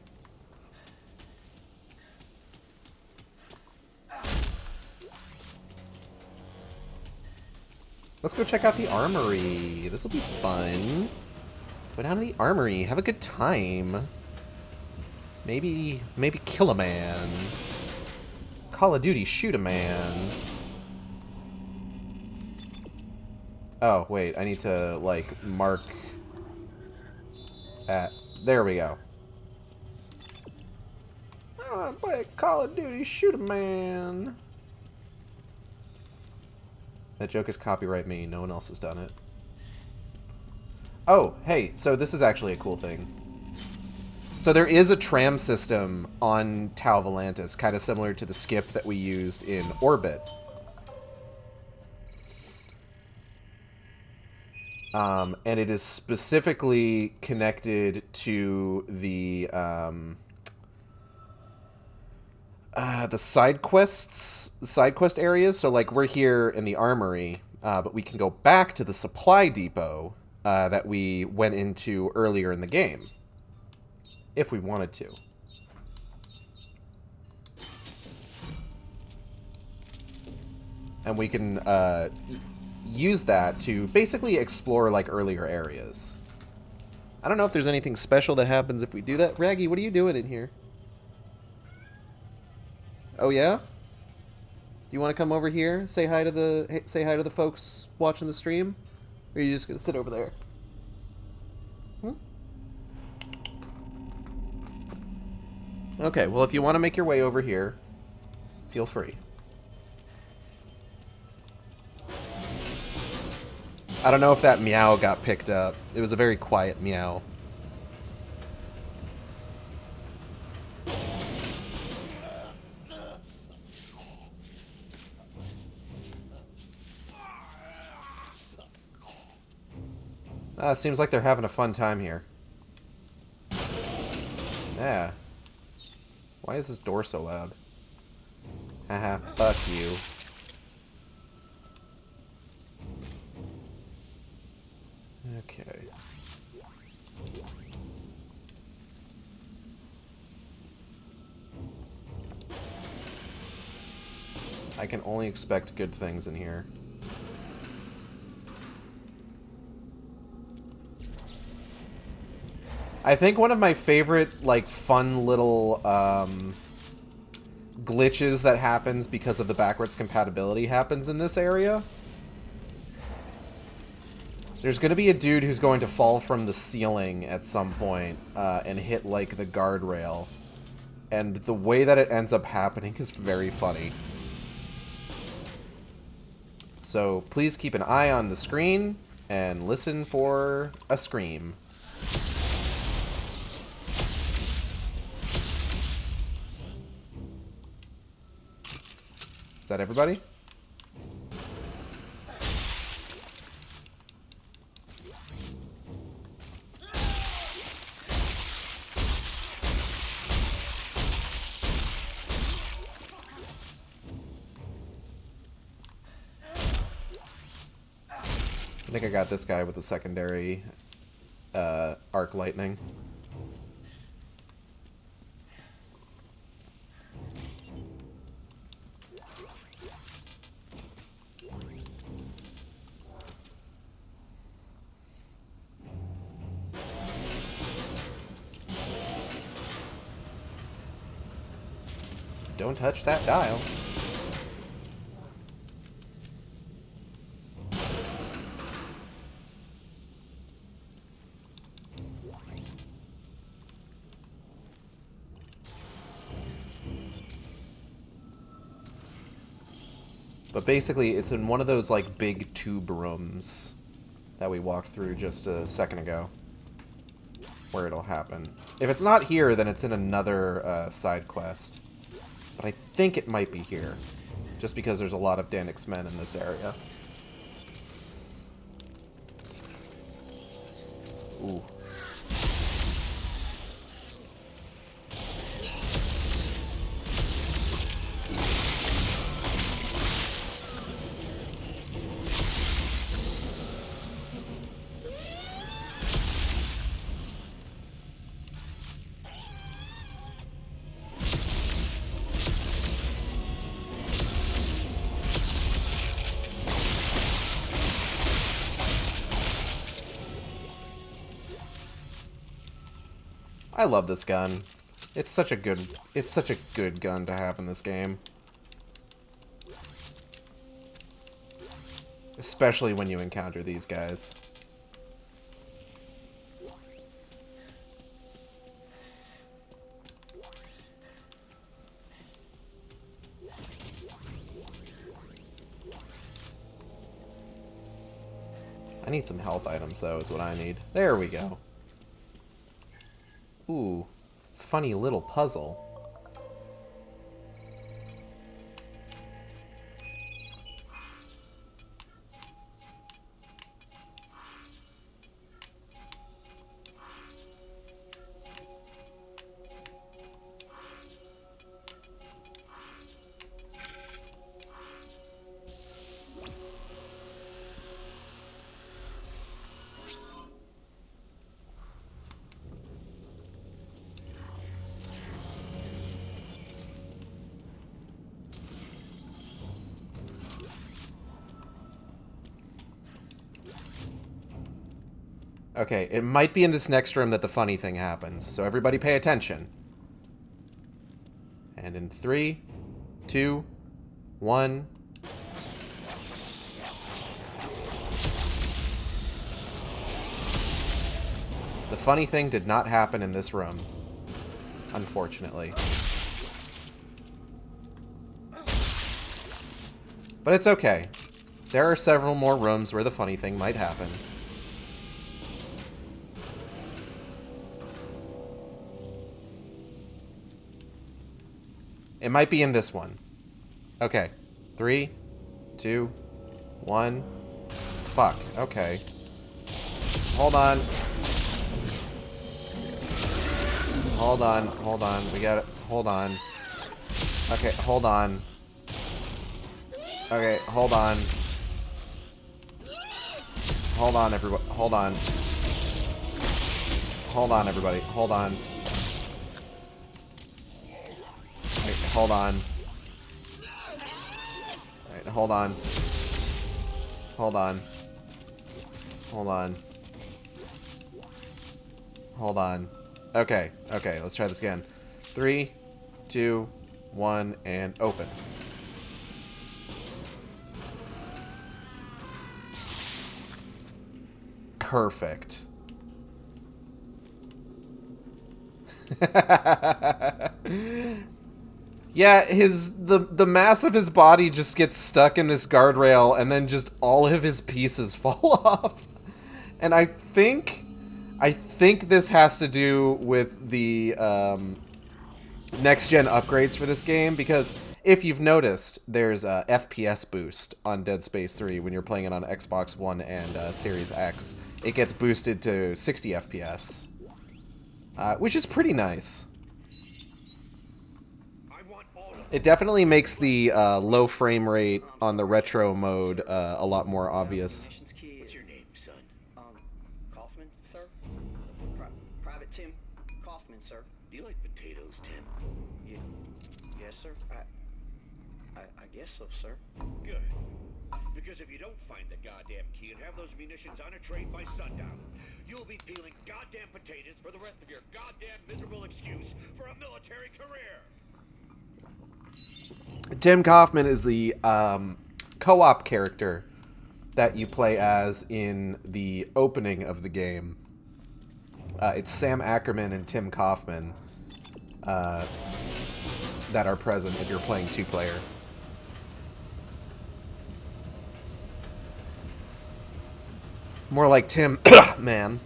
Let's go check out the armory. This will be fun. Go down to the armory. Have a good time. Maybe kill a man. Call of Duty, shoot a man. Oh, wait. I need to, like, mark at... There we go. I want to play Call of Duty, shoot a man. That joke is copyright me. No one else has done it. Oh, hey, so this is actually a cool thing. So there is a tram system on Tau Volantis, kind of similar to the skip that we used in Orbit. And it is specifically connected to the side quest areas. So, like, we're here in the armory, but we can go back to the supply depot that we went into earlier in the game, if we wanted to. And we can use that to basically explore, like, earlier areas. I don't know if there's anything special that happens if we do that. Raggy, what are you doing in here? Oh yeah? You want to come over here? Say hi to the folks watching the stream? Or are you just gonna sit over there? Okay, well, if you want to make your way over here, feel free. I don't know if that meow got picked up. It was a very quiet meow. Seems like they're having a fun time here. Yeah. Why is this door so loud? Haha, fuck you. Okay. I can only expect good things in here. I think one of my favorite, like, fun little glitches that happens because of the backwards compatibility happens in this area. There's going to be a dude who's going to fall from the ceiling at some point and hit, like, the guardrail. And the way that it ends up happening is very funny. So please keep an eye on the screen and listen for a scream. Is that everybody? I think I got this guy with the secondary arc lightning. Don't touch that dial. But basically, it's in one of those, like, big tube rooms that we walked through just a second ago, where it'll happen. If it's not here, then it's in another side quest. But I think it might be here, just because there's a lot of Danix men in this area. Ooh. I love this gun. It's such a good gun to have in this game. Especially when you encounter these guys. I need some health items, though, is what I need. There we go. Ooh, funny little puzzle. Okay, it might be in this next room that the funny thing happens, so everybody pay attention. And in 3, 2, 1... The funny thing did not happen in this room, unfortunately. But it's okay. There are several more rooms where the funny thing might happen. It might be in this one. Okay. 3, 2, 1. Fuck. Okay. Hold on. Hold on. Hold on. We got it. Hold on. Okay. Hold on. Okay. Hold on. Hold on, everybody. Hold on. Hold on, everybody. Hold on. Hold on. Alright, hold on. Hold on. Hold on. Hold on. Okay, okay, let's try this again. 3, 2, 1, and open. Perfect. Yeah, the mass of his body just gets stuck in this guardrail, and then just all of his pieces fall off. And I think this has to do with the next-gen upgrades for this game, because if you've noticed, there's a FPS boost on Dead Space 3 when you're playing it on Xbox One and Series X. It gets boosted to 60 FPS, which is pretty nice. It definitely makes the low frame rate on the retro mode a lot more obvious. What's your name, son? Kaufman, sir? Private Tim Kaufman, sir. Do you like potatoes, Tim? Yeah. Yes, sir. I guess so, sir. Good. Because if you don't find the goddamn key and have those munitions on a tray by sundown, you'll be peeling goddamn potatoes for the rest of your goddamn miserable excuse for a military career. Tim Kaufman is the co-op character that you play as in the opening of the game. It's Sam Ackerman and Tim Kaufman that are present if you're playing two-player. More like Tim Man.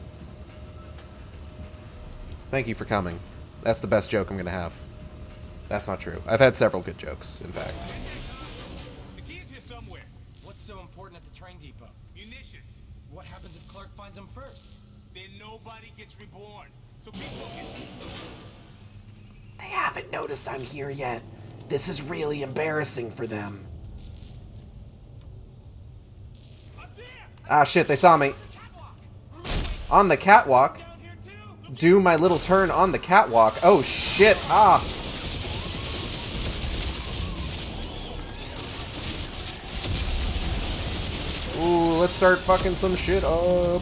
Thank you for coming. That's the best joke I'm going to have. That's not true. I've had several good jokes, in fact. The key's here somewhere. What's so important at the train depot? Munitions. What happens if Clark finds them first? Then nobody gets reborn. So keep looking. They haven't noticed I'm here yet. This is really embarrassing for them. Ah, shit, they saw me. On the catwalk? Do my little turn on the catwalk. Oh, shit. Ah. Ooh, let's start fucking some shit up.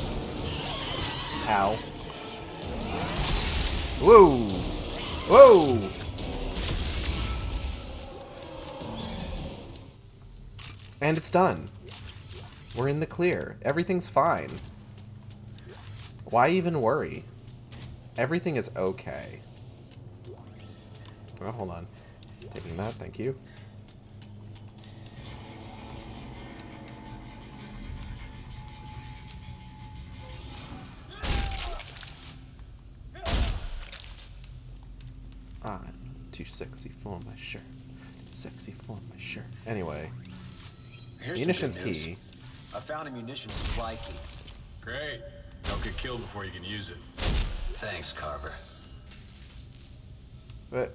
Ow. Whoa! Whoa! And it's done. We're in the clear. Everything's fine. Why even worry? Everything is okay. Oh, hold on. Taking that, thank you. I'm too sexy for my shirt. Too sexy for my shirt. Anyway. Here's Munitions some good news. key. I found a munitions supply key. Great. Don't get killed before you can use it. Thanks, Carver. But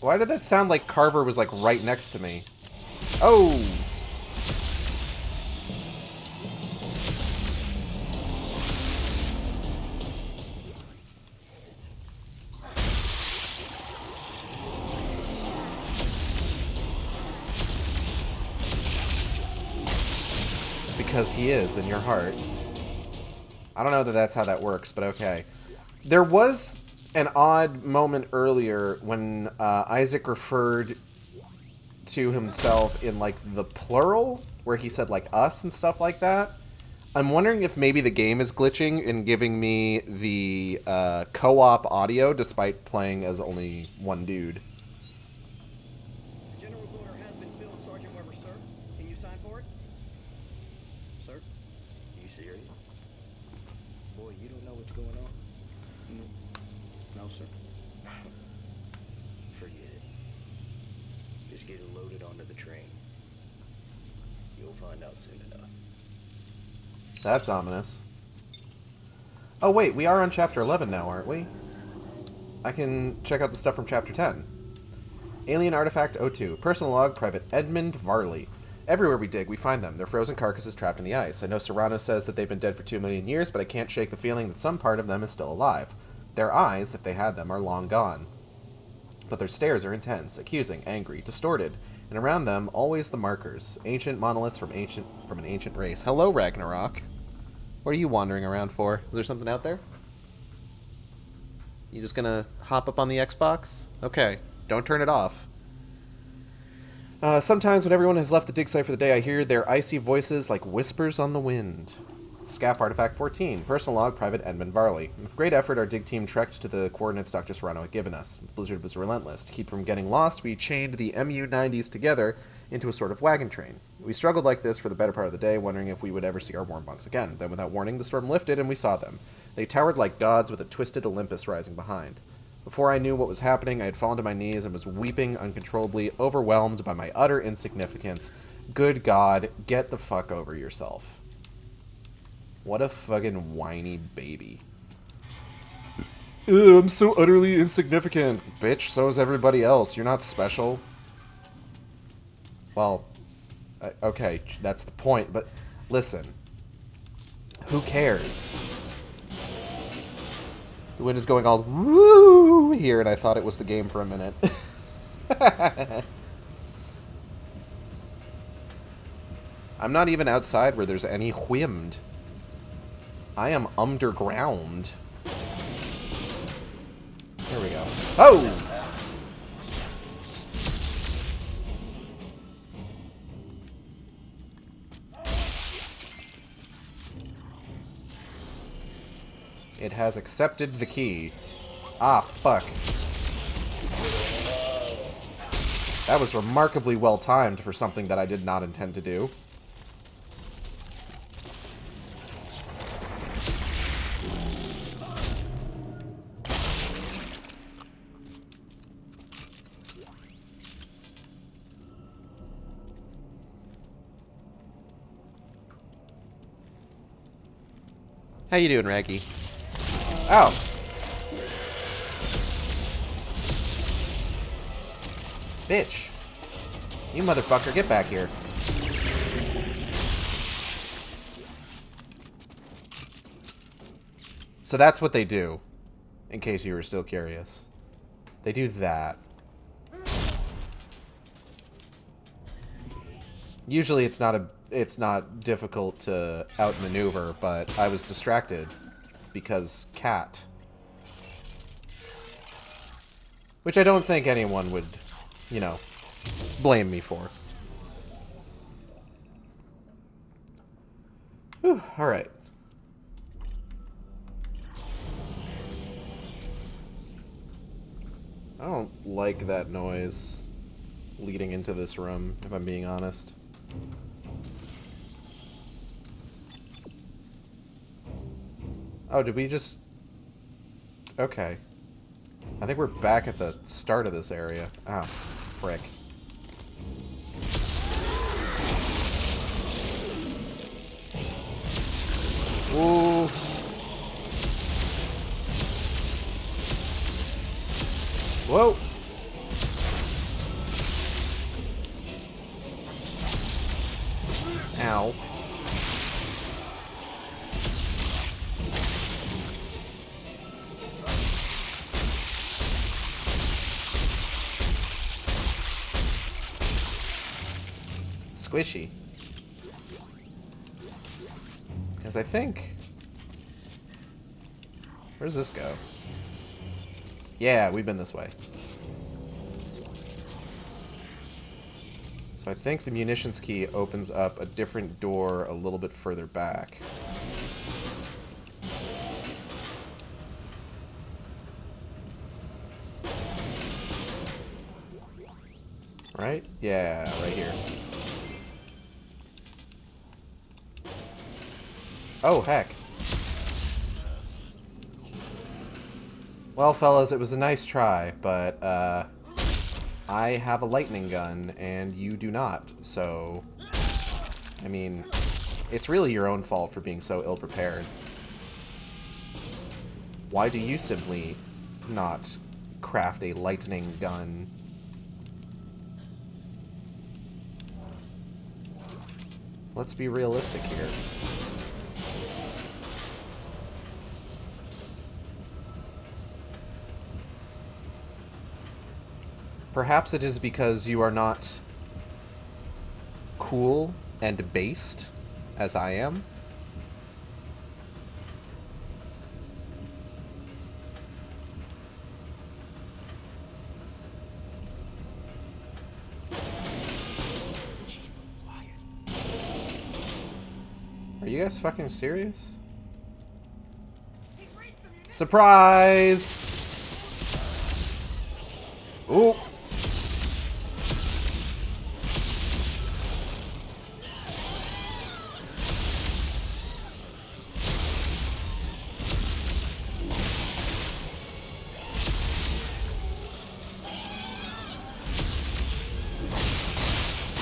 why did that sound like Carver was like right next to me? Oh! It's because he is in your heart. I don't know that that's how that works, but okay. There was an odd moment earlier when Isaac referred to himself in, like, the plural, where he said, like, us and stuff like that. I'm wondering if maybe the game is glitching and giving me the co-op audio despite playing as only one dude. General order has been filled, Sergeant Weber, sir. Can you sign for it? Sir? Are you serious? Boy, you don't know what's going on? No, sir. Forget it. Just get it loaded onto the train. You'll find out soon enough. That's ominous. Oh wait, we are on Chapter 11 now, aren't we? I can check out the stuff from Chapter 10. Alien Artifact 02. Personal log, Private Edmund Varley. Everywhere we dig, we find them. Their frozen carcasses trapped in the ice. I know Serrano says that they've been dead for 2 million years, but I can't shake the feeling that some part of them is still alive. Their eyes, if they had them, are long gone. But their stares are intense, accusing, angry, distorted, and around them, always the markers. Ancient monoliths from an ancient race. Hello, Ragnarok. What are you wandering around for? Is there something out there? You just gonna hop up on the Xbox? Okay, don't turn it off. Sometimes when everyone has left the dig site for the day, I hear their icy voices like whispers on the wind. Scap Artifact 14. Personal log, Private Edmund Varley. With great effort, our dig team trekked to the coordinates Dr. Serrano had given us. The blizzard was relentless. To keep from getting lost, we chained the MU-90s together into a sort of wagon train. We struggled like this for the better part of the day, wondering if we would ever see our warm bunks again. Then, without warning, the storm lifted, and we saw them. They towered like gods with a twisted Olympus rising behind. Before I knew what was happening, I had fallen to my knees and was weeping uncontrollably, overwhelmed by my utter insignificance. Good God, get the fuck over yourself. What a fucking whiny baby. Ew, I'm so utterly insignificant. Bitch, so is everybody else. You're not special. Well, okay, that's the point, but listen. Who cares? The wind is going all woo here, and I thought it was the game for a minute. I'm not even outside where there's any wind. I am underground. There we go. Oh! It has accepted the key. Ah, fuck. That was remarkably well timed for something that I did not intend to do. How you doing, Raggy? Ow! Bitch. You motherfucker, get back here. So that's what they do, in case you were still curious. They do that. Usually it's not difficult to outmaneuver, but I was distracted because cat. Which I don't think anyone would, you know, blame me for. Whew, alright. I don't like that noise leading into this room, if I'm being honest. Oh, did we just... Okay. I think we're back at the start of this area. Ah, frick. Ooh. Whoa. Ow. Squishy. Because I think... Where's this go? Yeah, we've been this way. So I think the munitions key opens up a different door a little bit further back. Right? Yeah, right here. Oh, heck. Well, fellas, it was a nice try, but, I have a lightning gun, and you do not, so... I mean, it's really your own fault for being so ill-prepared. Why do you simply not craft a lightning gun? Let's be realistic here. Perhaps it is because you are not cool and based as I am. Are you guys fucking serious? Surprise! Ooh.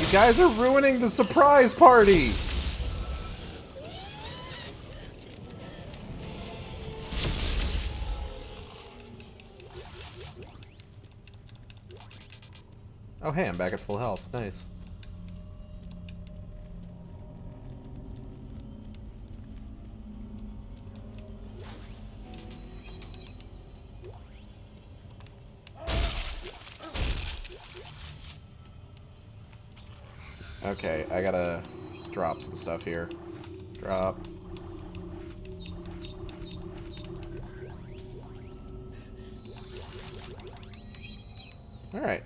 You guys are ruining the surprise party! Oh hey, I'm back at full health. Nice. Okay, I gotta drop some stuff here. Drop. Alright.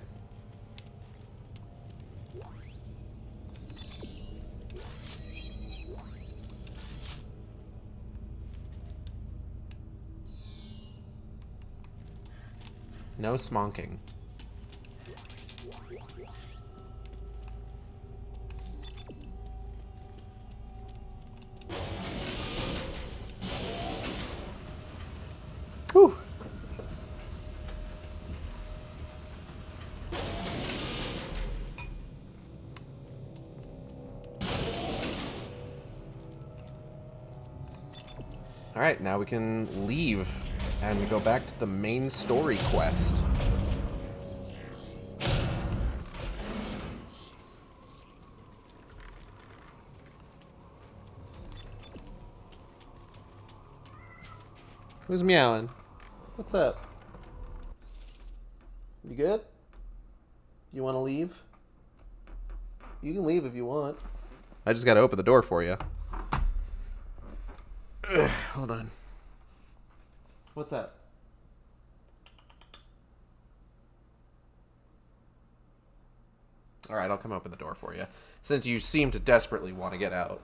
No smonking. Whew. Alright, now we can leave and go back to the main story quest. Who's meowing? What's up? You good? You want to leave? You can leave if you want. I just gotta open the door for you. Hold on. What's up? Alright, I'll come open the door for you, since you seem to desperately want to get out.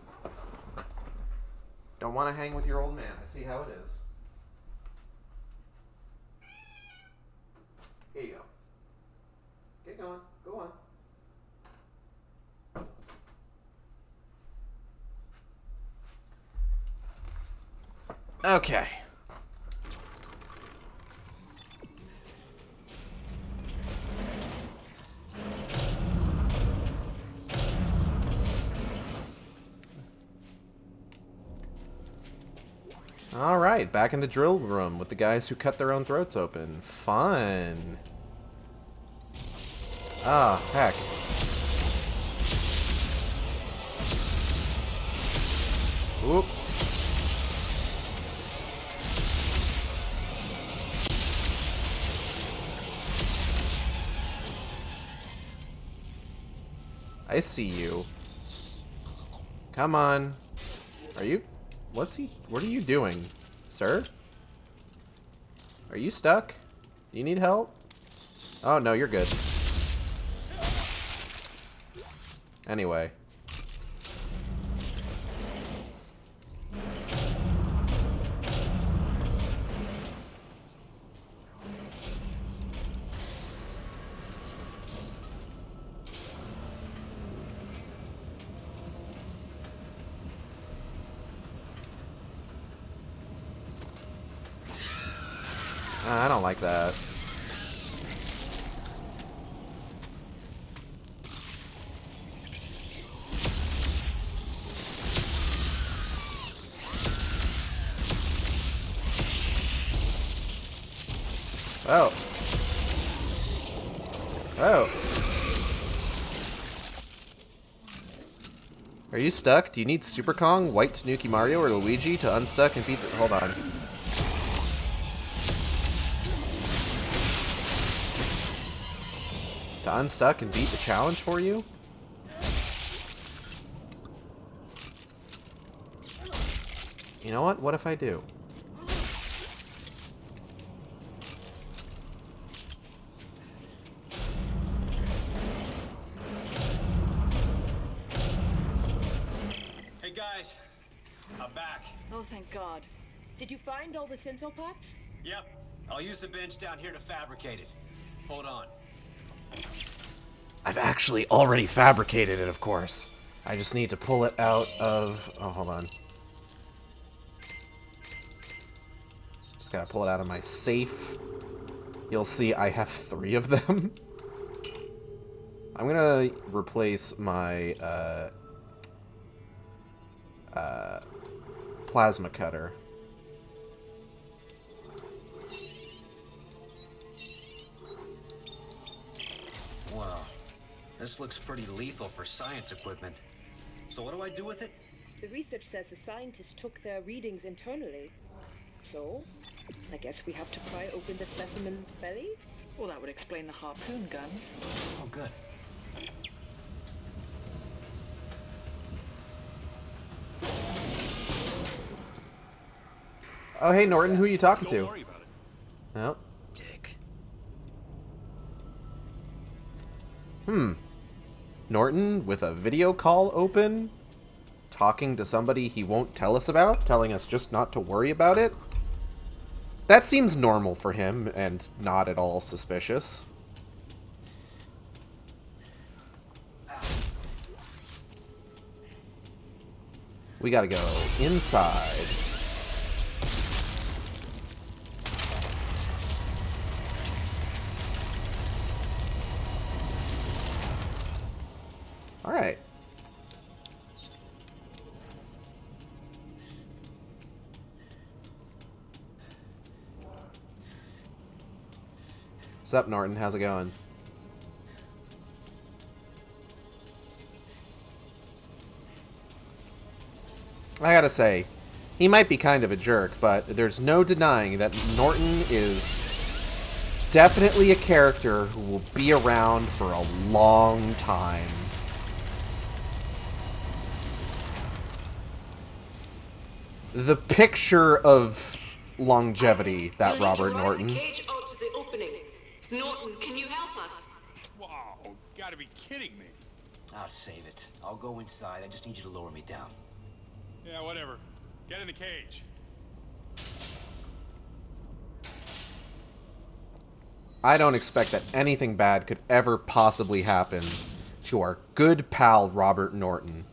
Don't want to hang with your old man. I see how it is. Here you go. Get going. Go on. Okay. Alright, back in the drill room with the guys who cut their own throats open. Fun. Ah, heck. Oop. I see you. Come on. Are you... What are you doing, sir? Are you stuck? Do you need help? Oh, no, you're good. Anyway. I don't like that. Oh. Oh. Are you stuck? Do you need Super Kong, White Tanuki Mario, or Luigi to unstuck and beat the... Hold on. To unstuck and beat the challenge for you? You know what? What if I do? Hey guys, I'm back. Oh, thank God. Did you find all the sensor parts? Yep, I'll use the bench down here to fabricate it. Hold on. I've actually already fabricated it, of course. I just need to pull it out of... Oh, hold on. Just gotta pull it out of my safe. You'll see I have 3 of them. I'm gonna replace my plasma cutter. Wow, this looks pretty lethal for science equipment. So what do I do with it? The research says the scientists took their readings internally. So, I guess we have to pry open the specimen's belly? Well, that would explain the harpoon guns. Oh, good. Oh, hey, Norton, who are you talking to? Don't worry about it. Oh. Dick. Norton with a video call open? Talking to somebody he won't tell us about? Telling us just not to worry about it? That seems normal for him and not at all suspicious. We gotta go inside. Alright. What's up, Norton? How's it going? I gotta say, he might be kind of a jerk, but there's no denying that Norton is definitely a character who will be around for a long time. The picture of longevity, that Robert Norton. The cage out to the opening. Norton, can you help us? Wow, God gotta be kidding me. I'll save it. I'll go inside. I just need you to lower me down. Yeah, whatever. Get in the cage. I don't expect that anything bad could ever possibly happen to our good pal Robert Norton.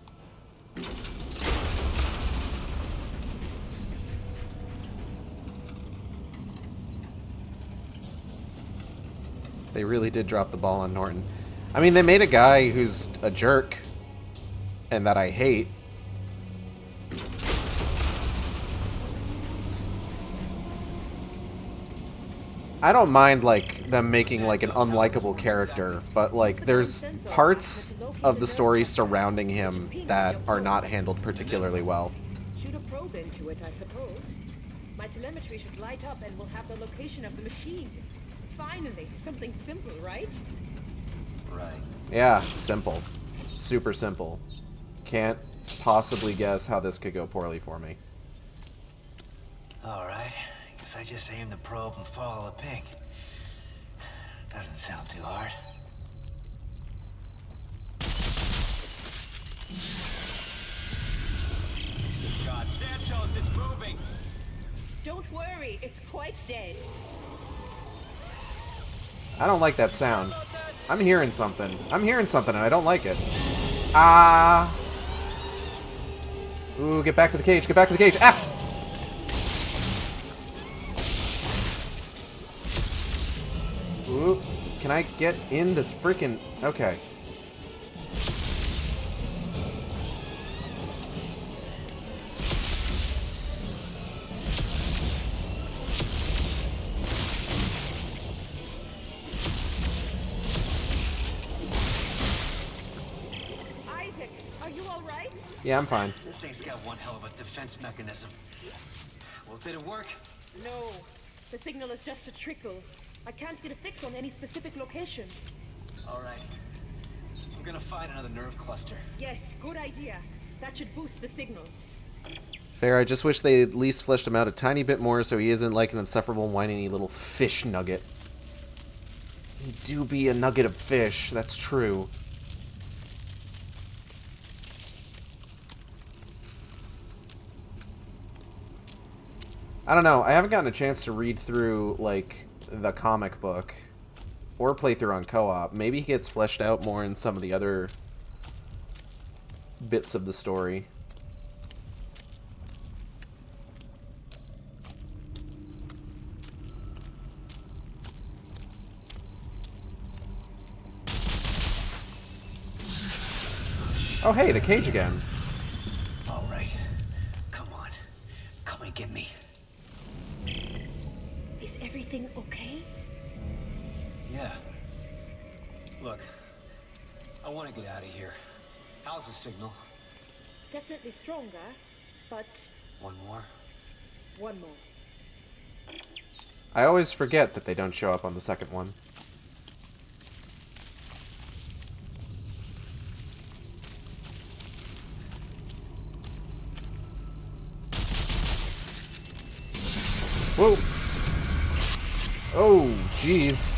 They really did drop the ball on Norton. I mean, they made a guy who's a jerk and that I hate. I don't mind, like, them making, like, an unlikable character, but, like, there's parts of the story surrounding him that are not handled particularly well. Shoot a probe into it, I suppose. My telemetry should light up and we'll have the location of the machine. Finally, something simple, right? Right. Yeah, simple. Super simple. Can't possibly guess how this could go poorly for me. Alright. Guess I just aim the probe and follow the ping. Doesn't sound too hard. God, Santos, it's moving! Don't worry, it's quite dead. I don't like that sound. I'm hearing something. I'm hearing something and I don't like it. Ah. Ooh, get back to the cage. Get back to the cage. Ah! Ooh, can I get in this freaking... Okay. Isaac, are you all right? Yeah, I'm fine. This thing's got one hell of a defense mechanism. Well, did it work? No, the signal is just a trickle. I can't get a fix on any specific location. Alright. I'm gonna find another nerve cluster. Yes, good idea. That should boost the signal. Fair, I just wish they at least fleshed him out a tiny bit more so he isn't like an insufferable, whiny little fish nugget. He do be a nugget of fish, that's true. I don't know, I haven't gotten a chance to read through, like, the comic book or play through on co-op. Maybe he gets fleshed out more in some of the other bits of the story. Oh hey, the cage again. All right. Come on. Come and get me. Is everything okay? Yeah. Look, I want to get out of here. How's the signal? Definitely stronger, but One more? one more. I always forget that they don't show up on the second one. Whoa! Oh, jeez.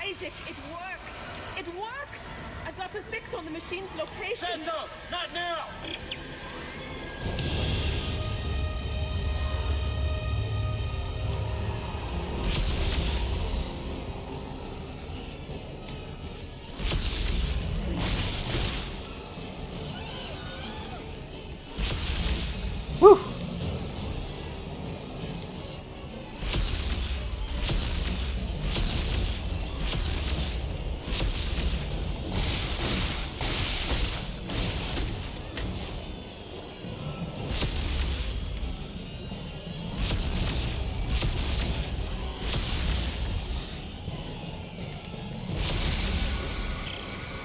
Isaac, it worked! It worked! I got the fix on the machine's location! Santos, not now! Whew!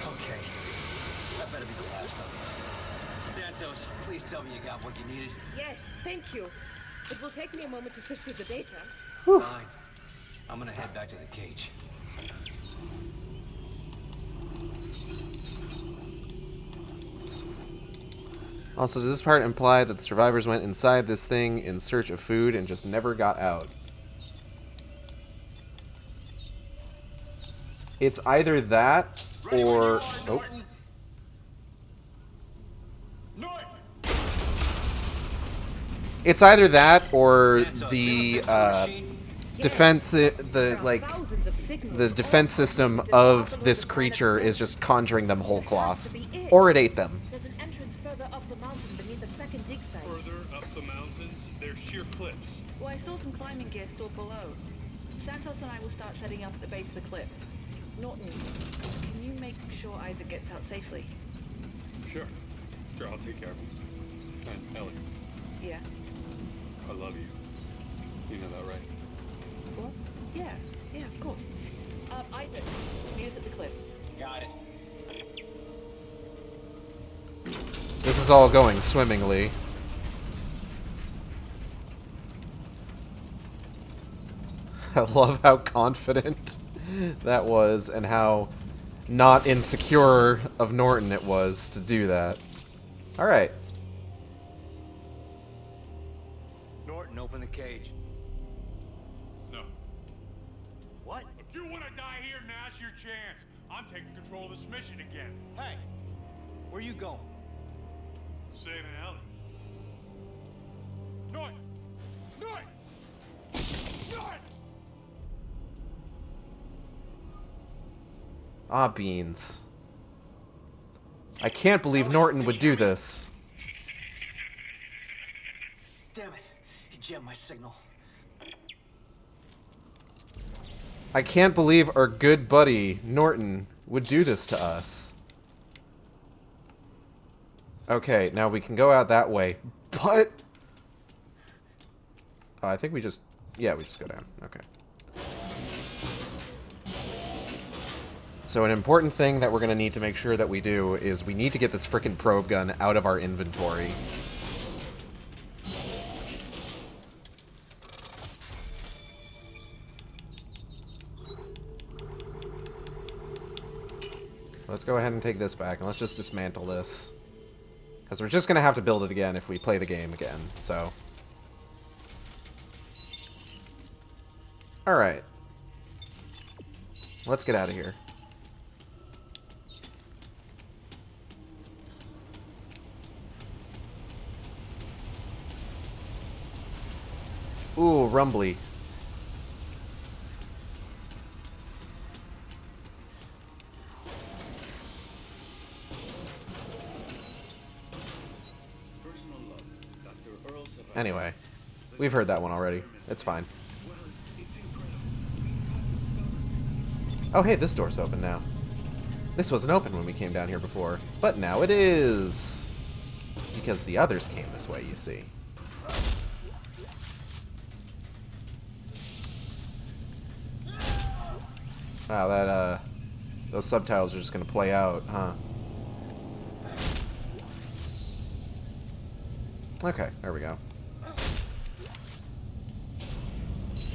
Okay. That better be the last of them. Santos, please tell me you got what you needed. Yes, thank you. It will take me a moment to sift through the data. Fine. I'm gonna head back to the cage. Also, does this part imply that the survivors went inside this thing in search of food and just never got out? It's either that or... Oh. It's either that or the defense, the defense system of this creature is just conjuring them whole cloth, or it ate them. There's an entrance further up the mountain beneath the second dig site. Further up the mountains, there's sheer cliffs. Well, I saw some climbing gear stored below. Santos and I will start setting up at the base of the cliff. Norton, can you make sure Isaac gets out safely? Sure, I'll take care of him. And Ellie, Yeah. I love you. You know that, right? What? Yeah, of course. Isaac, meet us at the cliff. Got it. This is all going swimmingly. I love how confident that was and how not insecure of Norton it was to do that. Alright. Norton, open the cage. No. What? If you want to die here, now's your chance. I'm taking control of this mission again. Hey, where you going? Saving Ellie. Norton! Norton! Norton! Ah, beans. I can't believe Norton would do this. Damn it, he jammed my signal. I can't believe our good buddy, Norton, would do this to us. Okay, now we can go out that way, but... Oh, I think we just... Yeah, we just go down. Okay. So an important thing that we're going to need to make sure that we do is we need to get this frickin' probe gun out of our inventory. Let's go ahead and take this back, and let's just dismantle this. Because we're just going to have to build it again if we play the game again, so... Alright. Let's get out of here. Ooh, rumbly. Anyway, we've heard that one already. It's fine. Oh, hey, this door's open now. This wasn't open when we came down here before, but now it is. Because the others came this way, you see. Wow, that, those subtitles are just gonna play out, huh? Okay, there we go.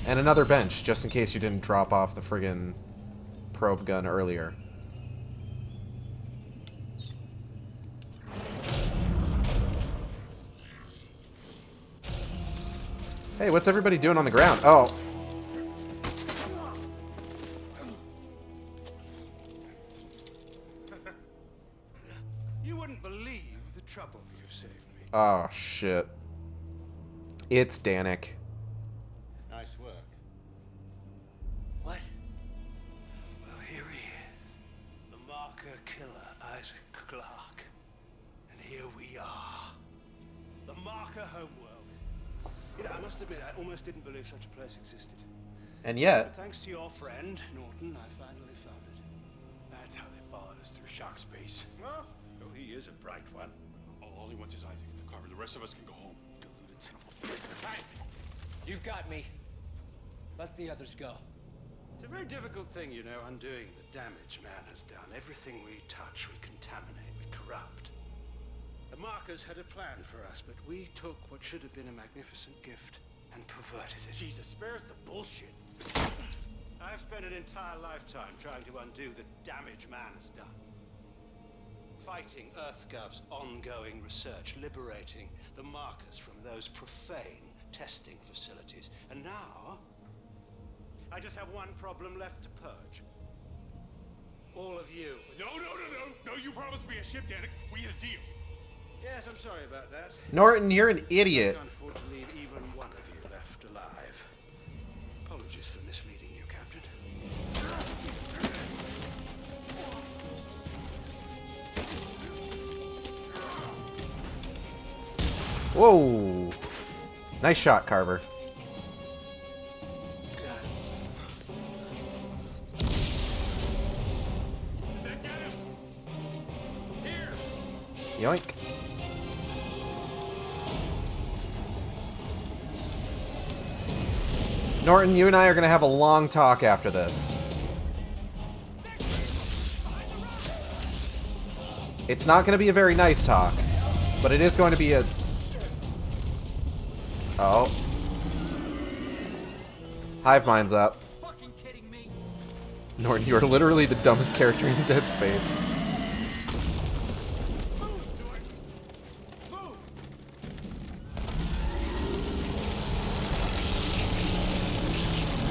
And another bench, just in case you didn't drop off the friggin' probe gun earlier. Hey, what's everybody doing on the ground? Oh. You wouldn't believe the trouble you've saved me. Oh, shit. It's Danik. Nice work. What? Well, here he is. The marker killer, Isaac Clarke. And here we are. The marker homeworld. You know, I must admit, I almost didn't believe such a place existed. And yet... But thanks to your friend, Norton, I finally found it. That's how they followed us through shock space. Well, he is a bright one. All he wants is Isaac in the cover. The rest of us can go home. Hey, you've got me. Let the others go. It's a very difficult thing, you know, undoing the damage man has done. Everything we touch, we contaminate, we corrupt. The markers had a plan for us, but we took what should have been a magnificent gift and perverted it. Jesus, spare us the bullshit. I've spent an entire lifetime trying to undo the damage man has done. fighting EarthGov's ongoing research, liberating the markers from those profane testing facilities. And now, I just have one problem left to purge. All of you. No, you promised me a ship, Danik. We had a deal. Yes, I'm sorry about that. Norton, you're an idiot. I can't afford to leave even one of you left alive. Apologies for misleading you, Captain. Whoa. Nice shot, Carver. Yoink. Norton, you and I are going to have a long talk after this. It's not going to be a very nice talk, but it is going to be a... Oh. Hive mind's up. Norton, you are literally the dumbest character in Dead Space.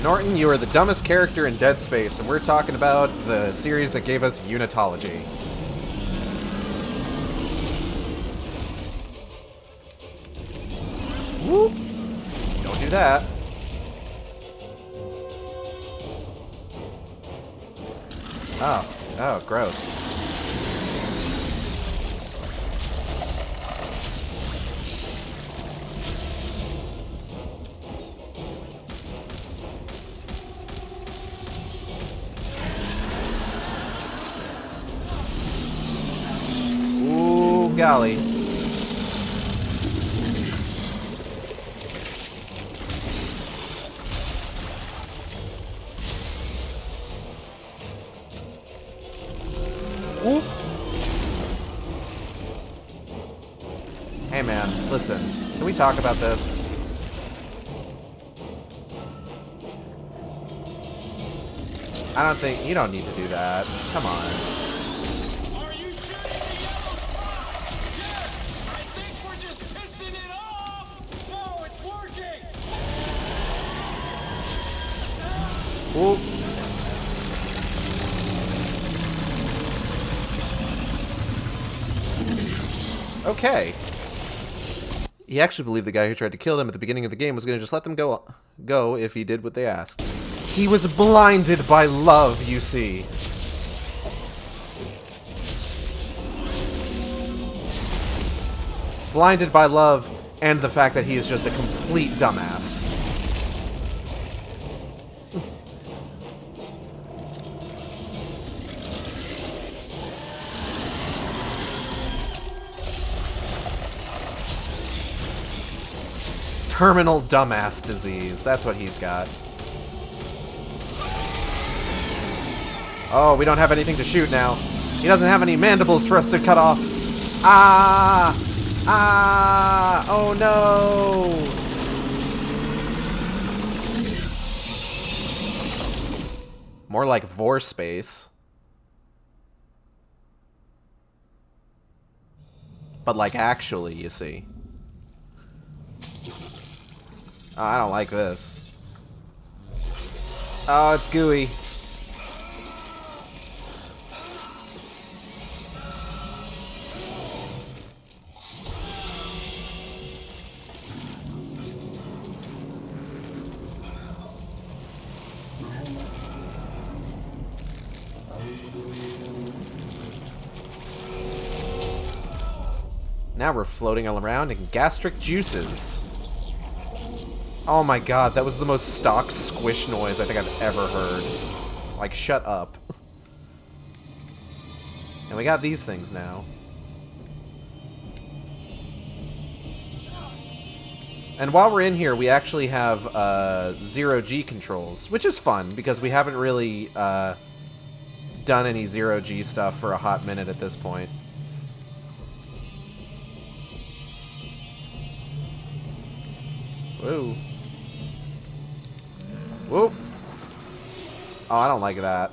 Norton, you are the dumbest character in Dead Space, and we're talking about the series that gave us Unitology. Whoop! Don't do that. Oh, gross. Ooh, golly. Ooh. Hey man, listen. Can we talk about this? I don't think... You don't need to do that. Come on. Ooh. Okay. He actually believed the guy who tried to kill them at the beginning of the game was going to just let them go if he did what they asked. He was blinded by love, you see. Blinded by love and the fact that he is just a complete dumbass. Terminal dumbass disease. That's what he's got. Oh, we don't have anything to shoot now. He doesn't have any mandibles for us to cut off. Ah! Ah! Oh no! More like vor space. But like actually, you see. Oh, I don't like this. Oh, it's gooey. Now we're floating around in gastric juices. Oh my god, that was the most stock squish noise I think I've ever heard. Like, shut up. And we got these things now. And while we're in here, we actually have zero-G controls, which is fun, because we haven't really done any zero-G stuff for a hot minute at this point. Whoa. Whoa. Oh, I don't like that.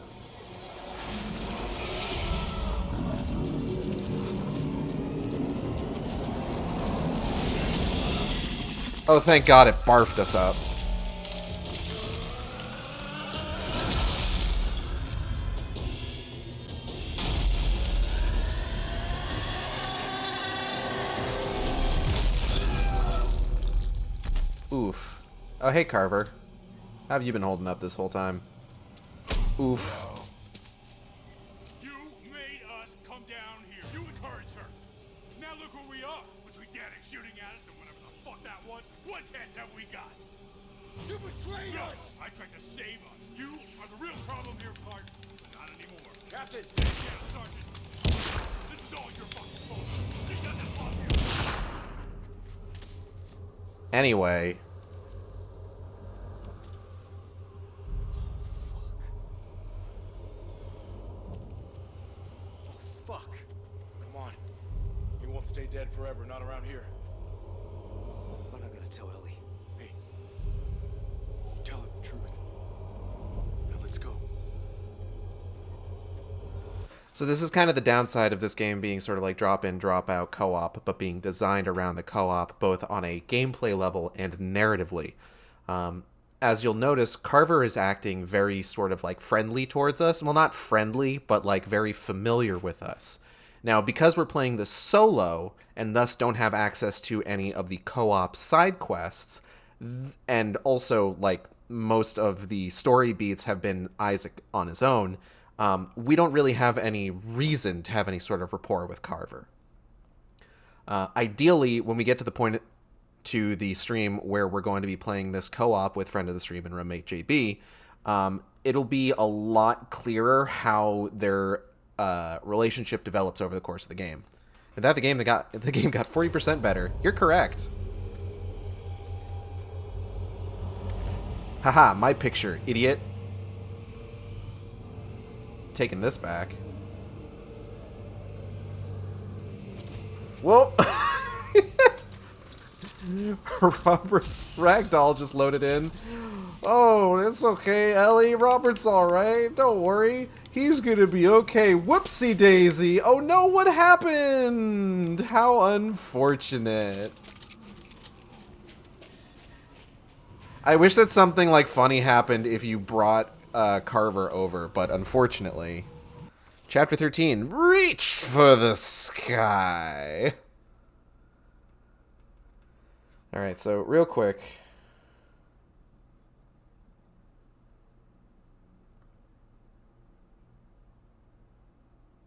Oh, thank God it barfed us up. Oof. Oh, hey, Carver. How have you been holding up this whole time? Oof. You made us come down here. You encouraged her. Now look where we are. Between Danik shooting at us and whatever the fuck that was, what chance have we got? You betrayed us! I tried to save us. You are the real problem here, Clark. But not anymore. Captain! Yeah, Sergeant. This is all your fucking fault. She doesn't love you. Anyway. Fuck. Come on. You won't stay dead forever, not around here. We're not gonna tell Ellie. Hey. Tell her the truth. Now let's go. So this is kind of the downside of this game being sort of like drop-in, drop-out co-op, but being designed around the co-op, both on a gameplay level and narratively. As you'll notice, Carver is acting very sort of like friendly towards us. Well, not friendly, but like very familiar with us. Now, because we're playing this solo, and thus don't have access to any of the co-op side quests, and also like most of the story beats have been Isaac on his own, we don't really have any reason to have any sort of rapport with Carver. Ideally, when we get to the point to the stream where we're going to be playing this co-op with friend of the stream and roommate JB, it'll be a lot clearer how their relationship develops over the course of the game. And that the game got 40% better. You're correct. Haha, my picture, idiot. Taking this back. Whoa! Robert's ragdoll just loaded in. Oh, it's okay, Ellie. Robert's alright. Don't worry. He's gonna be okay. Whoopsie daisy. Oh no, what happened? How unfortunate. I wish that something like funny happened if you brought Carver over, but unfortunately. Chapter 13, Reach for the Sky. Alright, so real quick.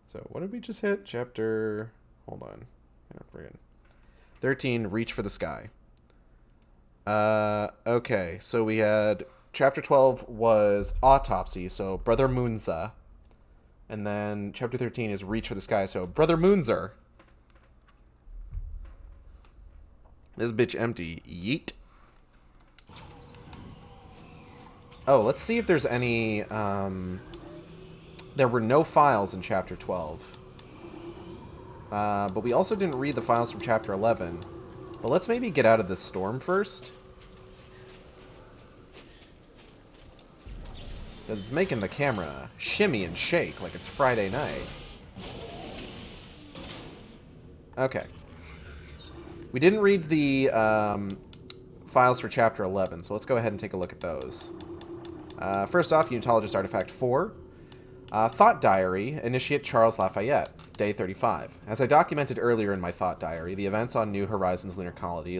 So what did we just hit? Chapter, hold on. I don't forget. 13, Reach for the Sky. Okay, so we had chapter 12 was Autopsy, so Brother Munza. And then chapter 13 is Reach for the Sky, so Brother Munzer. This bitch empty. Yeet. Oh, let's see if there's any, there were no files in chapter 12. But we also didn't read the files from chapter 11. But let's maybe get out of this storm first. Because it's making the camera shimmy and shake like it's Friday night. Okay. We didn't read the files for chapter 11, so let's go ahead and take a look at those. First off, Unitologist Artifact 4. Thought Diary, Initiate Charles Lafayette, Day 35. As I documented earlier in my Thought Diary, the events on New Horizons lunar colony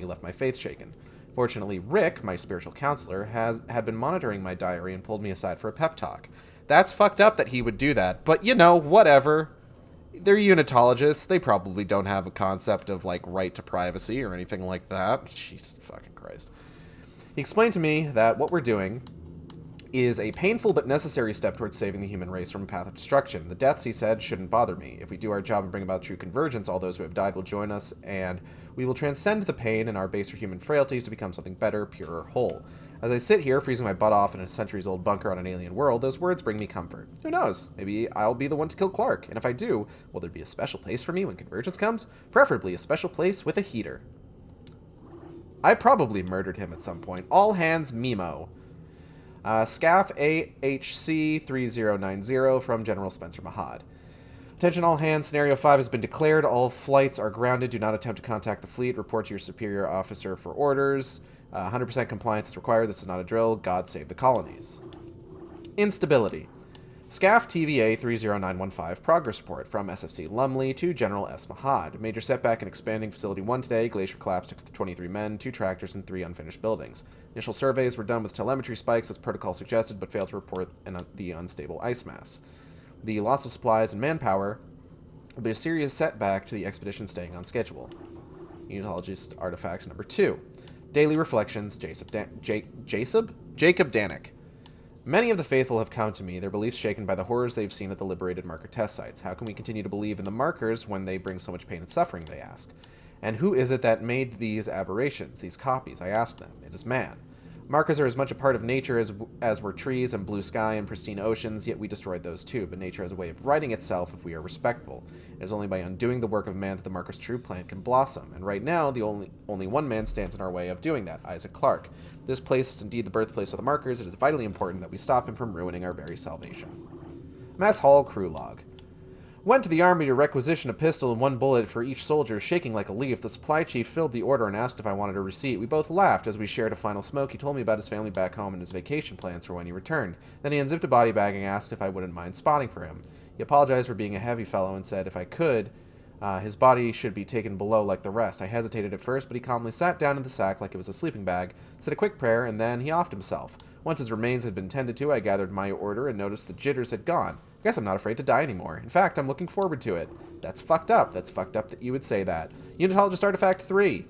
left my faith shaken. Fortunately, Rick, my spiritual counselor, had been monitoring my diary and pulled me aside for a pep talk. That's fucked up that he would do that, but you know, whatever. They're Unitologists. They probably don't have a concept of, like, right to privacy or anything like that. Jesus fucking Christ. He explained to me that what we're doing is a painful but necessary step towards saving the human race from a path of destruction. The deaths, he said, shouldn't bother me. If we do our job and bring about true convergence, all those who have died will join us, and we will transcend the pain and our baser human frailties to become something better, purer, whole. As I sit here, freezing my butt off in a centuries-old bunker on an alien world, those words bring me comfort. Who knows? Maybe I'll be the one to kill Clark, and if I do, will there be a special place for me when convergence comes? Preferably a special place with a heater. I probably murdered him at some point. All hands Memo. SCAF AHC 3090 from General Spencer Mahad. Attention all hands, Scenario 5 has been declared. All flights are grounded. Do not attempt to contact the fleet. Report to your superior officer for orders. 100% compliance is required. This is not a drill. God save the colonies. Instability. SCAF TVA 30915 progress report from SFC Lumley to General S. Mahad. Major setback in expanding Facility 1 today. Glacier collapse took 23 men, 2 tractors, and 3 unfinished buildings. Initial surveys were done with telemetry spikes as protocol suggested, but failed to report the unstable ice mass. The loss of supplies and manpower will be a serious setback to the expedition staying on schedule. Unitologist artifact number 2. Daily Reflections, Jacob Danik. Many of the faithful have come to me, their beliefs shaken by the horrors they've seen at the liberated marker test sites. How can we continue to believe in the markers when they bring so much pain and suffering, they ask. And who is it that made these aberrations, these copies? I ask them. It is man. Markers are as much a part of nature as were trees and blue sky and pristine oceans, yet we destroyed those too. But nature has a way of righting itself if we are respectful. It is only by undoing the work of man that the marker's true plant can blossom. And right now, the only one man stands in our way of doing that, Isaac Clarke. This place is indeed the birthplace of the markers. It is vitally important that we stop him from ruining our very salvation. Mess Hall Crew Log. Went to the army to requisition a pistol and 1 bullet for each soldier, shaking like a leaf. The supply chief filled the order and asked if I wanted a receipt. We both laughed as we shared a final smoke. He told me about his family back home and his vacation plans for when he returned. Then he unzipped a body bag and asked if I wouldn't mind spotting for him. He apologized for being a heavy fellow and said if I could, his body should be taken below like the rest. I hesitated at first, but he calmly sat down in the sack like it was a sleeping bag, said a quick prayer, and then he offed himself. Once his remains had been tended to, I gathered my order and noticed the jitters had gone. I guess I'm not afraid to die anymore. In fact, I'm looking forward to it. That's fucked up. That's fucked up that you would say that. Unitologist Artifact 3.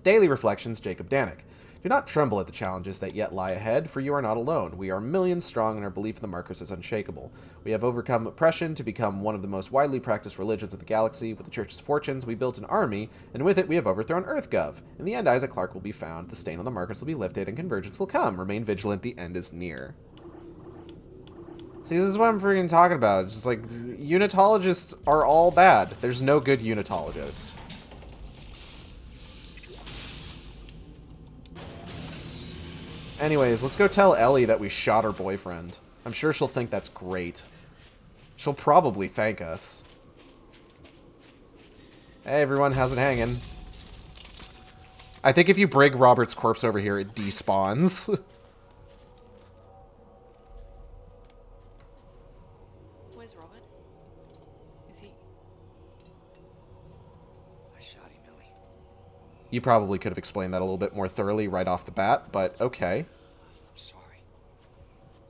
Daily Reflections, Jacob Danik. Do not tremble at the challenges that yet lie ahead, for you are not alone. We are millions strong, and our belief in the markers is unshakable. We have overcome oppression to become one of the most widely practiced religions of the galaxy. With the Church's fortunes, we built an army, and with it, we have overthrown EarthGov. In the end, Isaac Clarke will be found, the stain on the markers will be lifted, and convergence will come. Remain vigilant, the end is near. See, this is what I'm freaking talking about. Just like, unitologists are all bad. There's no good unitologist. Anyways, let's go tell Ellie that we shot her boyfriend. I'm sure she'll think that's great. She'll probably thank us. Hey everyone, how's it hanging? I think if you break Robert's corpse over here, it despawns. Where's Robert? Is he... I shot him, Ellie. You probably could have explained that a little bit more thoroughly right off the bat, but okay. I'm sorry.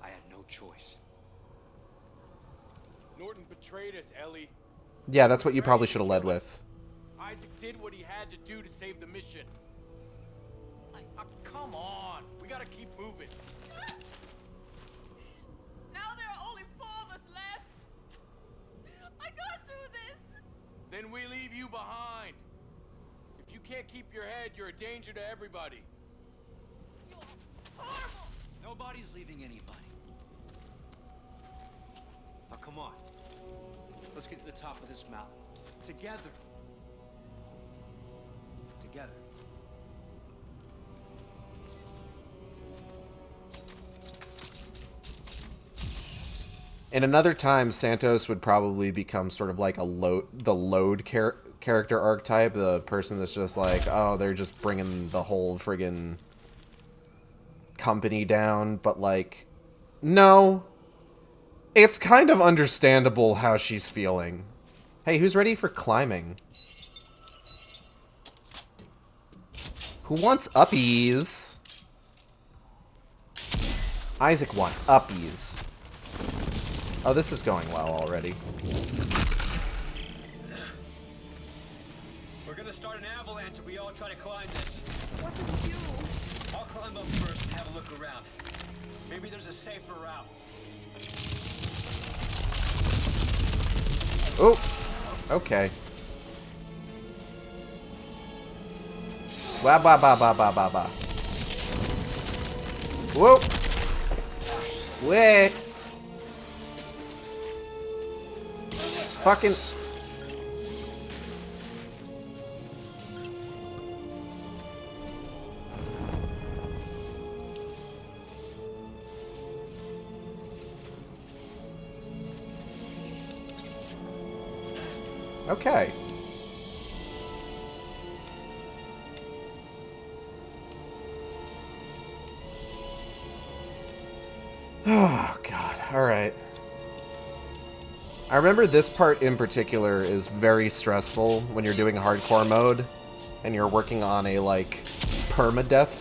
I had no choice. Norton betrayed us, Ellie. Yeah, that's what you probably should have led with. Isaac did what he had to do to save the mission. Come on. We gotta keep moving. Now there are only 4 of us left. I can't do this. Then we leave you behind. If you can't keep your head, you're a danger to everybody. You're horrible. Nobody's leaving anybody. Now come on. Let's get to the top of this mountain. Together. Together. In another time, Santos would probably become sort of like the load character archetype, the person that's just like, oh, they're just bringing the whole friggin' company down, but like, no. It's kind of understandable how she's feeling. Hey, who's ready for climbing? Who wants uppies? Isaac want uppies. Oh, this is going well already. We're gonna start an avalanche if we all try to climb this. What do we do? I'll climb up first and have a look around. Maybe there's a safer route. Oh, okay. Ba ba ba ba ba ba ba. Whoa. Wait. Fucking. Okay. Oh, God. Alright. I remember this part in particular is very stressful when you're doing hardcore mode and you're working on a, like, permadeath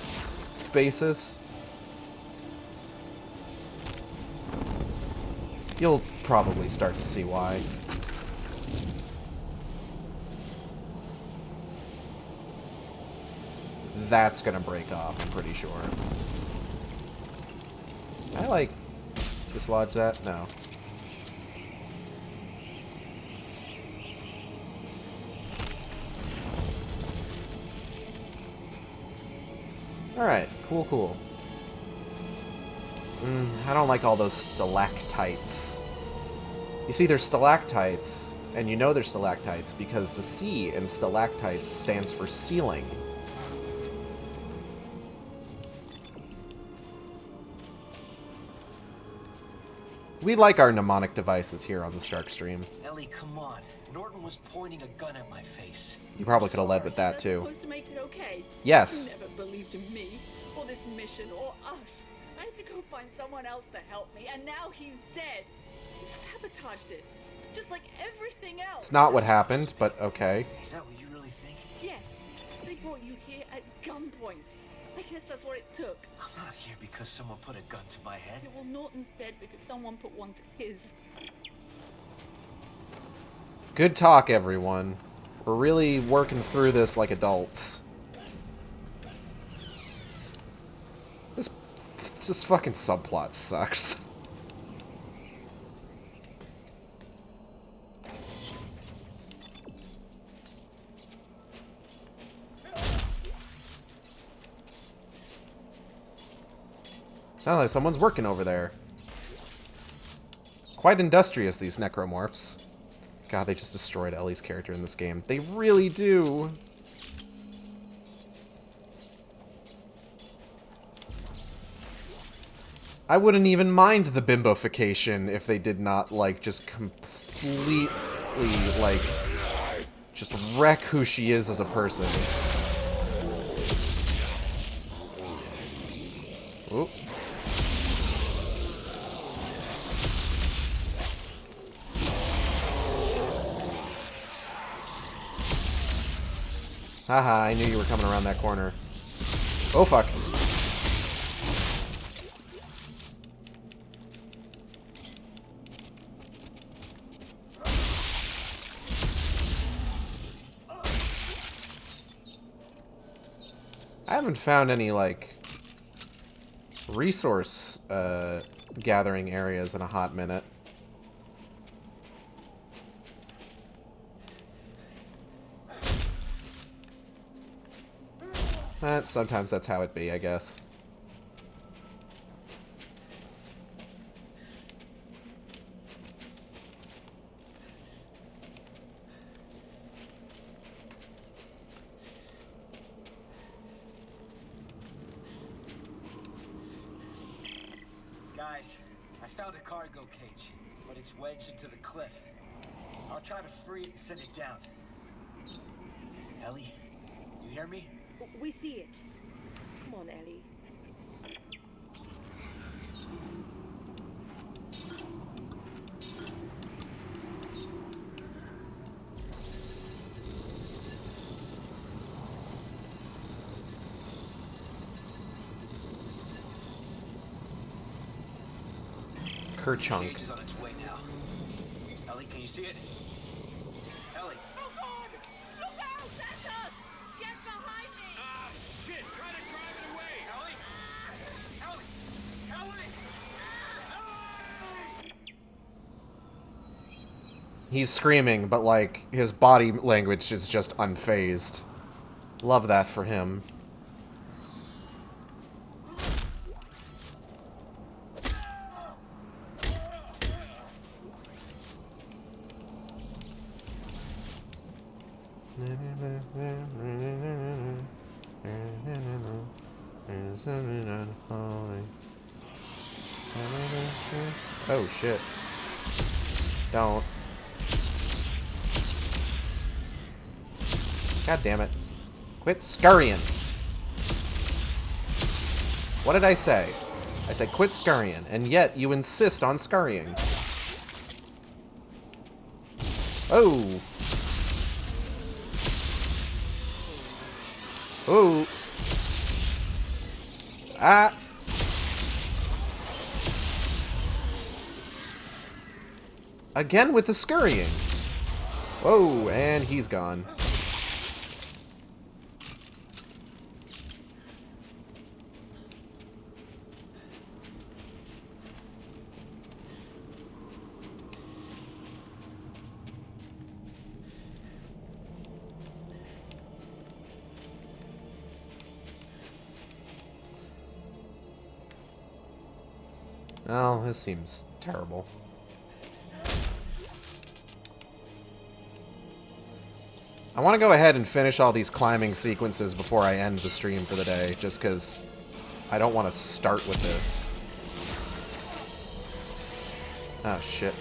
basis. You'll probably start to see why. That's gonna break off, I'm pretty sure. Can I, like, dislodge that? No. Alright, cool, cool. I don't like all those stalactites. You see, they're stalactites, and you know they're stalactites because the C in stalactites stands for ceiling. We like our mnemonic devices here on the Stark Stream. Ellie, come on. Norton was pointing a gun at my face. You probably could have led with that, too. Supposed to make it okay. Yes. You never believed in me, or this mission, or us. I had to go find someone else to help me, and now he's dead. You sabotaged it, just like everything else. It's not what happened, but okay. Is that what you really think? Yes. They brought you here at gunpoint. I guess that's what it took. I'm not here because someone put a gun to my head. Yeah, well, Norton's dead because someone put one to his. Good talk, everyone. We're really working through this like adults. This fucking subplot sucks. Sounds like someone's working over there. Quite industrious, these necromorphs. God, they just destroyed Ellie's character in this game. They really do. I wouldn't even mind the bimbofication if they did not, like, just completely, like, just wreck who she is as a person. Oop. Haha, I knew you were coming around that corner. Oh, fuck. I haven't found any, like, resource gathering areas in a hot minute. Sometimes that's how it be, I guess. Guys, I found a cargo cage, but it's wedged into the cliff. I'll try to free it and send it down. Ellie, you hear me? We see it. Come on, Ellie. Kerchunk. Cage is on its way now. Ellie, can you see it? Ellie. Oh God! Look out! That's us! Get behind me! Ah, shit! Try to drive it away! Ellie! Ellie! Ellie! He's screaming, but, like, his body language is just unfazed. Love that for him. Oh shit. Don't. God damn it. Quit scurrying. What did I say? I said quit scurrying, and yet you insist on scurrying. Oh. Oh. Ah. Again with the scurrying. Whoa, and he's gone. Oh, this seems terrible. I want to go ahead and finish all these climbing sequences before I end the stream for the day, just because I don't want to start with this. Oh, shit.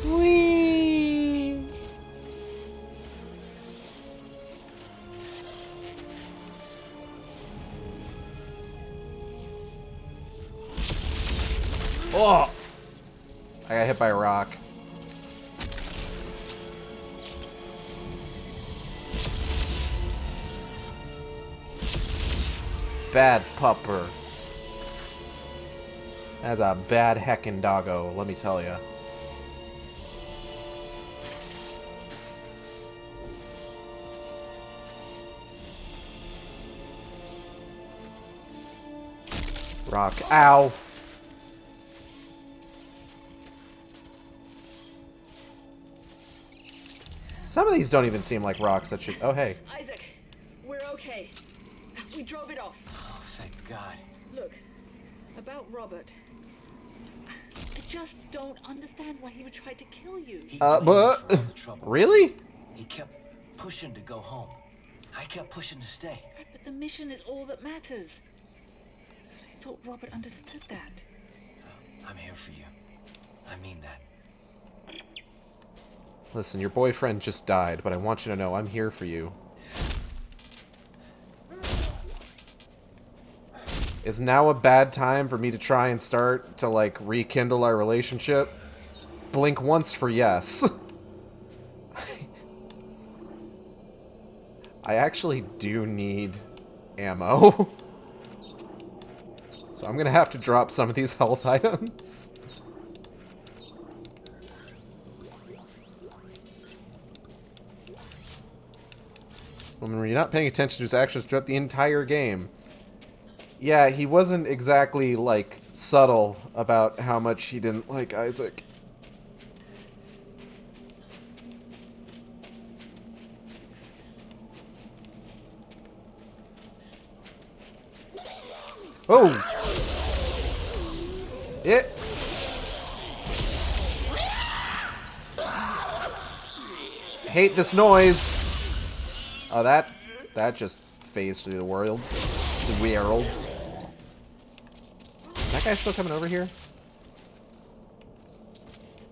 Whee! Oh! I got hit by a rock. Bad pupper. That's a bad heckin' doggo, let me tell ya. Rock. Ow. Some of these don't even seem like rocks that should... Oh, hey. Isaac, we're okay. We drove it off. Oh, thank God. Look, about Robert. I just don't understand why he would try to kill you. But... Really? He kept pushing to go home. I kept pushing to stay. Right, but the mission is all that matters. I thought Robert understood that. I'm here for you. I mean that. Listen, your boyfriend just died, but I want you to know I'm here for you. Is now a bad time for me to try and start to, like, rekindle our relationship? Blink once for yes. I actually do need ammo. So I'm gonna have to drop some of these health items. When you're not paying attention to his actions throughout the entire game. Yeah, he wasn't exactly, like, subtle about how much he didn't like Isaac. Oh! Yeah. Hate this noise. Oh, that just phased through the world. The world. Is that guy still coming over here?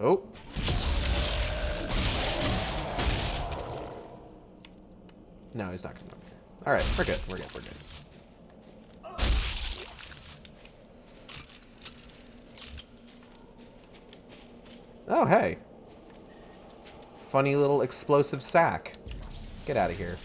Oh. No, he's not coming over here. Alright, we're good. We're good. We're good. Oh, hey. Funny little explosive sack. Get out of here.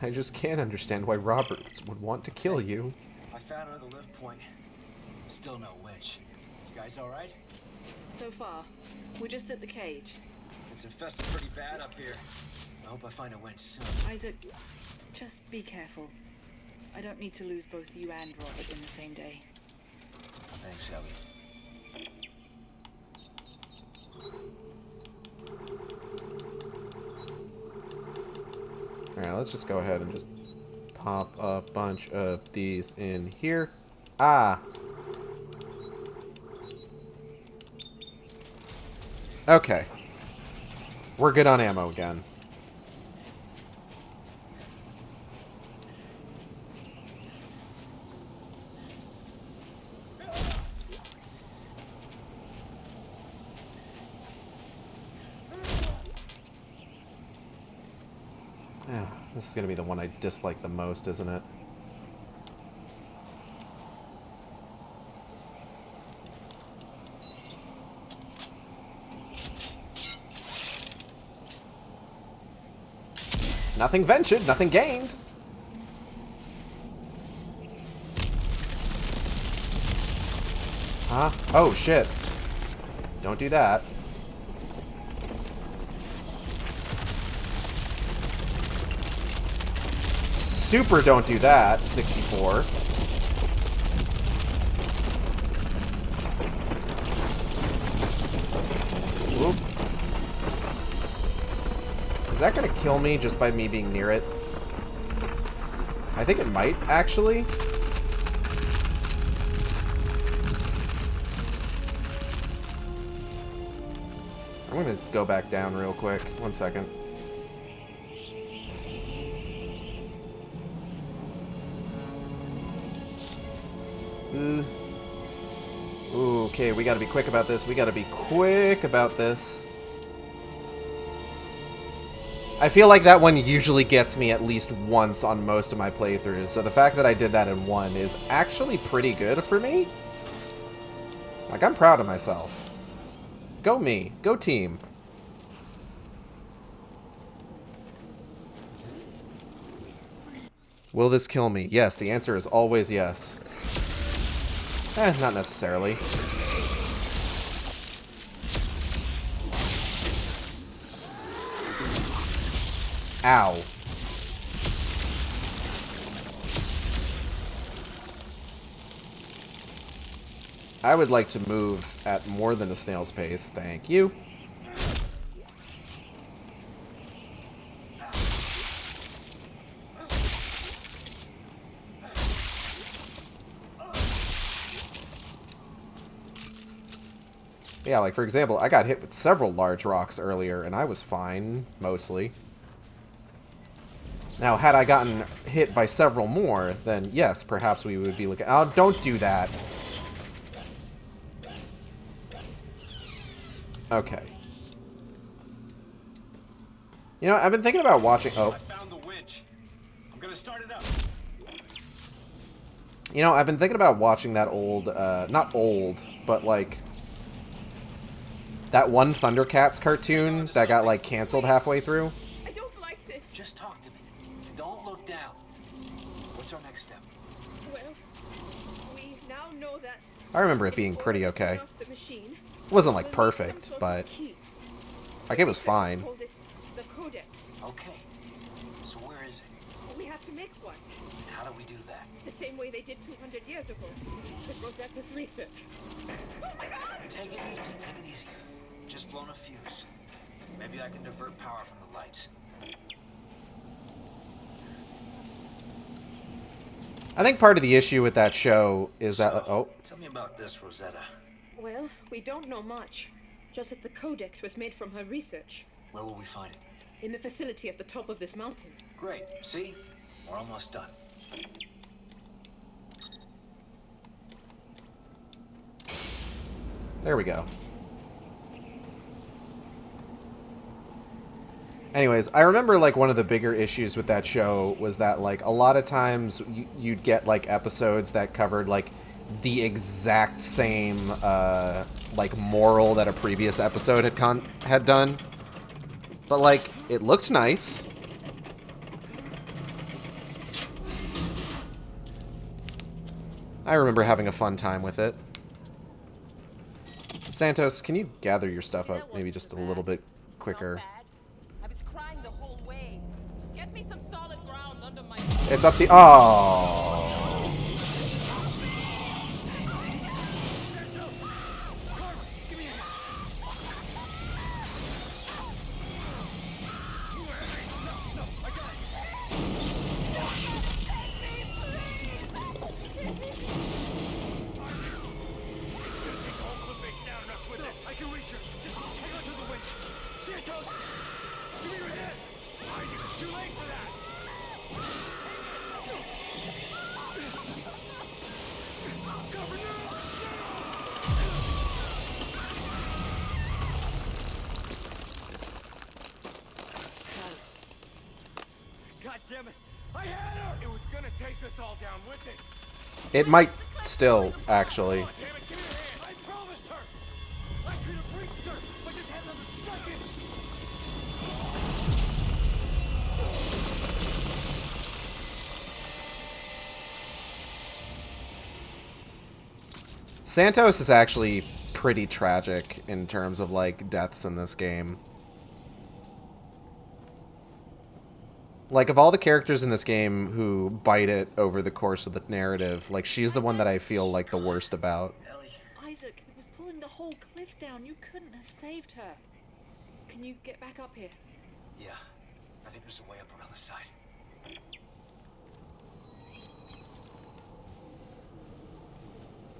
I just can't understand why Roberts would want to kill you. I found another lift point. Still no winch. You guys alright? So far, we're just at the cage. It's infested pretty bad up here. I hope I find a winch soon. Isaac, just be careful. I don't need to lose both you and Robert in the same day. Thanks, Ellie. Alright, let's just go ahead and just pop a bunch of these in here. Ah! Okay. We're good on ammo again. This is going to be the one I dislike the most, isn't it? Nothing ventured, nothing gained. Huh? Oh, shit. Don't do that. Super don't do that, 64. Whoop. Is that gonna kill me just by me being near it? I think it might, actually. I'm gonna go back down real quick. 1 second. Ooh, okay, we gotta be quick about this. We gotta be quick about this. I feel like that one usually gets me at least once on most of my playthroughs, so the fact that I did that in one is actually pretty good for me. Like, I'm proud of myself. Go me. Go team. Will this kill me? Yes, the answer is always yes. Not necessarily. Ow. I would like to move at more than a snail's pace, thank you. Yeah, like for example, I got hit with several large rocks earlier, and I was fine, mostly. Now, had I gotten hit by several more, then yes, perhaps we would be looking... Oh, don't do that. Okay. You know, I've been thinking about watching... Oh. I found the winch. I'm gonna start it up. You know, I've been thinking about watching that old... not old, but like... that one Thundercats cartoon that got, like, canceled halfway through. I don't like this. Just talk to me. Don't look down. What's our next step? Well, we now know that I remember it being pretty okay. the machine It wasn't, like, perfect, but... like, it was fine. The codex. Okay. So where is it? We have to make one. How do we do that? The same way they did 200 years ago. The project is research. Oh my god! Take it easy, take it easy. Just blown a fuse. Maybe I can divert power from the lights. I think part of the issue with that show is that... oh. Tell me about this, Rosetta. Well, we don't know much. Just that the codex was made from her research. Where will we find it? In the facility at the top of this mountain. Great. See? We're almost done. There we go. Anyways, I remember, like, one of the bigger issues with that show was that, like, a lot of times you'd get, like, episodes that covered, like, the exact same, like, moral that a previous episode had done. But, like, it looked nice. I remember having a fun time with it. Santos, can you gather your stuff up maybe just a little bit quicker? It's up to you. Oh. take us all down with it. It might still, actually. Damn it, give me your hand. I promised her. I could have reached her, but just had another second. Santos is actually pretty tragic in terms of, like, deaths in this game. Like, of all the characters in this game who bite it over the course of the narrative, like, she's the one that I feel, like, the worst about. Isaac, it was pulling the whole cliff down. You couldn't have saved her. Can you get back up here? Yeah, I think there's a way up around the side.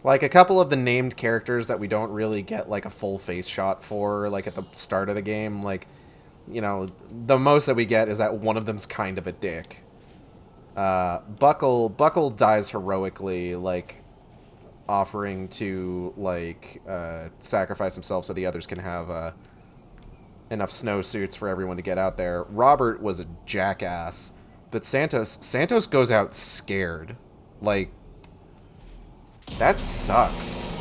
Like, a couple of the named characters that we don't really get, like, a full face shot for, like, at the start of the game, like, you know, the most that we get is that one of them's kind of a dick. Buckle dies heroically, like, offering to, like, sacrifice himself so the others can have, enough snowsuits for everyone to get out there. Robert was a jackass, but Santos goes out scared. Like, that sucks.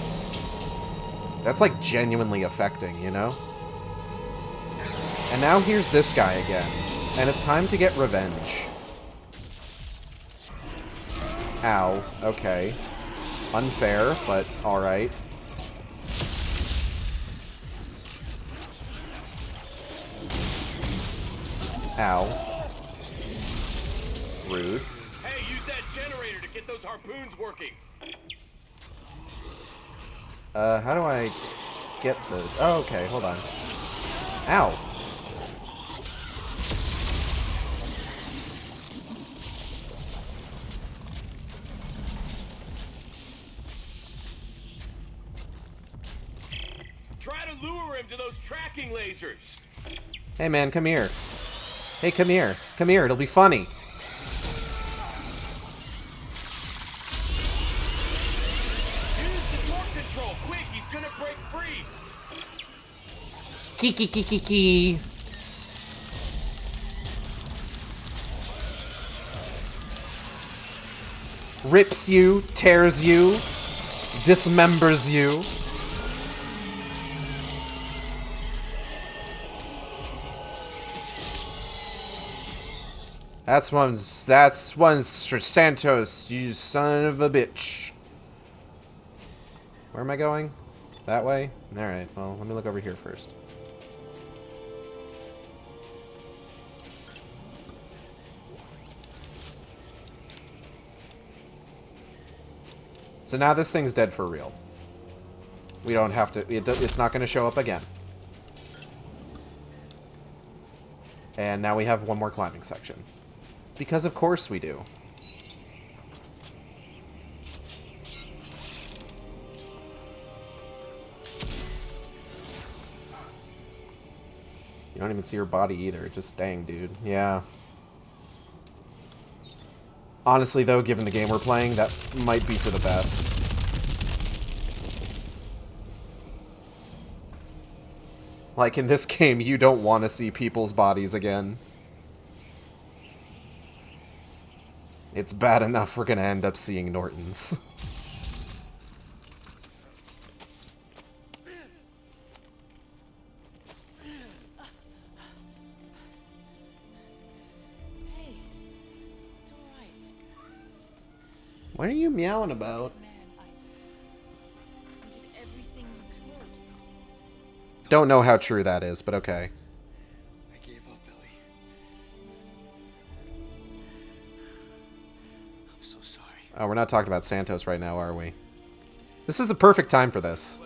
That's, like, genuinely affecting, you know? And now here's this guy again. And it's time to get revenge. Ow. Okay. Unfair, but alright. Ow. Rude. Hey, use that generator to get those harpoons working. How do I get the... Oh, okay, hold on. Ow. Try to lure him to those tracking lasers. Hey, man, come here. Hey, come here. Come here, it'll be funny. Control, quick, he's gonna break free. Kiki. Rips you, tears you, dismembers you. That's one's for Santos, you son of a bitch. Where am I going? That way? Alright, well, let me look over here first. So now this thing's dead for real. We don't have to... It's not going to show up again. And now we have one more climbing section. Because of course we do. You don't even see her body either. Just dang, dude. Yeah. Honestly, though, given the game we're playing, that might be for the best. Like, in this game, you don't want to see people's bodies again. It's bad enough we're gonna end up seeing Norton's. What are you meowing about? Don't know how true that is, but okay. I gave up, Ellie. I'm so sorry. Oh, we're not talking about Santos right now, are we? This is the perfect time for this.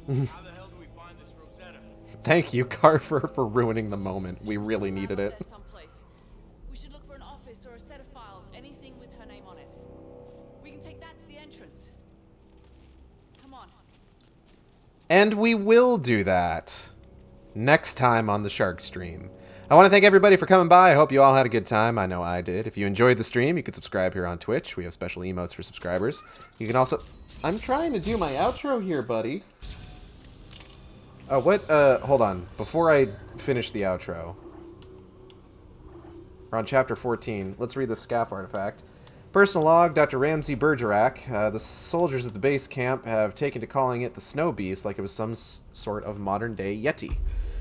How the hell do we find this Rosetta? Thank you, Carver, for ruining the moment. We really needed it. We should look for an office or a set of files, anything with her name on it. We can take that to the entrance. Come on. And we will do that next time on the Shark Stream. I want to thank everybody for coming by. I hope you all had a good time. I know I did. If you enjoyed the stream, you can subscribe here on Twitch. We have special emotes for subscribers. You can also... I'm trying to do my outro here, buddy. Oh, what? Hold on. Before I finish the outro. We're on chapter 14. Let's read the scaff artifact. Personal log, Dr. Ramsey Bergerac. The soldiers at the base camp have taken to calling it the Snow Beast like it was some sort of modern-day Yeti.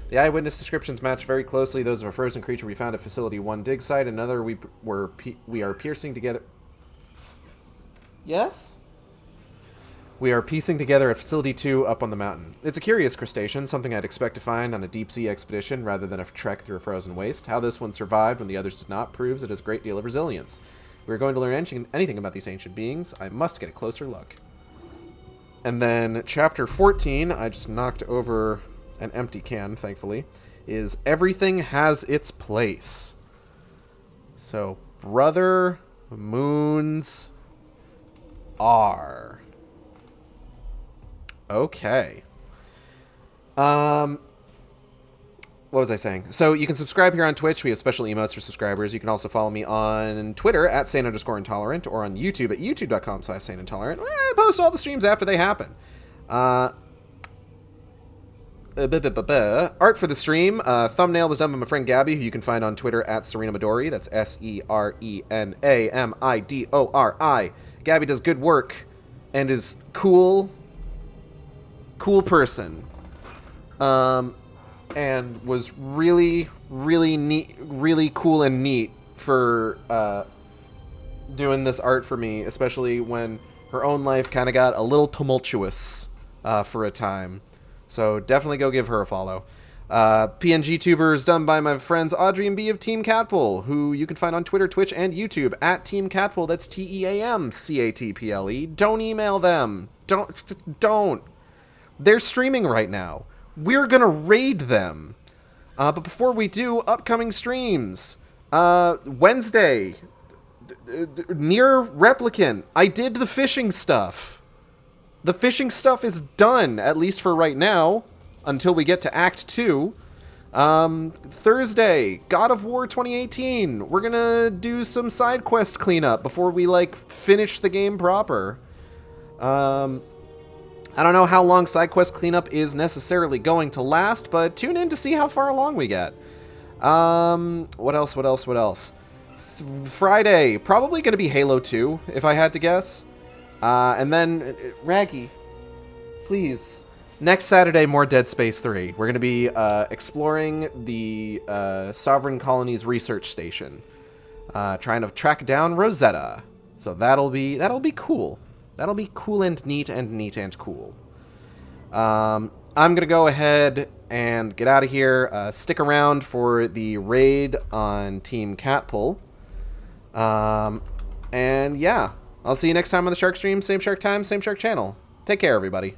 The eyewitness descriptions match very closely those of a frozen creature we found at Facility 1 dig site. Another we are piercing together... Yes? We are piecing together at Facility 2 up on the mountain. It's a curious crustacean, something I'd expect to find on a deep-sea expedition rather than a trek through a frozen waste. How this one survived when the others did not proves it has a great deal of resilience. If we're going to learn anything about these ancient beings, I must get a closer look. And then chapter 14, I just knocked over an empty can, thankfully, is Everything Has Its Place. So, Brother Moons are... Okay. What was I saying? So you can subscribe here on Twitch. We have special emotes for subscribers. You can also follow me on Twitter at @sane_intolerant or on YouTube at youtube.com/saneintolerant. I post all the streams after they happen. Art for the stream. Thumbnail was done by my friend Gabby, who you can find on Twitter at @SerenaMidori. That's SerenaMidori. Gabby does good work and is cool person. And was really, really neat, really cool and neat for doing this art for me, especially when her own life kind of got a little tumultuous for a time. So definitely go give her a follow. PNG Tubers done by my friends Audrey and B of Team Catpole, who you can find on Twitter, Twitch, and YouTube at Team Catpole. That's TEAMCATPLE. Don't email them. Don't. They're streaming right now. We're gonna raid them. But before we do, upcoming streams. Wednesday, Near Replicant. I did the fishing stuff. The fishing stuff is done, at least for right now, until we get to Act 2. Thursday, God of War 2018. We're gonna do some side quest cleanup before we, finish the game proper. I don't know how long side quest cleanup is necessarily going to last, but tune in to see how far along we get. What else? Friday, probably going to be Halo 2, if I had to guess. And then, Raggy, please. Next Saturday, more Dead Space 3. We're going to be exploring the Sovereign Colonies Research Station, trying to track down Rosetta. So that'll be cool. That'll be cool and neat and cool. I'm going to go ahead and get out of here. Stick around for the raid on Team Catpole. And yeah, I'll see you next time on the Shark Stream. Same Shark time, same Shark channel. Take care, everybody.